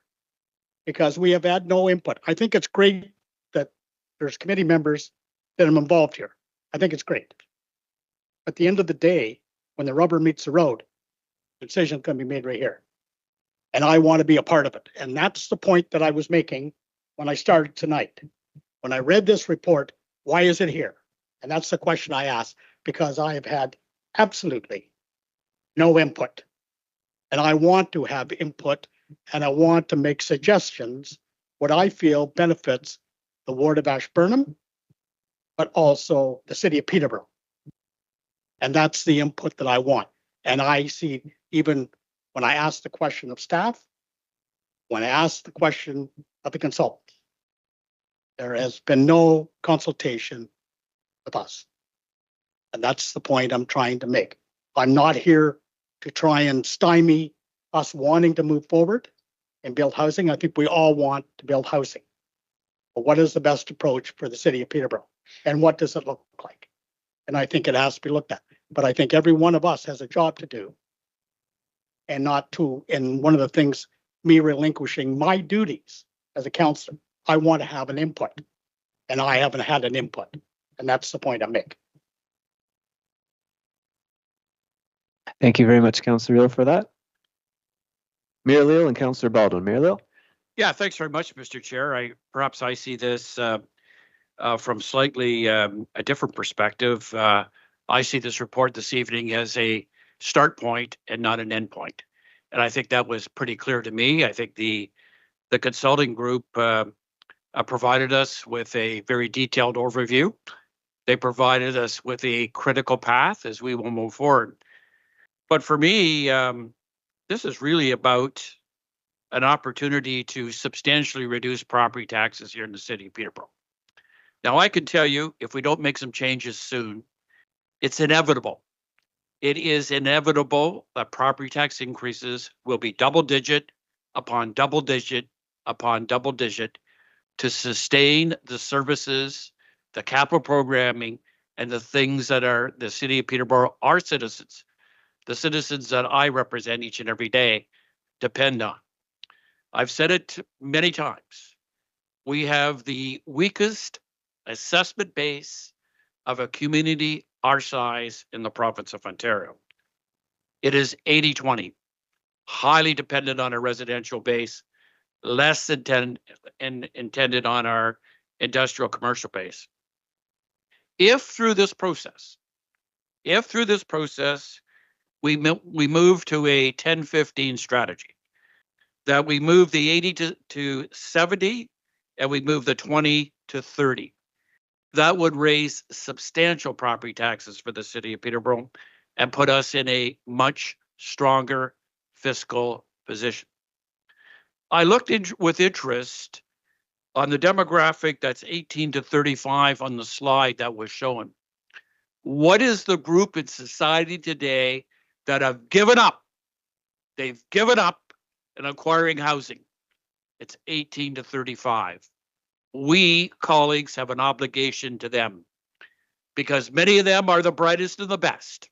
Because we have had no input. I think it's great that there's committee members that are involved here. I think it's great. At the end of the day, when the rubber meets the road, the decision can be made right here. And I want to be a part of it. And that's the point that I was making when I started tonight. When I read this report, why is it here? And that's the question I asked, because I have had absolutely no input. And I want to have input, and I want to make suggestions, what I feel benefits the ward of Ashburnham, but also the city of Peterborough. And that's the input that I want. And I see, even when I ask the question of staff, when I ask the question of the consultants, there has been no consultation with us. And that's the point I'm trying to make. I'm not here to try and stymie us wanting to move forward and build housing. I think we all want to build housing. But what is the best approach for the city of Peterborough? And what does it look like? And I think it has to be looked at. But I think every one of us has a job to do. And not to, and one of the things, me relinquishing my duties as a councillor, I want to have an input. And I haven't had an input. And that's the point I'm making. Thank you very much, Councillor Riel, for that. Mayor Leo and Councillor Baldwin. Mayor Leo? Yeah, thanks very much, Mr. Chair. Perhaps I see this from slightly a different perspective. I see this report this evening as a start point and not an end point. And I think that was pretty clear to me. I think the consulting group provided us with a very detailed overview. They provided us with a critical path as we will move forward. But for me, this is really about an opportunity to substantially reduce property taxes here in the city of Peterborough. Now, I can tell you, if we don't make some changes soon, it's inevitable. It is inevitable that property tax increases will be double digit upon double digit upon double digit to sustain the services, the capital programming, and the things that are the city of Peterborough, our citizens, the citizens that I represent each and every day, depend on. I've said it many times. We have the weakest assessment base of a community our size in the province of Ontario. It is 80-20, highly dependent on a residential base, less intended on our industrial commercial base. If through this process, we move to a 10-15 strategy, that we move the 80 to 70 and we move the 20 to 30, that would raise substantial property taxes for the city of Peterborough and put us in a much stronger fiscal position. I looked with interest on the demographic that's 18 to 35 on the slide that was shown. What is the group in society today that have given up? They've given up and acquiring housing. It's 18 to 35. We, colleagues, have an obligation to them because many of them are the brightest and the best.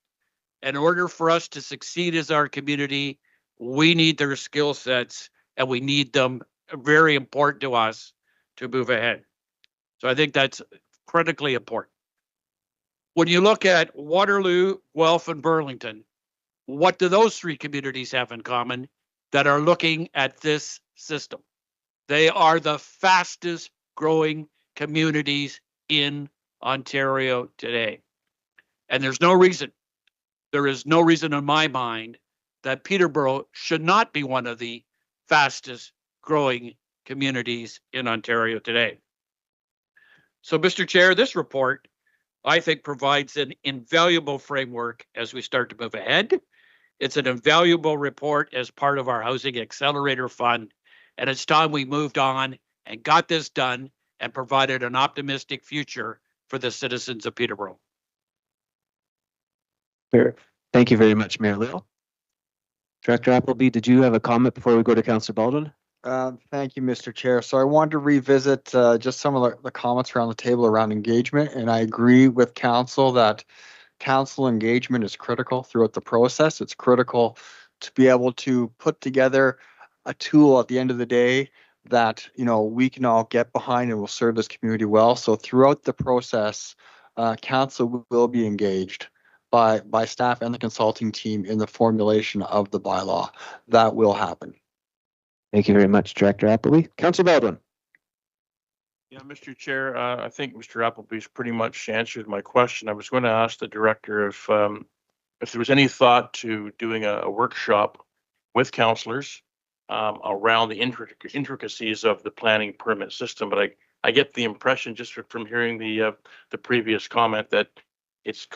In order for us to succeed as our community, we need their skill sets and we need them, very important to us, to move ahead. So I think that's critically important. When you look at Waterloo, Guelph, and Burlington, what do those three communities have in common that are looking at this system? They are the fastest growing communities in Ontario today. And there is no reason in my mind that Peterborough should not be one of the fastest growing communities in Ontario today. So, Mr. Chair, this report, I think, provides an invaluable framework as we start to move ahead. It's an invaluable report as part of our Housing Accelerator Fund, and it's time we moved on and got this done and provided an optimistic future for the citizens of Peterborough. Thank you very much, Mayor Little. Director Appleby, did you have a comment before we go to Councillor Baldwin? Thank you, Mr. Chair. So I wanted to revisit just some of the comments around the table around engagement, and I agree with council that council engagement is critical throughout the process. It's critical to be able to put together a tool at the end of the day that, you know, we can all get behind and will serve this community well. So throughout the process, council will be engaged by staff and the consulting team in the formulation of the bylaw. That will happen. Thank you very much, Director Appleby. Councillor Baldwin. Yeah, Mr. Chair, I think Mr. Appleby's pretty much answered my question. I was going to ask the director if there was any thought to doing a workshop with councillors around the intricacies of the planning permit system, but I get the impression just from hearing the previous comment that it's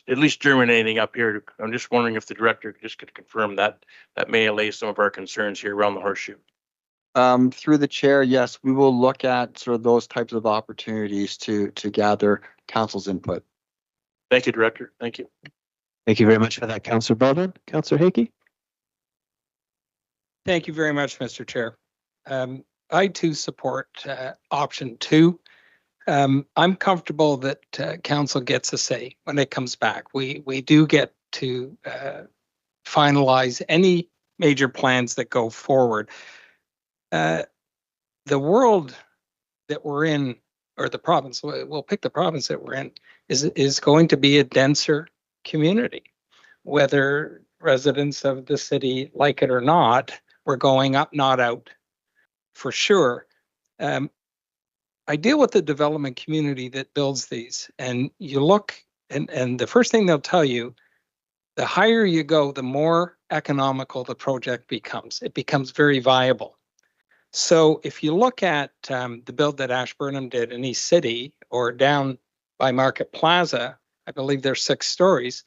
at least germinating up here. I'm just wondering if the director just could confirm that may allay some of our concerns here around the horseshoe. Through the chair, yes, we will look at sort of those types of opportunities to gather council's input. Thank you, Director. Thank you. Thank you very much for that, Councillor Baldwin. Councillor Hickey. Thank you very much, Mr. Chair. I too support option 2. I'm comfortable that council gets a say when it comes back. We do get to finalize any major plans that go forward. The world that we're in, or the province, we'll pick the province that we're in, is going to be a denser community. Whether residents of the city like it or not, we're going up, not out, for sure. I deal with the development community that builds these, and you look, and the first thing they'll tell you, the higher you go, the more economical the project becomes. It becomes very viable. So if you look at the build that Ashburnham did in East City or down by Market Plaza, I believe there's 6 stories.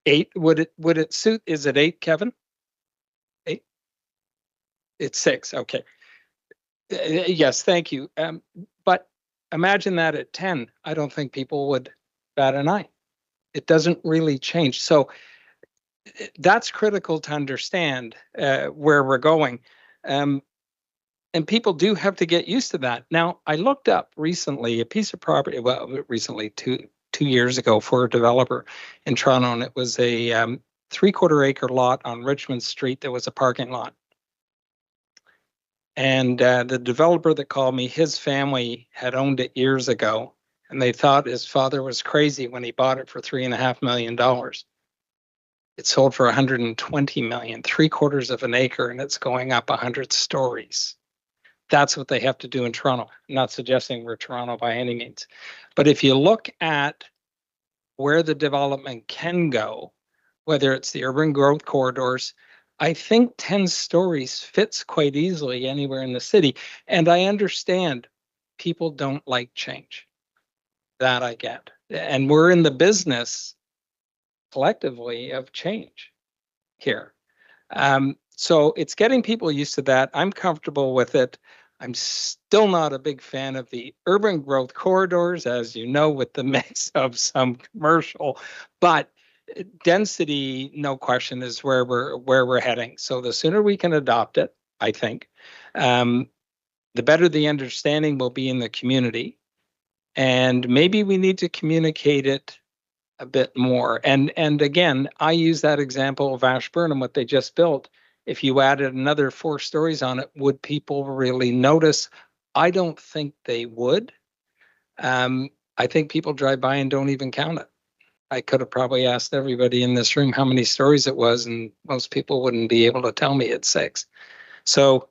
8, would it suit? Is it 8, Kevin? 8? It's 6, okay. Yes, thank you. But imagine that at 10, I don't think people would bat an eye. It doesn't really change. So that's critical to understand where we're going. And people do have to get used to that. Now, I looked up recently a piece of property, well, recently, two years ago, for a developer in Toronto, and it was a 3/4 acre lot on Richmond Street that was a parking lot. And the developer that called me, his family had owned it years ago, and they thought his father was crazy when he bought it for $3.5 million. It sold for $120 million, 3/4 of an acre, and it's going up 100 stories. That's what they have to do in Toronto. I'm not suggesting we're Toronto by any means. But if you look at where the development can go, whether it's the urban growth corridors, I think 10 stories fits quite easily anywhere in the city. And I understand people don't like change. That I get. And we're in the business collectively of change here. So it's getting people used to that. I'm comfortable with it. I'm still not a big fan of the urban growth corridors, as you know, with the mix of some commercial. But density, no question, is where we're heading. So the sooner we can adopt it, I think, the better the understanding will be in the community. And maybe we need to communicate it a bit more. And again, I use that example of Ashburnham, what they just built. If you added another 4 stories on it, would people really notice? I don't think they would. I think people drive by and don't even count it. I could have probably asked everybody in this room how many stories it was, and most people wouldn't be able to tell me it's 6. So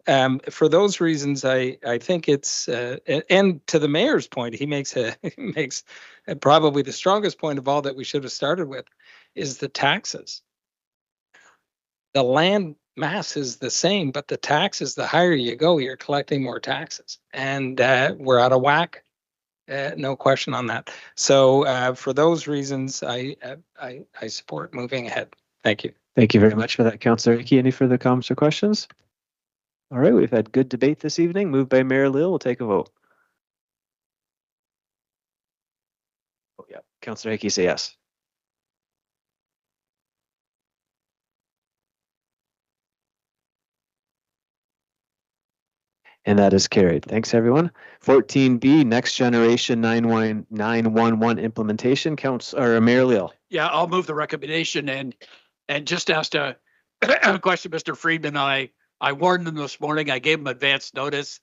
for those reasons, I think it's, and to the mayor's point, he makes probably the strongest point of all that we should have started with, is the taxes. The land mass is the same, but the taxes, the higher you go, you're collecting more taxes. And we're out of whack. No question on that. So for those reasons, I support moving ahead. Thank you. Thank you very much for that, Councillor Hickey. Any further comments or questions? All right, we've had good debate this evening. Moved by Mayor Lill. We'll take a vote. Oh yeah, Councillor Hickey say yes. And that is carried. Thanks, everyone. 14B, Next Generation 911 implementation. Mayor Lill. Yeah, I'll move the recommendation and just asked a question, Mr. Friedman. I warned them this morning. I gave them advance notice.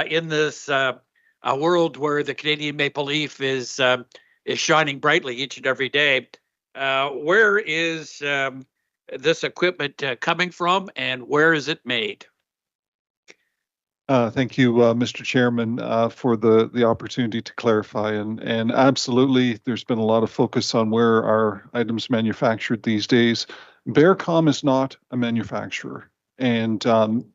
In this a world where the Canadian maple leaf is shining brightly each and every day, where is this equipment coming from, and where is it made? Thank you, Mr. Chairman, for the opportunity to clarify. And absolutely, there's been a lot of focus on where our items manufactured these days. Bearcom is not a manufacturer. And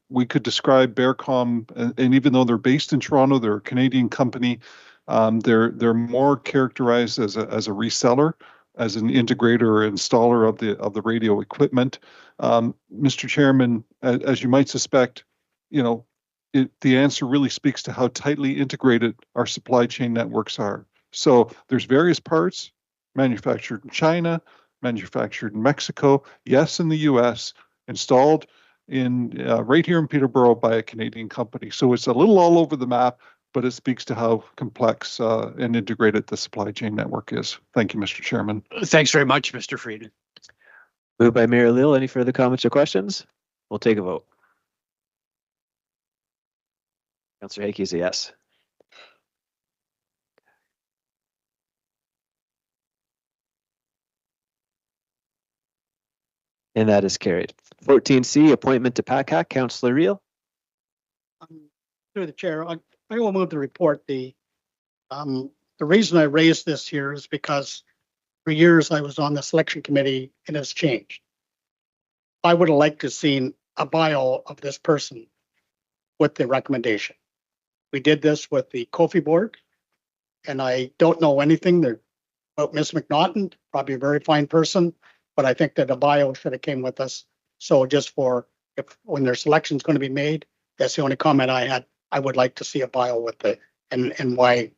we could describe Bearcom, and even though they're based in Toronto, they're a Canadian company, they're more characterized as a reseller, as an integrator or installer of the radio equipment. Mr. Chairman, as you might suspect, the answer really speaks to how tightly integrated our supply chain networks are. So there's various parts manufactured in China, manufactured in Mexico, yes, in the US, installed right here in Peterborough by a Canadian company. So it's a little all over the map, but it speaks to how complex and integrated the supply chain network is. Thank you, Mr. Chairman. Thanks very much, Mr. Friedman. Moved by Mayor Lill. Any further comments or questions? We'll take a vote. Councillor Hickey is a yes. And that is carried. 14C, appointment to PACAC. Councillor Reel. Through the chair, I will move the report. The reason I raised this here is because for years I was on the selection committee and it's changed. I would have liked to have seen a bio of this person with the recommendation. We did this with the Kofi board, and I don't know anything about Miss McNaughton, probably a very fine person, but I think that a bio should have came with us. So just when their selection is going to be made, that's the only comment I had. I would like to see a bio with it and why.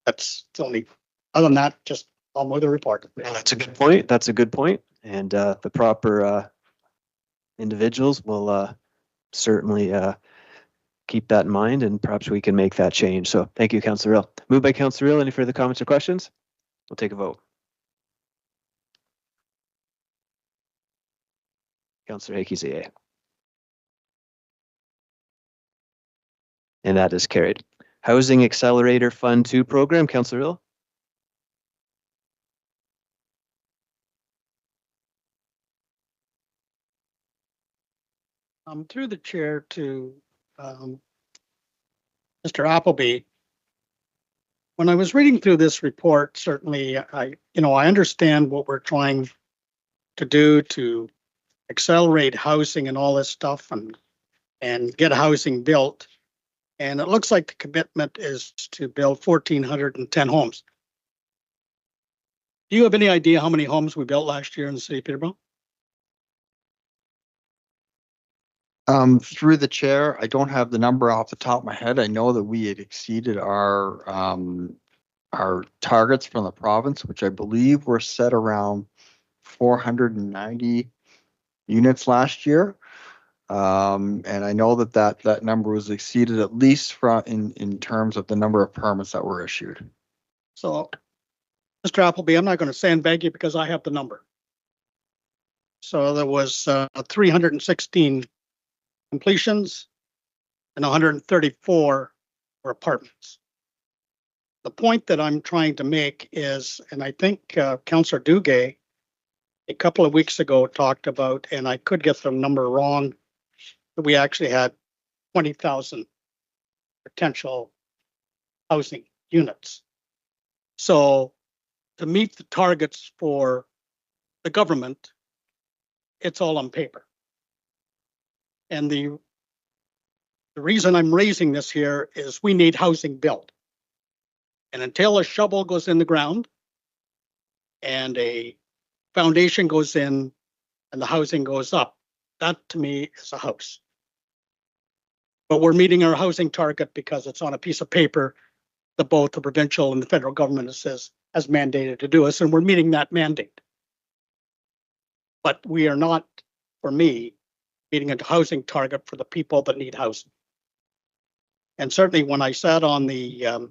That's the only, other than that, just I'll move the report. Well, that's a good point. That's a good point. And the proper individuals will certainly keep that in mind, and perhaps we can make that change. So thank you, Councillor Reel. Moved by Councillor Reel. Any further comments or questions? We'll take a vote. Councillor Hickey's a yea. And that is carried. Housing Accelerator Fund 2 program. Councillor Reel. Through the chair to Mr. Appleby. When I was reading through this report, certainly I understand what we're trying to do to accelerate housing and all this stuff and get housing built. And it looks like the commitment is to build 1,410 homes. Do you have any idea how many homes we built last year in the city of Peterborough? Through the chair, I don't have the number off the top of my head. I know that we had exceeded our targets from the province, which I believe were set around 490 units last year. And I know that number was exceeded at least in terms of the number of permits that were issued. So, Mr. Appleby, I'm not going to sandbag you because I have the number. So there was 316 completions and 134 were apartments. The point that I'm trying to make is, and I think Councillor Duguay a couple of weeks ago talked about, and I could get the number wrong, that we actually had 20,000 potential housing units. So to meet the targets for the government, it's all on paper. And the reason I'm raising this here is we need housing built. And until a shovel goes in the ground and a foundation goes in and the housing goes up, that to me is a house. But we're meeting our housing target because it's on a piece of paper that both the provincial and the federal government has mandated to do us, and we're meeting that mandate. But we are not, for me, meeting a housing target for the people that need housing. And certainly when I sat on the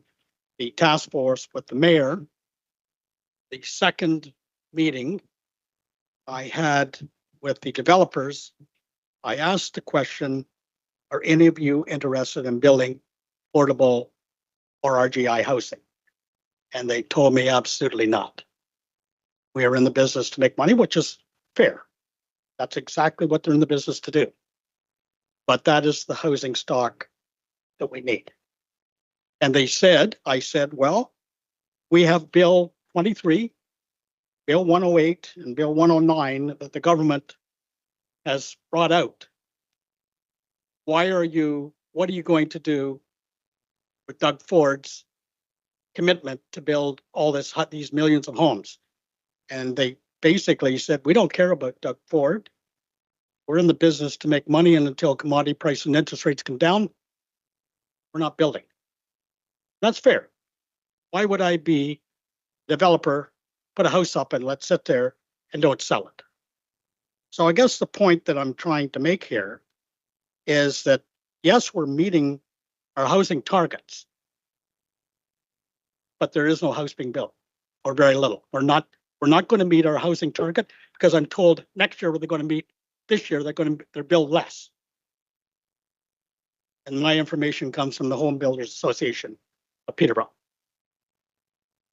task force with the mayor, the second meeting I had with the developers, I asked the question, are any of you interested in building affordable or RGI housing? And they told me absolutely not. We are in the business to make money, which is fair. That's exactly what they're in the business to do. But that is the housing stock that we need. And they said, I said, well, we have Bill 23, Bill 108, and Bill 109 that the government has brought out. What are you going to do with Doug Ford's commitment to build all these millions of homes? And they basically said, we don't care about Doug Ford. We're in the business to make money, and until commodity price and interest rates come down, we're not building. That's fair. Why would I be a developer, put a house up and let it sit there and don't sell it? So I guess the point that I'm trying to make here is that, yes, we're meeting our housing targets, but there is no house being built, or very little. We're not going to meet our housing target because I'm told next year they're going to meet. This year they're build less. And my information comes from the Home Builders Association of Peterborough.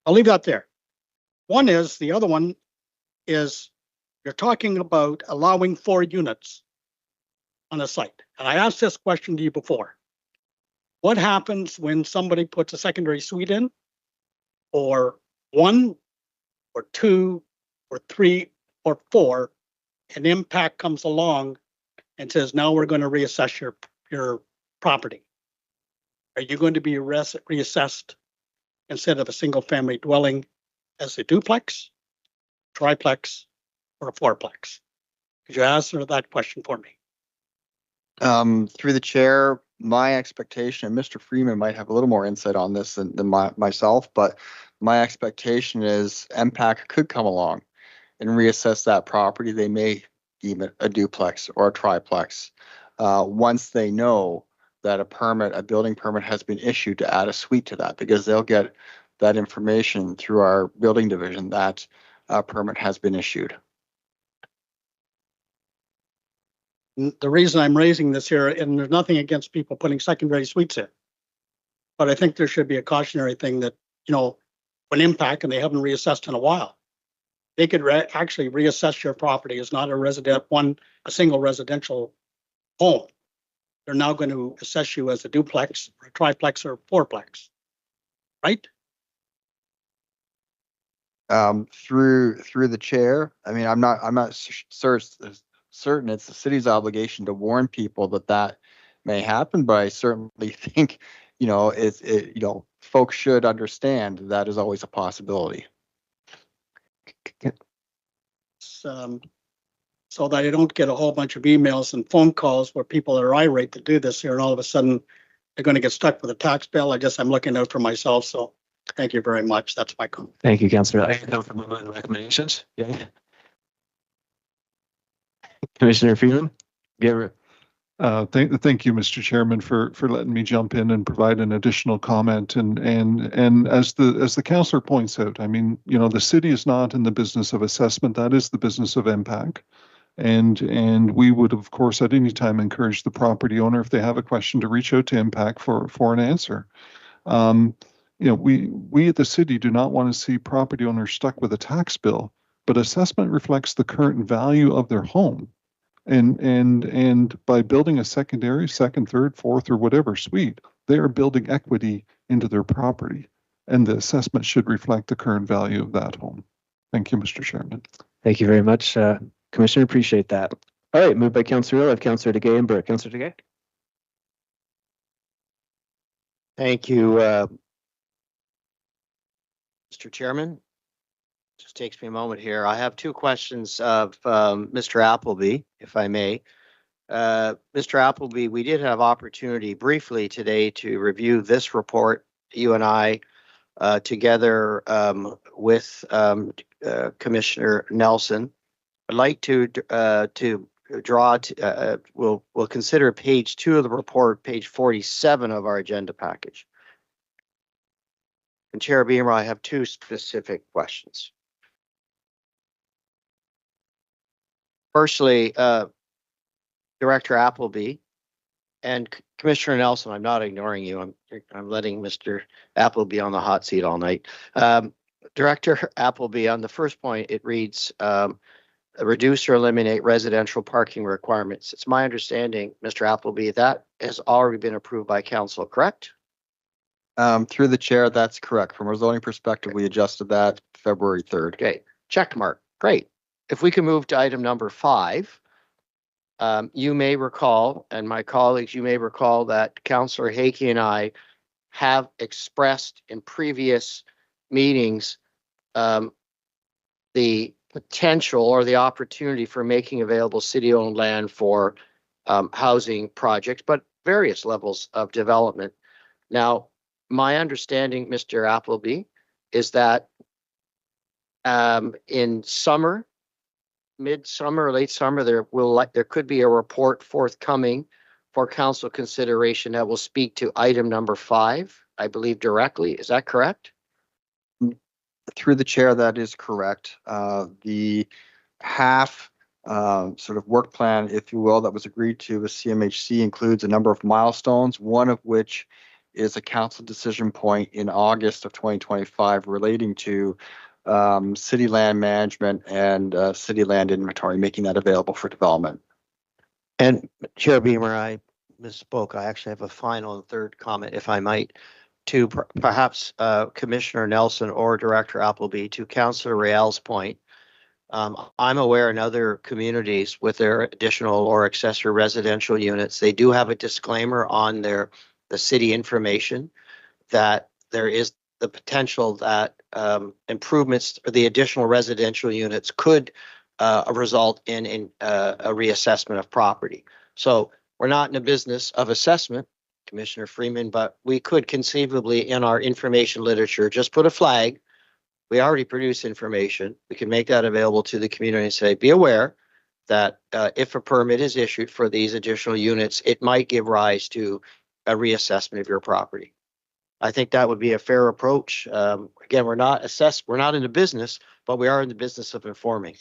I'll leave that there. The other one is you're talking about allowing 4 units on a site. And I asked this question to you before. What happens when somebody puts a secondary suite in, or 1 or 2 or 3 or 4, an impact comes along and says, now we're going to reassess your property? Are you going to be reassessed instead of a single family dwelling as a duplex, triplex, or a fourplex? Could you answer that question for me? Through the chair, my expectation, and Mr. Freeman might have a little more insight on this than myself, but my expectation is MPAC could come along and reassess that property. They may deem it a duplex or a triplex once they know that a building permit has been issued to add a suite to that, because they'll get that information through our building division that a permit has been issued. The reason I'm raising this here, and there's nothing against people putting secondary suites in, but I think there should be a cautionary thing that, when impact and they haven't reassessed in a while, they could actually reassess your property as not a single residential home. They're now going to assess you as a duplex, or a triplex, or a fourplex, right? Through the chair, I mean, I'm not certain it's the city's obligation to warn people that may happen, but I certainly think, folks should understand that is always a possibility. So that I don't get a whole bunch of emails and phone calls where people are irate to do this here, and all of a sudden they're going to get stuck with a tax bill. I'm looking out for myself. So thank you very much. That's my comment. Thank you, Councillor. I know from the recommendations. Yeah. Commissioner Freeman? Yeah. Thank you, Mr. Chairman, for letting me jump in and provide an additional comment. And as the councillor points out, I mean, you know, the city is not in the business of assessment. That is the business of impact. And we would, of course, at any time encourage the property owner, if they have a question, to reach out to Impact for an answer. You know, we at the city do not want to see property owners stuck with a tax bill, but assessment reflects the current value of their home. And by building a secondary, second, third, fourth, or whatever suite, they are building equity into their property. And the assessment should reflect the current value of that home. Thank you, Mr. Chairman. Thank you very much, Commissioner. Appreciate that. All right, moved by Councillor Real. I have Councillor DeGay and Burke. Councillor DeGay. Thank you, Mr. Chairman. Just takes me a moment here. I have two questions of Mr. Appleby, if I may. Mr. Appleby, we did have opportunity briefly today to review this report, you and I, together with Commissioner Nelson. I'd like to draw, we'll consider page 2 of the report, page 47 of our agenda package. And Chair Beamer, I have two specific questions. Firstly, Director Appleby and Commissioner Nelson, I'm not ignoring you. I'm letting Mr. Appleby on the hot seat all night. Director Appleby, on the first point, it reads, reduce or eliminate residential parking requirements. It's my understanding, Mr. Appleby, that has already been approved by council, correct? Through the chair, that's correct. From a zoning perspective, we adjusted that February 3rd. Okay, check mark. Great. If we can move to item number 5, you may recall, and my colleagues, you may recall that Councillor Hakey and I have expressed in previous meetings the potential or the opportunity for making available city-owned land for housing projects, but various levels of development. Now, my understanding, Mr. Appleby, is that in summer, mid-summer or late summer, there could be a report forthcoming for council consideration that will speak to item number 5, I believe directly. Is that correct? Through the chair, that is correct. The half sort of work plan, if you will, that was agreed to with CMHC includes a number of milestones, one of which is a council decision point in August of 2025 relating to city land management and city land inventory, making that available for development. And Chair Beamer, I misspoke. I actually have a final and third comment, if I might, to perhaps Commissioner Nelson or Director Appleby, to Councillor Real's point. I'm aware in other communities with their additional or accessory residential units, they do have a disclaimer on the city information that there is the potential that improvements or the additional residential units could result in a reassessment of property. So we're not in a business of assessment, Commissioner Freeman, but we could conceivably in our information literature just put a flag. We already produce information. We can make that available to the community and say, be aware that if a permit is issued for these additional units, it might give rise to a reassessment of your property. I think that would be a fair approach. Again, we're not in the business, but we are in the business of informing.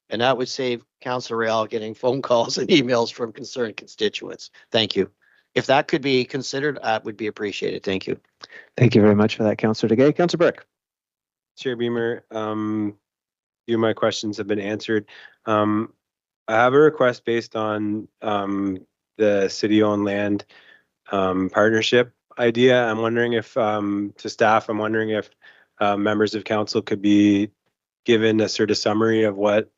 And that would save Councillor Real getting phone calls and emails from concerned constituents. Thank you. If that could be considered, that would be appreciated. Thank you. Thank you very much for that, Councillor DeGay. Councillor Burke. Chair Beamer, few of my questions have been answered. I have a request based on the city-owned land partnership idea. I'm wondering if, to staff, I'm wondering if members of council could be given a sort of summary of what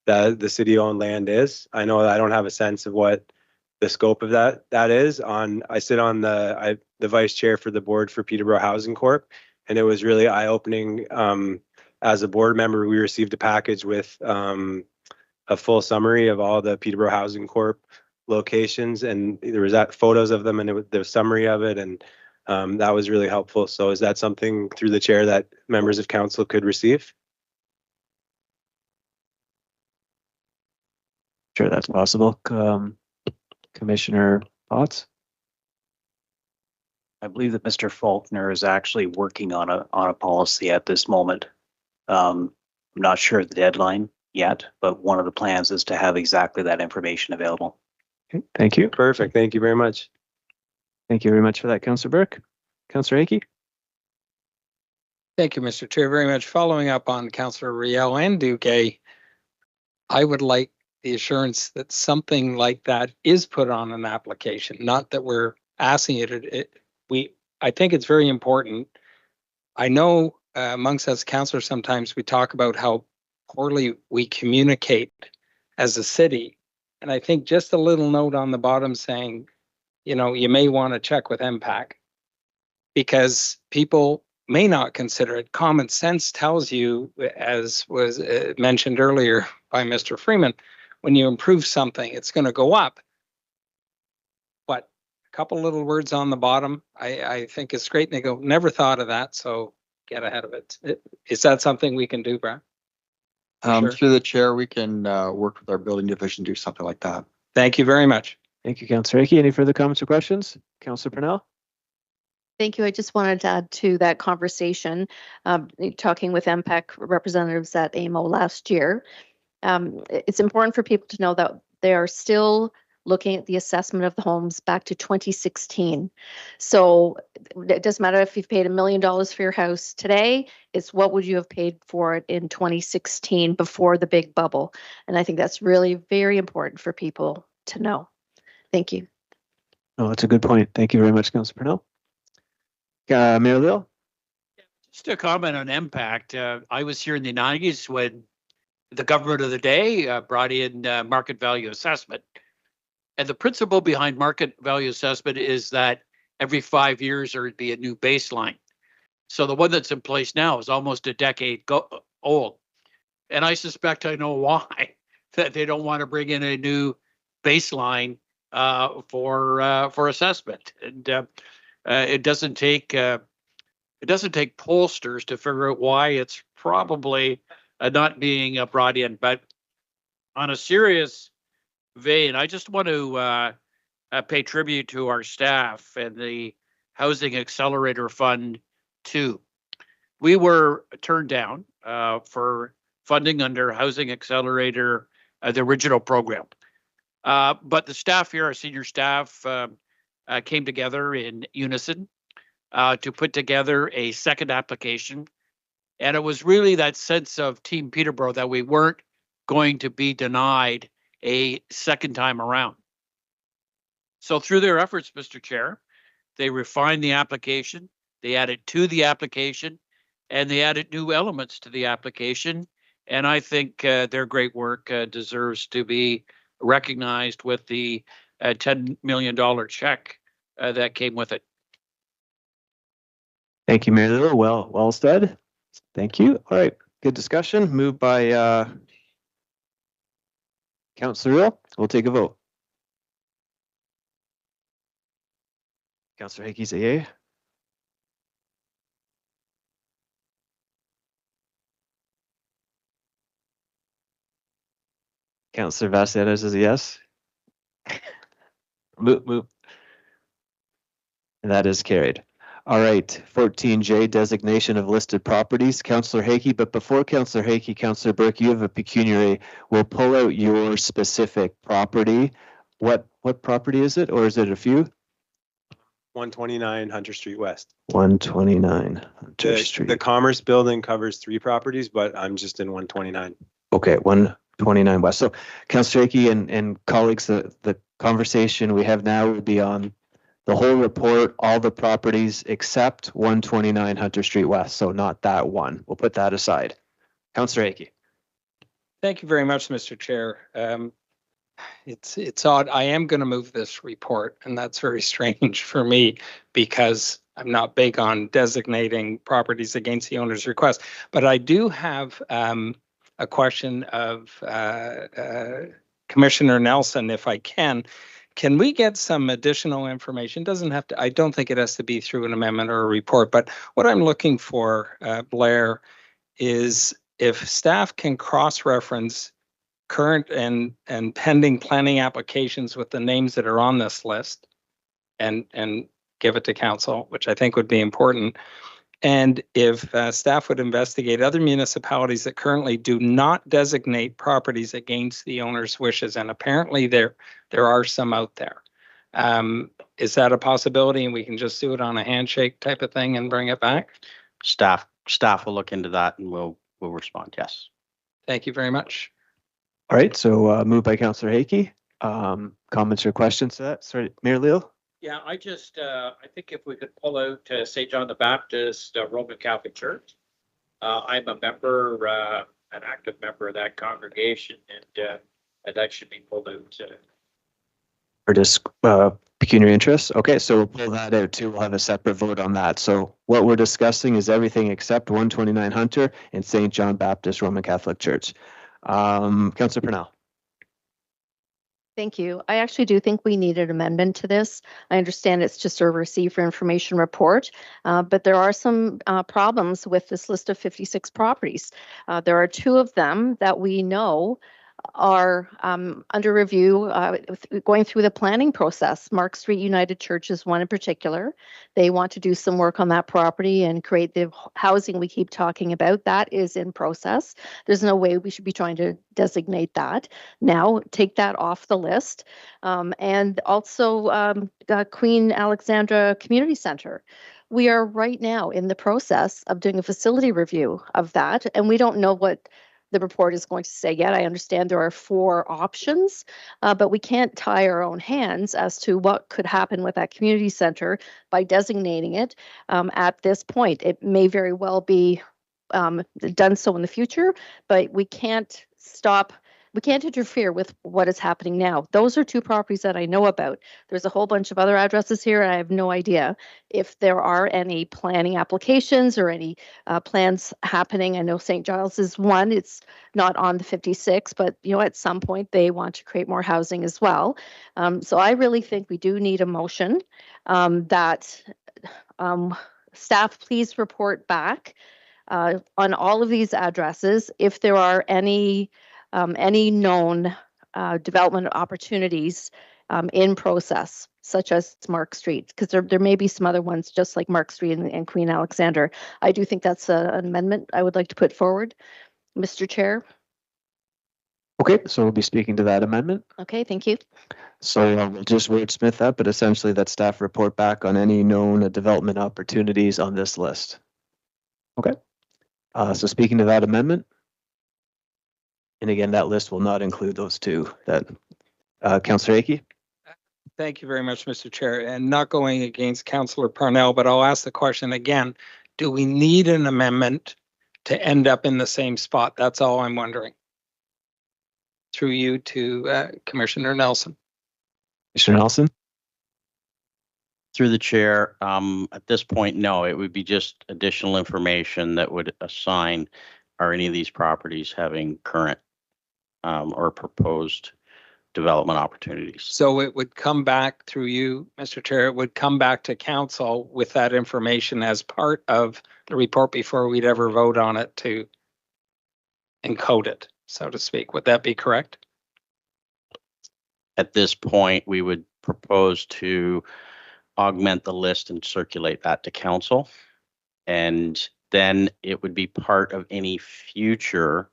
the city-owned land is. I know that I don't have a sense of what the scope of that is. I sit on the vice chair for the board for Peterborough Housing Corp, and it was really eye-opening. As a board member, we received a package with a full summary of all the Peterborough Housing Corp locations, and there was photos of them, and there was summary of it, and that was really helpful. So is that something through the chair that members of council could receive? Sure, that's possible. Commissioner Potts? I believe that Mr. Faulkner is actually working on a policy at this moment. I'm not sure of the deadline yet, but one of the plans is to have exactly that information available. Okay, thank you. Perfect. Thank you very much. Thank you very much for that, Councillor Burke. Councillor Hickey? Thank you, Mr. Chair, very much. Following up on Councillor Riel and Duque, I would like the assurance that something like that is put on an application, not that we're asking it. I think it's very important. I know amongst us councillors, sometimes we talk about how poorly we communicate as a city. And I think just a little note on the bottom saying, you know, you may want to check with MPAC because people may not consider it. Common sense tells you, as was mentioned earlier by Mr. Freeman, when you improve something, it's going to go up. But a couple little words on the bottom, I think it's great. And they go, never thought of that. So get ahead of it. Is that something we can do, Brad? Sure. Through the chair, we can work with our building division, do something like that. Thank you very much. Thank you, Councillor Hickey. Any further comments or questions? Councillor Purnell? Thank you. I just wanted to add to that conversation, talking with MPAC representatives at AMO last year. It's important for people to know that they are still looking at the assessment of the homes back to 2016. So it doesn't matter if you've paid $1 million for your house today, it's what would you have paid for it in 2016 before the big bubble. And I think that's really very important for people to know. Thank you. Oh, that's a good point. Thank you very much, Councillor Purnell. Mayor Lil? Just a comment on impact. I was here in the 90s when the government of the day brought in market value assessment. And the principle behind market value assessment is that every 5 years there would be a new baseline. So the one that's in place now is almost a decade old. And I suspect I know why, that they don't want to bring in a new baseline for assessment. And it doesn't take pollsters to figure out why it's probably not being brought in. But on a serious vein, I just want to pay tribute to our staff and the Housing Accelerator Fund too. We were turned down for funding under Housing Accelerator, the original program. But the staff here, our senior staff, came together in unison to put together a second application. And it was really that sense of Team Peterborough that we weren't going to be denied a second time around. So through their efforts, Mr. Chair, they refined the application, they added to the application, and they added new elements to the application. And I think their great work deserves to be recognized with the $10 million check that came with it. Thank you, Mayor Lil. Well said. Thank you. All right, good discussion. Moved by Councillor Riel. We'll take a vote. Councillor Hickey's a yay. Councillor Vastianos is a yes. Move. And that is carried. All right, 14J, designation of listed properties. Councillor Hickey, but before Councillor Hickey, Councillor Burke, you have a pecuniary. We'll pull out your specific property. What property is it, or is it a few? 129 Hunter Street West. 129 Hunter Street. The Commerce Building covers 3 properties, but I'm just in 129. Okay, 129 West. So, Councillor Hickey and colleagues, the conversation we have now will be on the whole report, all the properties except 129 Hunter Street West. So not that one. We'll put that aside. Councillor Hickey. Thank you very much, Mr. Chair. It's odd. I am going to move this report, and that's very strange for me because I'm not big on designating properties against the owner's request. But I do have a question of Commissioner Nelson, if I can. Can we get some additional information? Doesn't have to, I don't think it has to be through an amendment or a report, but what I'm looking for, Blair, is if staff can cross-reference current and pending planning applications with the names that are on this list and give it to council, which I think would be important. And if staff would investigate other municipalities that currently do not designate properties against the owner's wishes, and apparently there are some out there. Is that a possibility, and we can just do it on a handshake type of thing and bring it back? Staff will look into that and we'll respond. Yes. Thank you very much. All right, so moved by Councillor Hakey. Comments or questions to that? Sorry, Mayor Leo? Yeah, I think if we could pull out St. John the Baptist Roman Catholic Church. I'm a member, an active member of that congregation, and that should be pulled out. Or just pecuniary interest? Okay, so we'll pull that out too. We'll have a separate vote on that. So what we're discussing is everything except 129 Hunter and St. John Baptist Roman Catholic Church. Councillor Purnell. Thank you. I actually do think we need an amendment to this. I understand it's just a receive for information report, but there are some problems with this list of 56 properties. There are 2 of them that we know are under review, going through the planning process. Mark Street United Church is one in particular. They want to do some work on that property and create the housing we keep talking about. That is in process. There's no way we should be trying to designate that. Now, take that off the list. And also Queen Alexandra Community Center. We are right now in the process of doing a facility review of that, and we don't know what the report is going to say yet. I understand there are 4 options, but we can't tie our own hands as to what could happen with that community center by designating it at this point. It may very well be done so in the future, but we can't interfere with what is happening now. Those are 2 properties that I know about. There's a whole bunch of other addresses here, and I have no idea if there are any planning applications or any plans happening. I know St. Giles is one. It's not on the 56, but at some point they want to create more housing as well. So I really think we do need a motion that staff please report back on all of these addresses if there are any known development opportunities in process, such as Mark Street, because there may be some other ones just like Mark Street and Queen Alexander. I do think that's an amendment I would like to put forward, Mr. Chair. Okay, so we'll be speaking to that amendment. Okay, thank you. So we'll just wordsmith that, but essentially that staff report back on any known development opportunities on this list. Okay, so speaking to that amendment, and again, that list will not include those 2. That Councillor Hakey. Thank you very much, Mr. Chair. And not going against Councillor Parnell, but I'll ask the question again. Do we need an amendment to end up in the same spot? That's all I'm wondering. Through you to Commissioner Nelson. Commissioner Nelson. Through the chair, at this point, no, it would be just additional information that would assign are any of these properties having current or proposed development opportunities. So it would come back through you, Mr. Chair, it would come back to council with that information as part of the report before we'd ever vote on it to encode it, so to speak. Would that be correct? At this point, we would propose to augment the list and circulate that to council. And then it would be part of any future,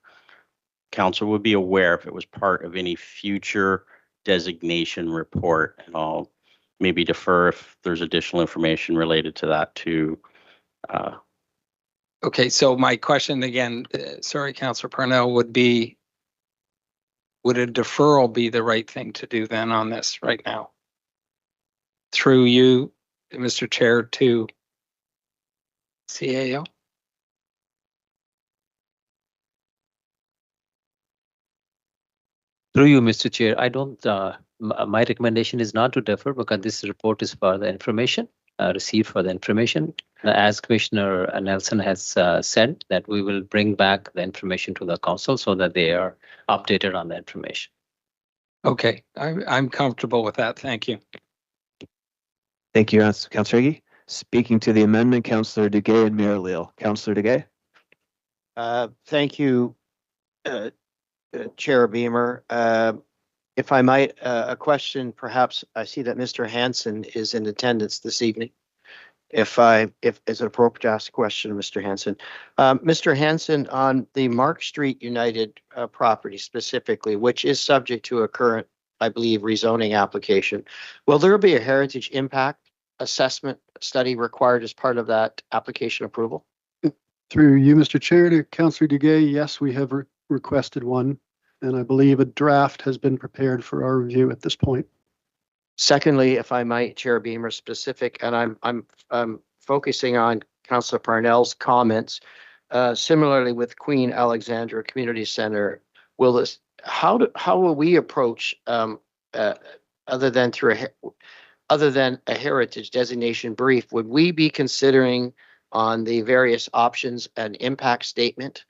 council would be aware if it was part of any future designation report. And I'll maybe defer if there's additional information related to that too. Okay, so my question again, sorry, Councillor Parnell, would be, would a deferral be the right thing to do then on this right now? Through you, Mr. Chair, to CAO? Through you, Mr. Chair, I don't, my recommendation is not to defer because this report is for the information, received for the information. As Commissioner Nelson has said, that we will bring back the information to the council so that they are updated on the information. Okay, I'm comfortable with that. Thank you. Thank you, Councillor Higgy. Speaking to the amendment, Councillor Duguay and Mayor Leal. Councillor Duguay. Thank you. Chair Beamer. If I might, a question, perhaps I see that Mr. Hanson is in attendance this evening. If is it appropriate to ask a question, Mr. Hanson? Mr. Hanson, on the Mark Street United property specifically, which is subject to a current, I believe, rezoning application, will there be a heritage impact assessment study required as part of that application approval? Through you, Mr. Chair, to Councillor Duguay, yes, we have requested one, and I believe a draft has been prepared for our review at this point. Secondly, if I might, Chair Beamer, specific, and I'm focusing on Councillor Parnell's comments. Similarly, with Queen Alexandra Community Center, how will we approach other than a heritage designation brief? Would we be considering on the various options an impact statement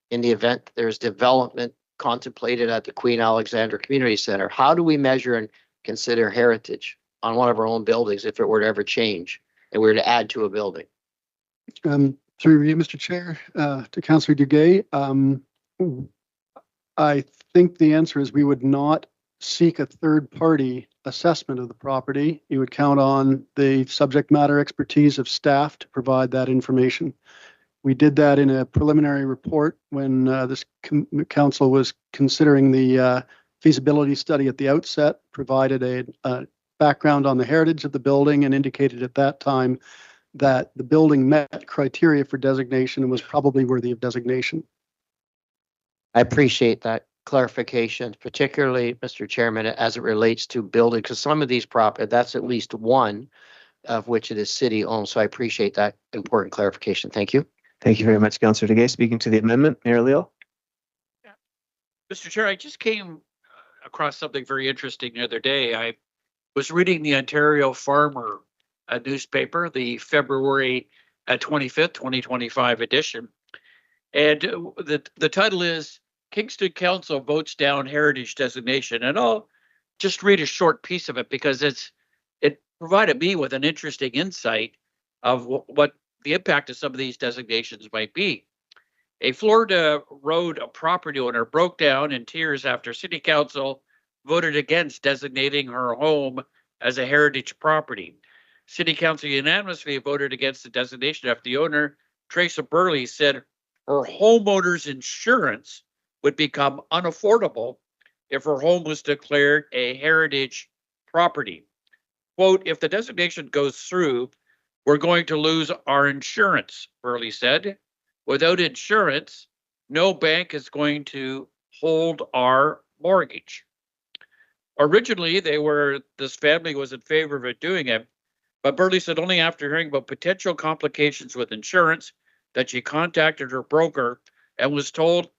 in the event there's development contemplated at the Queen Alexandra Community Center? How do we measure and consider heritage on one of our own buildings if it were to ever change and we were to add to a building? Through you, Mr. Chair, to Councillor Duguay, I think the answer is we would not seek a third-party assessment of the property. You would count on the subject matter expertise of staff to provide that information. We did that in a preliminary report when this council was considering the feasibility study at the outset, provided a background on the heritage of the building and indicated at that time that the building met criteria for designation and was probably worthy of designation. I appreciate that clarification, particularly, Mr. Chairman, as it relates to building, because some of these that's at least one of which it is city owned. So I appreciate that important clarification. Thank you. Thank you very much, Councillor Duguay. Speaking to the amendment, Mayor Leo. Mr. Chair, I just came across something very interesting the other day. I was reading the Ontario Farmer newspaper, the February 25th, 2025 edition. And the title is Kingston Council Votes Down Heritage Designation. And I'll just read a short piece of it because it provided me with an interesting insight of what the impact of some of these designations might be. A Florida Road property owner broke down in tears after City Council voted against designating her home as a heritage property. City Council unanimously voted against the designation after the owner, Teresa Burley, said her homeowner's insurance would become unaffordable if her home was declared a heritage property. Quote, if the designation goes through, we're going to lose our insurance, Burley said. Without insurance, no bank is going to hold our mortgage. Originally, this family was in favor of it doing it, but Burley said only after hearing about potential complications with insurance that she contacted her broker and was told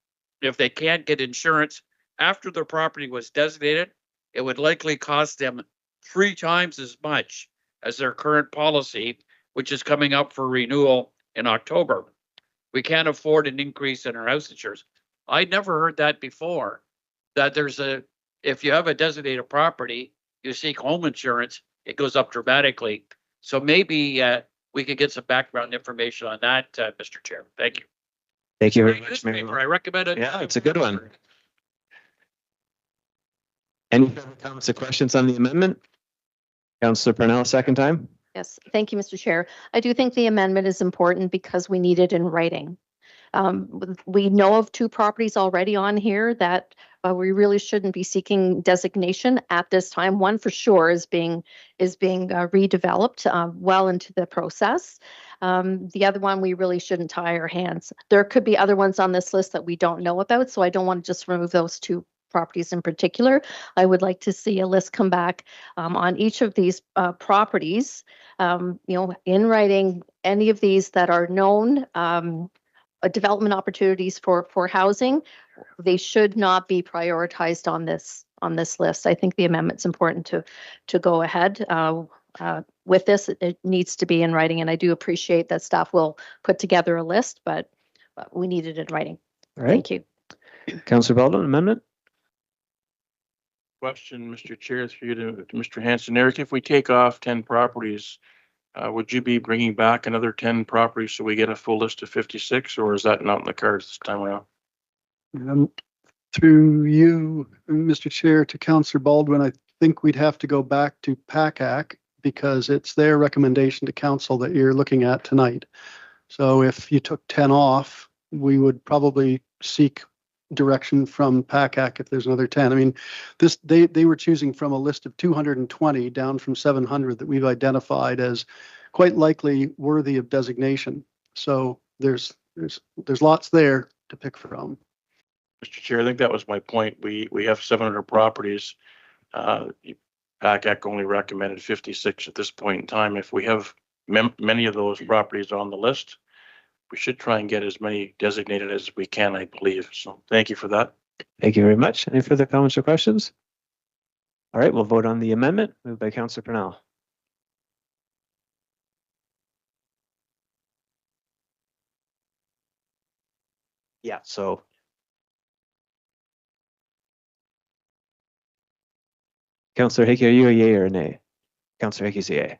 if they can't get insurance after their property was designated, it would likely cost them 3 times as much as their current policy, which is coming up for renewal in October. We can't afford an increase in our house insurance. I'd never heard that before, that if you have a designated property, you seek home insurance, it goes up dramatically. So maybe we could get some background information on that, Mr. Chair. Thank you. Thank you very much, Mayor. I recommend it. Yeah, it's a good one. Any further comments or questions on the amendment? Councillor Parnell, second time. Yes, thank you, Mr. Chair. I do think the amendment is important because we need it in writing. We know of 2 properties already on here that we really shouldn't be seeking designation at this time. One for sure is being redeveloped well into the process. The other one, we really shouldn't tie our hands. There could be other ones on this list that we don't know about, so I don't want to just remove those 2 properties in particular. I would like to see a list come back on each of these properties, in writing, any of these that are known development opportunities for housing. They should not be prioritized on this list. I think the amendment's important to go ahead with this. It needs to be in writing, and I do appreciate that staff will put together a list, but we need it in writing. All right. Thank you. Councillor Baldwin, amendment. Question, Mr. Chair, through you to Mr. Hanson. Eric, if we take off 10 properties, would you be bringing back another 10 properties so we get a full list of 56, or is that not in the cards this time around? Through you, Mr. Chair, to Councillor Baldwin, I think we'd have to go back to PACAC because it's their recommendation to council that you're looking at tonight. So if you took 10 off, we would probably seek direction from PACAC if there's another 10. I mean, they were choosing from a list of 220 down from 700 that we've identified as quite likely worthy of designation. So there's lots there to pick from. Mr. Chair, I think that was my point. We have 700 properties. PACAC only recommended 56 at this point in time. If we have many of those properties on the list, we should try and get as many designated as we can, I believe. So thank you for that. Thank you very much. Any further comments or questions? All right, we'll vote on the amendment. Moved by Councillor Purnell. Yeah, so Councillor Hickey, are you a yay or a nay? Councillor Hickey's a yay.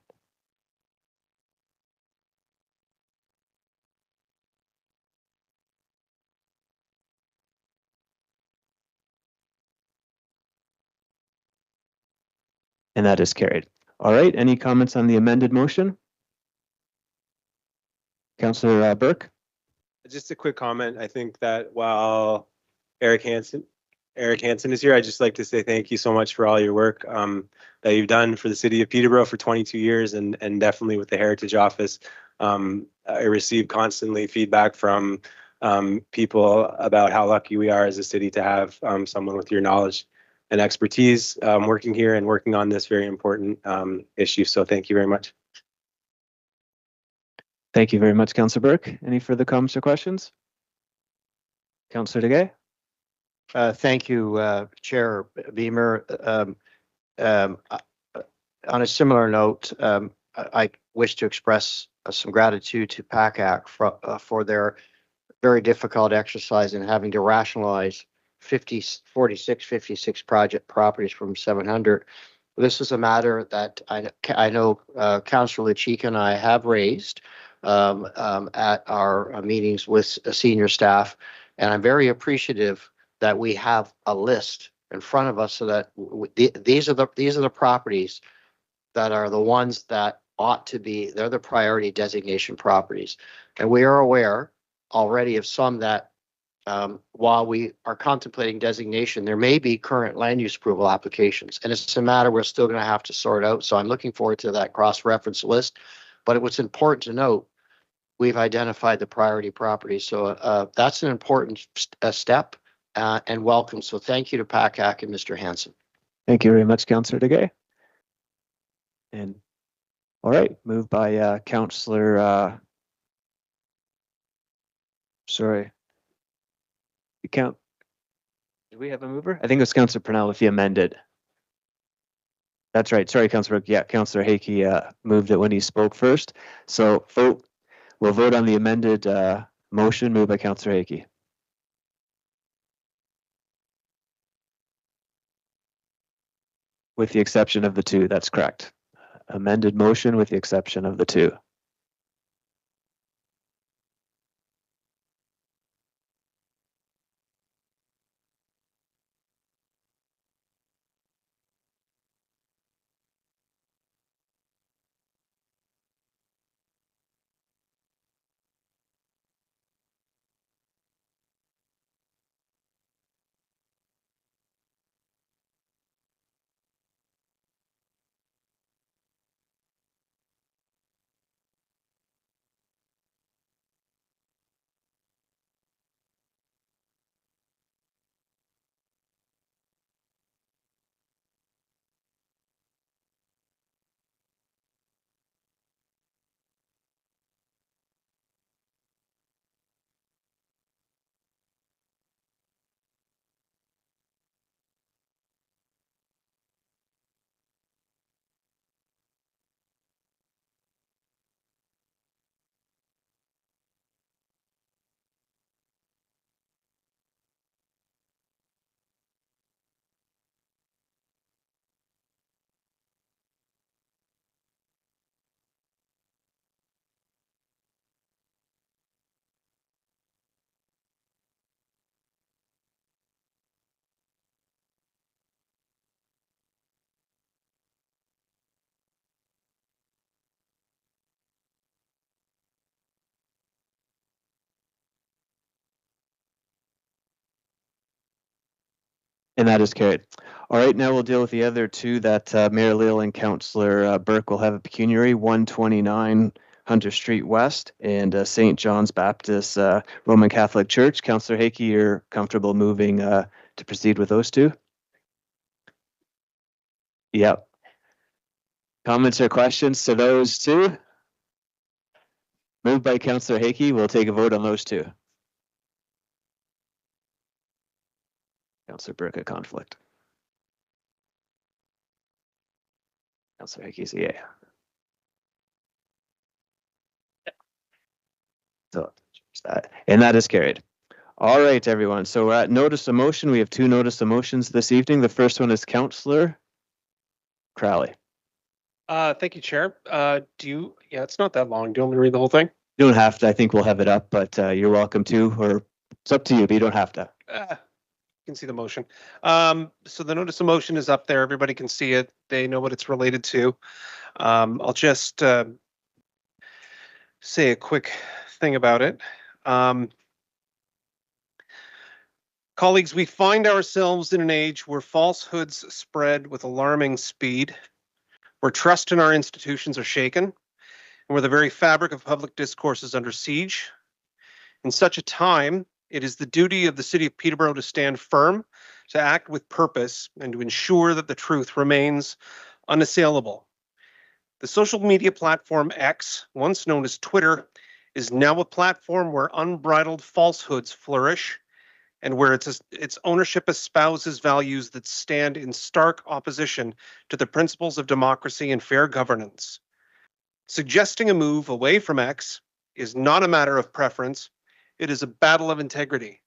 And that is carried. All right, any comments on the amended motion? Councillor Burke? Just a quick comment. I think that while Eric Hansen is here, I'd just like to say thank you so much for all your work that you've done for the city of Peterborough for 22 years and definitely with the Heritage Office. I receive constantly feedback from people about how lucky we are as a city to have someone with your knowledge and expertise working here and working on this very important issue. So thank you very much. Thank you very much, Councillor Burke. Any further comments or questions? Councillor DeGay? Thank you, Chair Beamer. On a similar note, I wish to express some gratitude to PACAC for their very difficult exercise in having to rationalize 56 properties from 700. This is a matter that I know Councillor LaChica and I have raised at our meetings with senior staff, and I'm very appreciative that we have a list in front of us so that these are the properties that are the ones that ought to be, they're the priority designation properties. And we are aware already of some that while we are contemplating designation, there may be current land use approval applications. And it's a matter we're still going to have to sort out. So I'm looking forward to that cross-reference list. But what's important to note, we've identified the priority properties. So that's an important step and welcome. So thank you to PACAC and Mr. Hansen. Thank you very much, Councillor DeGay. And all right, moved by Councillor. Sorry. Did we have a mover? I think it was Councillor Purnell with the amended. That's right. Sorry, Councillor. Yeah, Councillor Hickey moved it when he spoke first. So we'll vote on the amended motion moved by Councillor Hickey. With the exception of the two, that's correct. Amended motion with the exception of the two. And that is carried. All right, now we'll deal with the other two that Mayor Leal and Councillor Burke will have a pecuniary, 129 Hunter Street West and St. John's Baptist Roman Catholic Church. Councillor Hickey, you're comfortable moving to proceed with those two? Yep. Comments or questions to those two? Moved by Councillor Hickey. We'll take a vote on those two. Councillor Burke, a conflict. Councillor Hickey's a yay. So, and that is carried. All right, everyone. So notice of motion. We have two notice of motions this evening. The first one is Councillor Crowley. Thank you, Chair. Yeah, it's not that long. Do you want me to read the whole thing? You don't have to. I think we'll have it up, but you're welcome to, or it's up to you, but you don't have to. You can see the motion. So the notice of motion is up there. Everybody can see it. They know what it's related to. I'll just say a quick thing about it. Colleagues, we find ourselves in an age where falsehoods spread with alarming speed, where trust in our institutions are shaken, and where the very fabric of public discourse is under siege. In such a time, it is the duty of the City of Peterborough to stand firm, to act with purpose, and to ensure that the truth remains unassailable. The social media platform X, once known as Twitter, is now a platform where unbridled falsehoods flourish, and where its ownership espouses values that stand in stark opposition to the principles of democracy and fair governance. Suggesting a move away from X is not a matter of preference, it is a battle of integrity.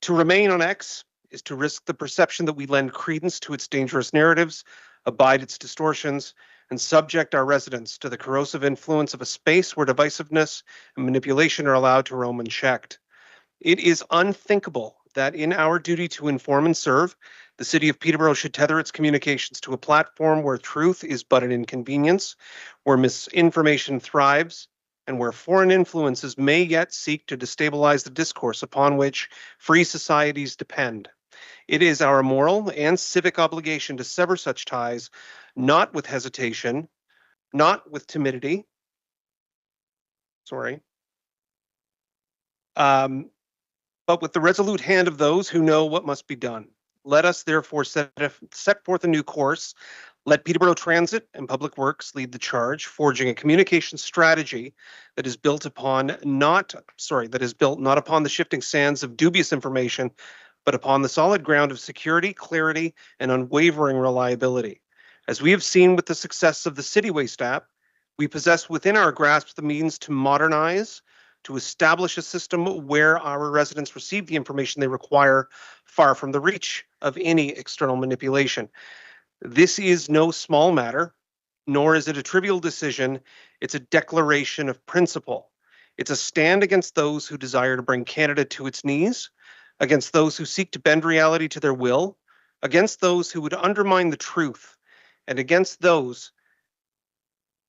To remain on X is to risk the perception that we lend credence to its dangerous narratives, abide its distortions, and subject our residents to the corrosive influence of a space where divisiveness and manipulation are allowed to roam unchecked. It is unthinkable that in our duty to inform and serve, the City of Peterborough should tether its communications to a platform where truth is but an inconvenience, where misinformation thrives, and where foreign influences may yet seek to destabilize the discourse upon which free societies depend. It is our moral and civic obligation to sever such ties, not with hesitation, not with timidity, but with the resolute hand of those who know what must be done. Let us therefore set forth a new course. Let Peterborough Transit and Public Works lead the charge, forging a communication strategy that is built not upon the shifting sands of dubious information, but upon the solid ground of security, clarity, and unwavering reliability. As we have seen with the success of the City Waste app, we possess within our grasp the means to modernize, to establish a system where our residents receive the information they require, far from the reach of any external manipulation. This is no small matter, nor is it a trivial decision. It's a declaration of principle. It's a stand against those who desire to bring Canada to its knees, against those who seek to bend reality to their will, against those who would undermine the truth, and against those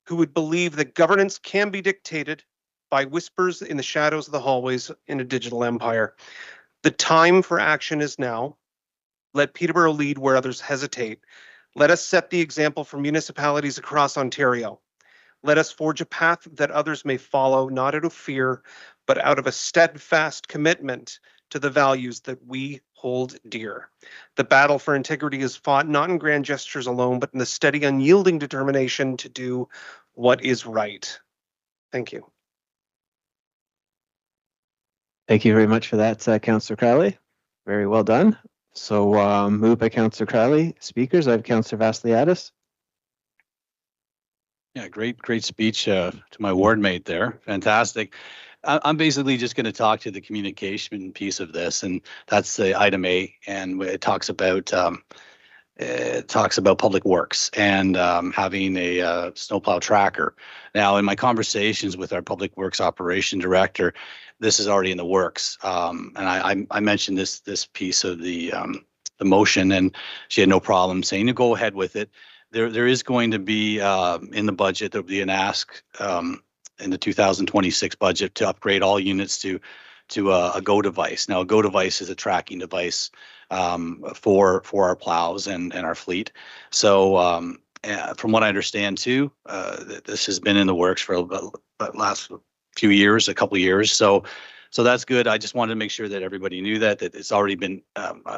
who would believe that governance can be dictated by whispers in the shadows of the hallways in a digital empire. The time for action is now. Let Peterborough lead where others hesitate. Let us set the example for municipalities across Ontario. Let us forge a path that others may follow, not out of fear, but out of a steadfast commitment to the values that we hold dear. The battle for integrity is fought not in grand gestures alone, but in the steady, unyielding determination to do what is right. Thank you. Thank you very much for that, Councillor Crowley. Very well done. So moved by Councillor Crowley. Speakers, I have Councillor Vassiliadis. Yeah, great speech to my ward mate there. Fantastic. I'm basically just going to talk to the communication piece of this, and that's the item A, and it talks about public works and having a snowplow tracker. Now, in my conversations with our public works operation director, this is already in the works, and I mentioned this piece of the motion, and she had no problem saying, "Go ahead with it." There is going to be in the budget, there'll be an ask in the 2026 budget to upgrade all units to to a Go device. Now, a Go device is a tracking device for our plows and our fleet. So from what I understand too, this has been in the works for the last few years, a couple of years. So that's good. I just wanted to make sure that everybody knew that it's already been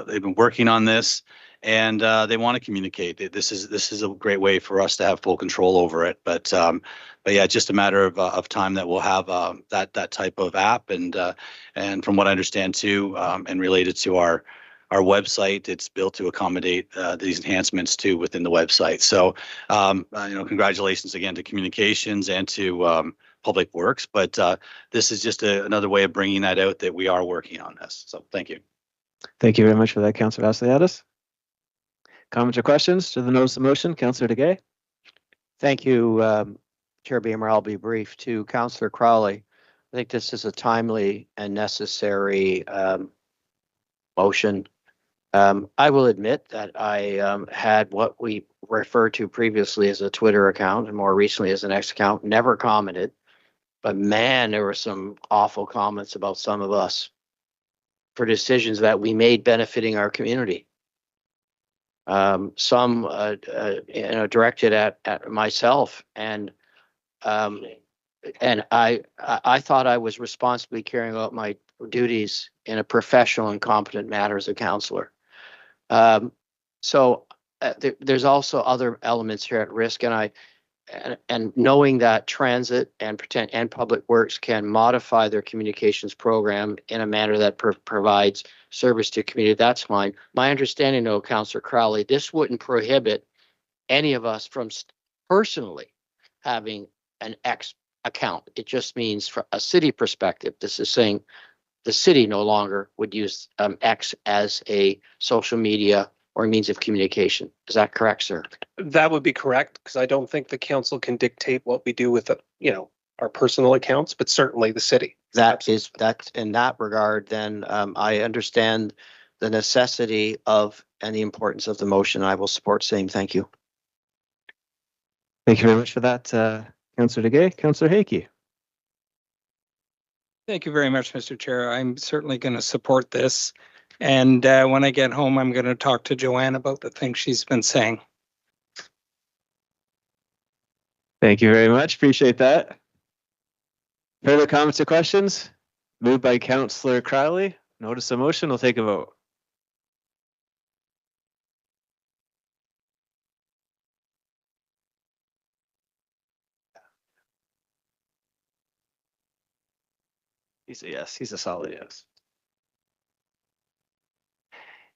they've been working on this, and they want to communicate. This is a great way for us to have full control over it. But yeah, it's just a matter of time that we'll have that type of app, and from what I understand too, and related to our website, it's built to accommodate these enhancements too within the website. So congratulations again to communications and to Public Works, but this is just another way of bringing that out that we are working on this. So thank you. Thank you very much for that, Councillor Vassiliadis. Comments or questions to the notice of motion, Councillor DeGay? Thank you, Chair Beamer. I'll be brief. To Councillor Crowley, I think this is a timely and necessary motion. I will admit that I had what we referred to previously as a Twitter account and more recently as an X account, never commented. But man, there were some awful comments about some of us for decisions that we made benefiting our community. Some directed at myself, and I thought I was responsibly carrying out my duties in a professional and competent manner as a councillor. So there's also other elements here at risk, and knowing that transit and Public Works can modify their communications program in a manner that provides service to community, that's fine. My understanding, though, Councillor Crowley, this wouldn't prohibit any of us from personally having an X account. It just means, from a city perspective, this is saying the city no longer would use X as a social media or means of communication. Is that correct, sir? That would be correct, because I don't think the council can dictate what we do with our personal accounts, but certainly the city. That's in that regard, then I understand the necessity of and the importance of the motion. I will support same. Thank you. Thank you very much for that, Councillor DeGay. Councillor Hakey. Thank you very much, Mr. Chair. I'm certainly going to support this. And when I get home, I'm going to talk to Joanne about the things she's been saying. Thank you very much. Appreciate that. Further comments or questions? Moved by Councillor Crowley. Notice of motion. We'll take a vote. He's a yes. He's a solid yes.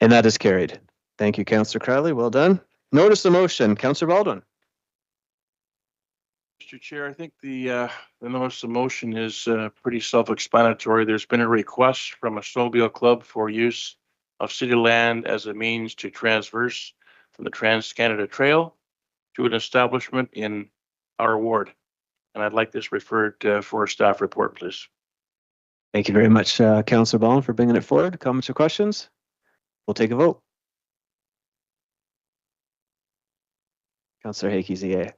And that is carried. Thank you, Councillor Crowley. Well done. Notice of motion, Councillor Baldwin. Mr. Chair, I think the notice of motion is pretty self-explanatory. There's been a request from a snowmobile club for use of city land as a means to transverse from the Trans-Canada Trail to an establishment in our ward. And I'd like this referred for a staff report, please. Thank you very much, Councillor Baldwin, for bringing it forward. Comments or questions? We'll take a vote. Councillor Hakey's a yay.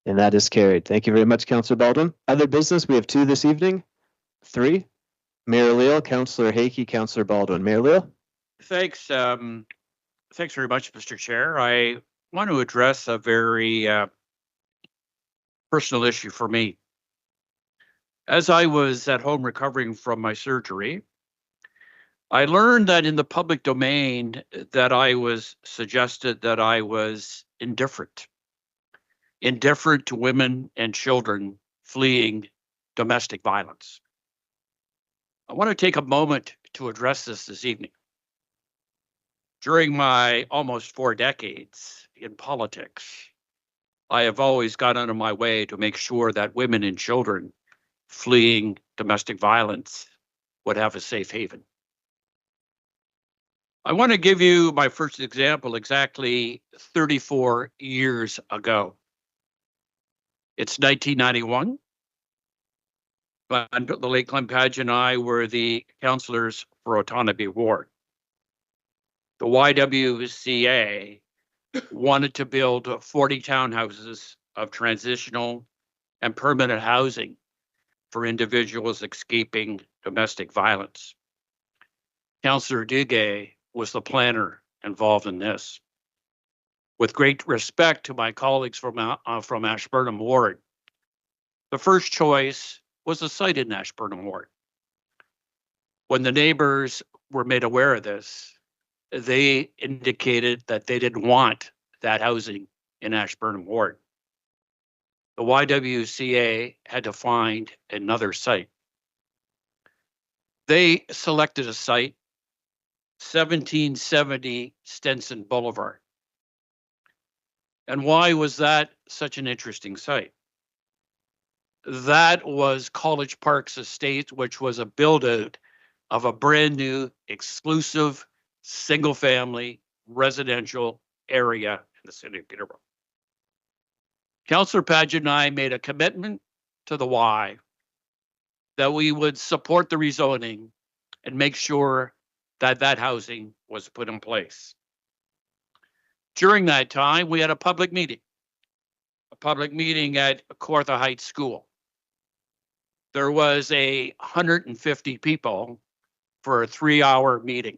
And that is carried. Thank you very much, Councillor Baldwin. Other business, we have two this evening. 3, Mayor Leal, Councillor Hakey, Councillor Baldwin. Mayor Leal. Thanks. Thanks very much, Mr. Chair. I want to address a very personal issue for me. As I was at home recovering from my surgery, I learned that in the public domain that I was suggested that I was indifferent to women and children fleeing domestic violence. I want to take a moment to address this evening. During my almost 4 decades in politics, I have always gone out of my way to make sure that women and children fleeing domestic violence would have a safe haven. I want to give you my first example exactly 34 years ago. It's 1991. The late Glenn Padge and I were the councillors for Otonabee Ward. The YWCA wanted to build 40 townhouses of transitional and permanent housing for individuals escaping domestic violence. Councillor Duguay was the planner involved in this. With great respect to my colleagues from Ashburnham Ward, the first choice was a site in Ashburnham Ward. When the neighbors were made aware of this, they indicated that they didn't want that housing in Ashburnham Ward. The YWCA had to find another site. They selected a site, 1770 Stenson Boulevard. And why was that such an interesting site? That was College Park's estate, which was a build-out of a brand new, exclusive, single-family residential area in the city of Peterborough. Councillor Padgett and I made a commitment to the Y that we would support the rezoning and make sure that that housing was put in place. During that time, we had a public meeting at Kawartha Heights School. There was 150 people for a 3-hour meeting.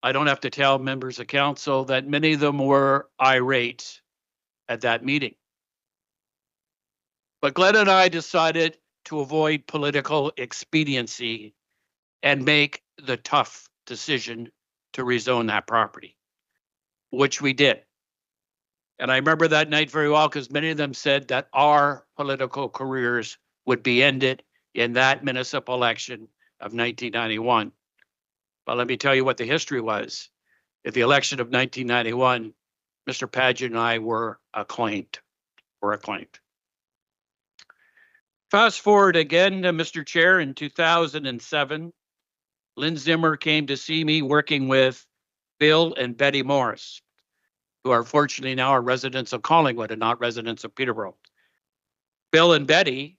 I don't have to tell members of council that many of them were irate at that meeting. But Glenn and I decided to avoid political expediency and make the tough decision to rezone that property, which we did. And I remember that night very well because many of them said that our political careers would be ended in that municipal election of 1991. But let me tell you what the history was. At the election of 1991, Mr. Padgett and I were acclaimed. Fast forward again, Mr. Chair, in 2007, Lynn Zimmer came to see me working with Bill and Betty Morris, who are fortunately now are residents of Collingwood and not residents of Peterborough. Bill and Betty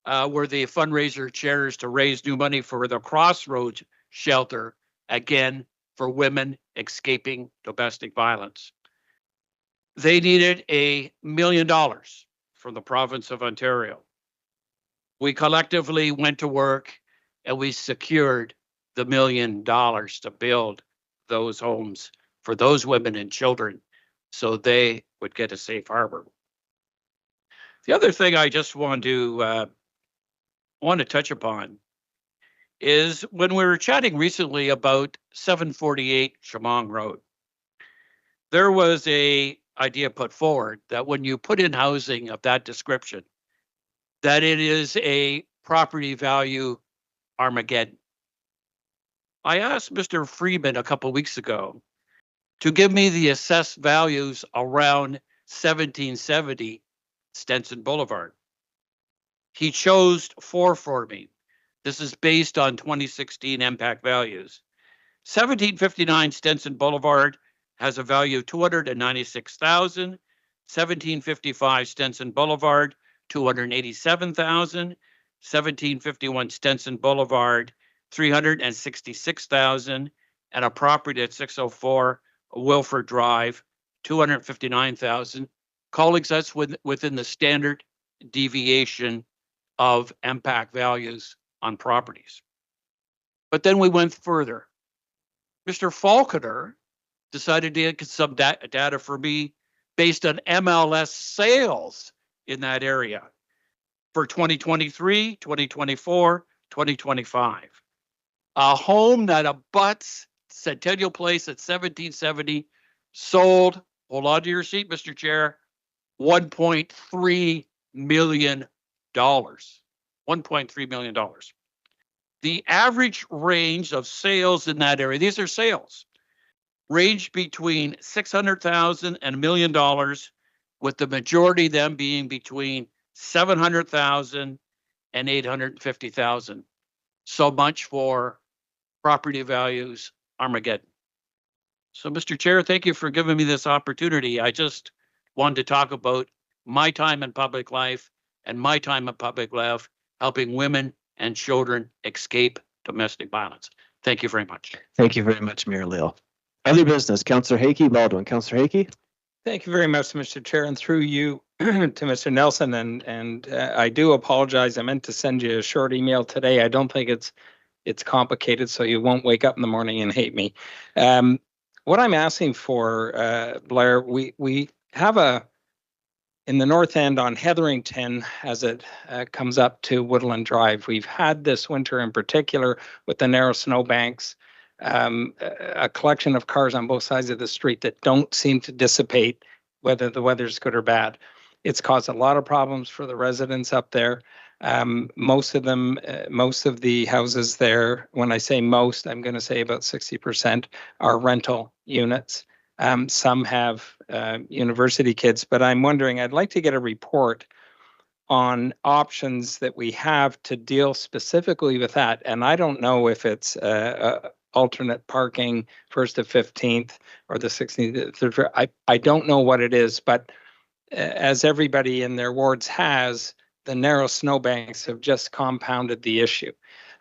were the fundraiser chairs to raise new money for the Crossroads shelter, again, for women escaping domestic violence. They needed $1 million from the province of Ontario. We collectively went to work and we secured the $1 million to build those homes for those women and children so they would get a safe harbor. The other thing I just want to touch upon is when we were chatting recently about 748 Chemong Road, there was an idea put forward that when you put in housing of that description, that it is a property value Armageddon. I asked Mr. Freeman a couple of weeks ago to give me the assessed values around 1770 Stenson Boulevard. He chose 4 for me. This is based on 2016 impact values. 1759 Stenson Boulevard has a value of $296,000. 1755 Stenson Boulevard, $287,000. 1751 Stenson Boulevard, $366,000, and a property at 604 Wilford Drive, $259,000. Colleagues, that's within the standard deviation of impact values on properties. But then we went further. Mr. Falconer decided to get some data for me based on MLS sales in that area for 2023, 2024, 2025. A home that abuts Centennial Place at 1770 sold, hold on to your seat, Mr. Chair, $1.3 million. $1.3 million. The average range of sales in that area, these are sales, range between $600,000 and $1 million, with the majority of them being between $700,000 and $850,000. So much for property values Armageddon. So, Mr. Chair, thank you for giving me this opportunity. I just wanted to talk about my time in public life and my time in public life helping women and children escape domestic violence. Thank you very much. Thank you very much, Mayor Leal. Other business, Councillor Hakey, Baldwin. Councillor Hakey? Thank you very much, Mr. Chair, and through you to Mr. Nelson. And I do apologize. I meant to send you a short email today. I don't think it's complicated, so you won't wake up in the morning and hate me. What I'm asking for, Blair, we have in the north end on Hetherington, as it comes up to Woodland Drive, we've had this winter in particular with the narrow snowbanks, a collection of cars on both sides of the street that don't seem to dissipate whether the weather's good or bad. It's caused a lot of problems for the residents up there. Most of the houses there, when I say most, I'm going to say about 60% are rental units. Some have university kids, but I'm wondering, I'd like to get a report on options that we have to deal specifically with that. And I don't know if it's alternate parking 1st to 15th or the 16th to 3rd. I don't know what it is, but as everybody in their wards has, the narrow snowbanks have just compounded the issue.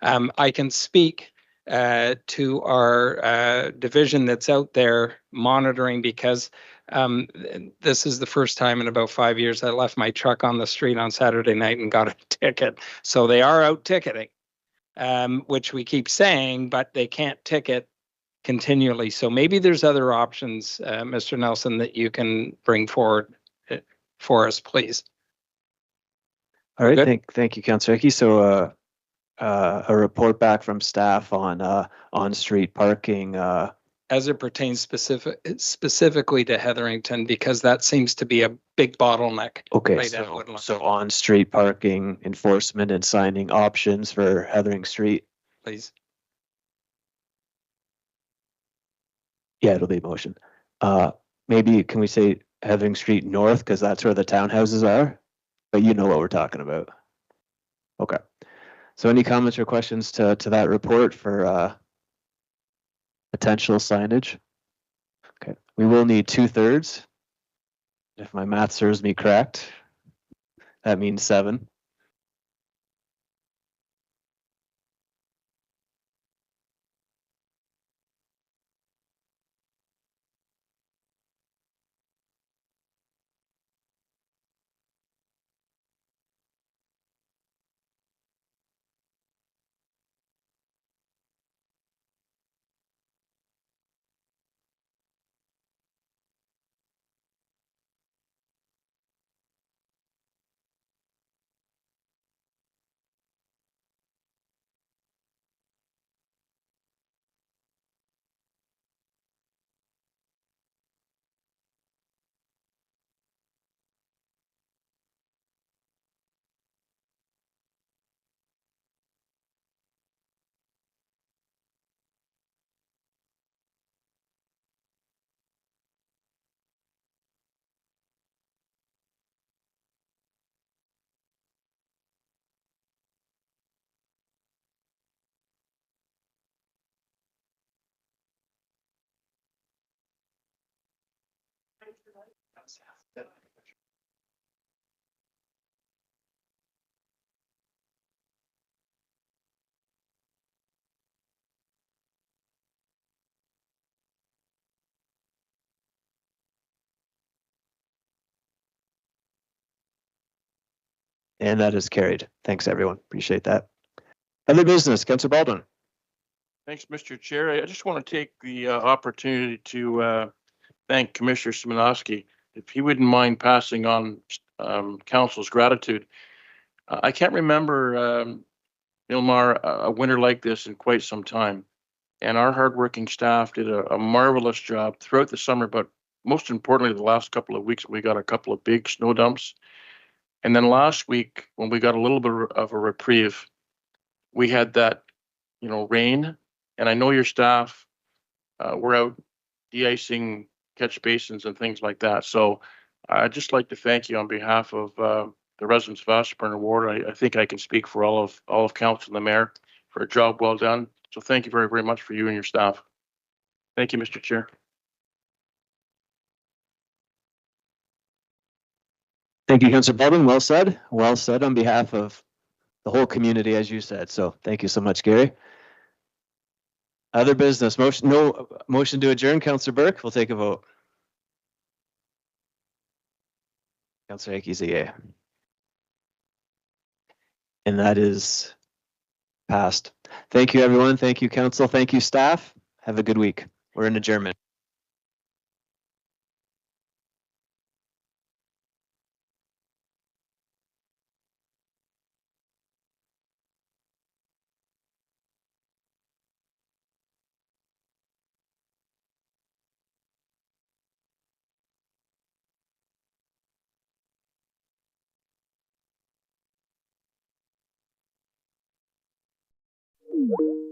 I can speak to our division that's out there monitoring, because this is the first time in about 5 years I left my truck on the street on Saturday night and got a ticket. So they are out ticketing, which we keep saying, but they can't ticket continually. So maybe there's other options, Mr. Nelson, that you can bring forward for us, please. All right, thank you, Councillor Hickey. So a report back from staff on street parking. As it pertains specifically to Hetherington, because that seems to be a big bottleneck. Okay, right at Woodland. so on street parking enforcement and signing options for Heathering Street. Please. Yeah, it'll be a motion. Maybe can we say Heathering Street North, because that's where the townhouses are, but you know what we're talking about. Okay. So any comments or questions to that report for potential signage? Okay, we will need 2/3. If my math serves me correct, that means 7. And that is carried. Thanks, everyone. Appreciate that. Other business, Councillor Baldwin. Thanks, Mr. Chair. I just want to take the opportunity to thank Commissioner Szymanowski. If he wouldn't mind passing on council's gratitude. I can't remember, Ilmar, a winter like this in quite some time. And our hardworking staff did a marvelous job throughout the summer, but most importantly, the last couple of weeks, we got a couple of big snow dumps. And then last week, when we got a little bit of a reprieve, we had that, rain. And I know your staff were out de-icing catch basins and things like that. So I'd just like to thank you on behalf of the residents of Ashburn Ward. I think I can speak for all of council and the mayor for a job well done. So thank you very, very much for you and your staff. Thank you, Mr. Chair. Thank you, Councillor Baldwin. Well said. Well said on behalf of the whole community, as you said. So thank you so much, Gary. Other business, motion, no motion to adjourn. Councillor Burke, we'll take a vote. Councillor Hickey's a yay. And that is passed. Thank you, everyone. Thank you, council. Thank you, staff. Have a good week. We're in adjournment. you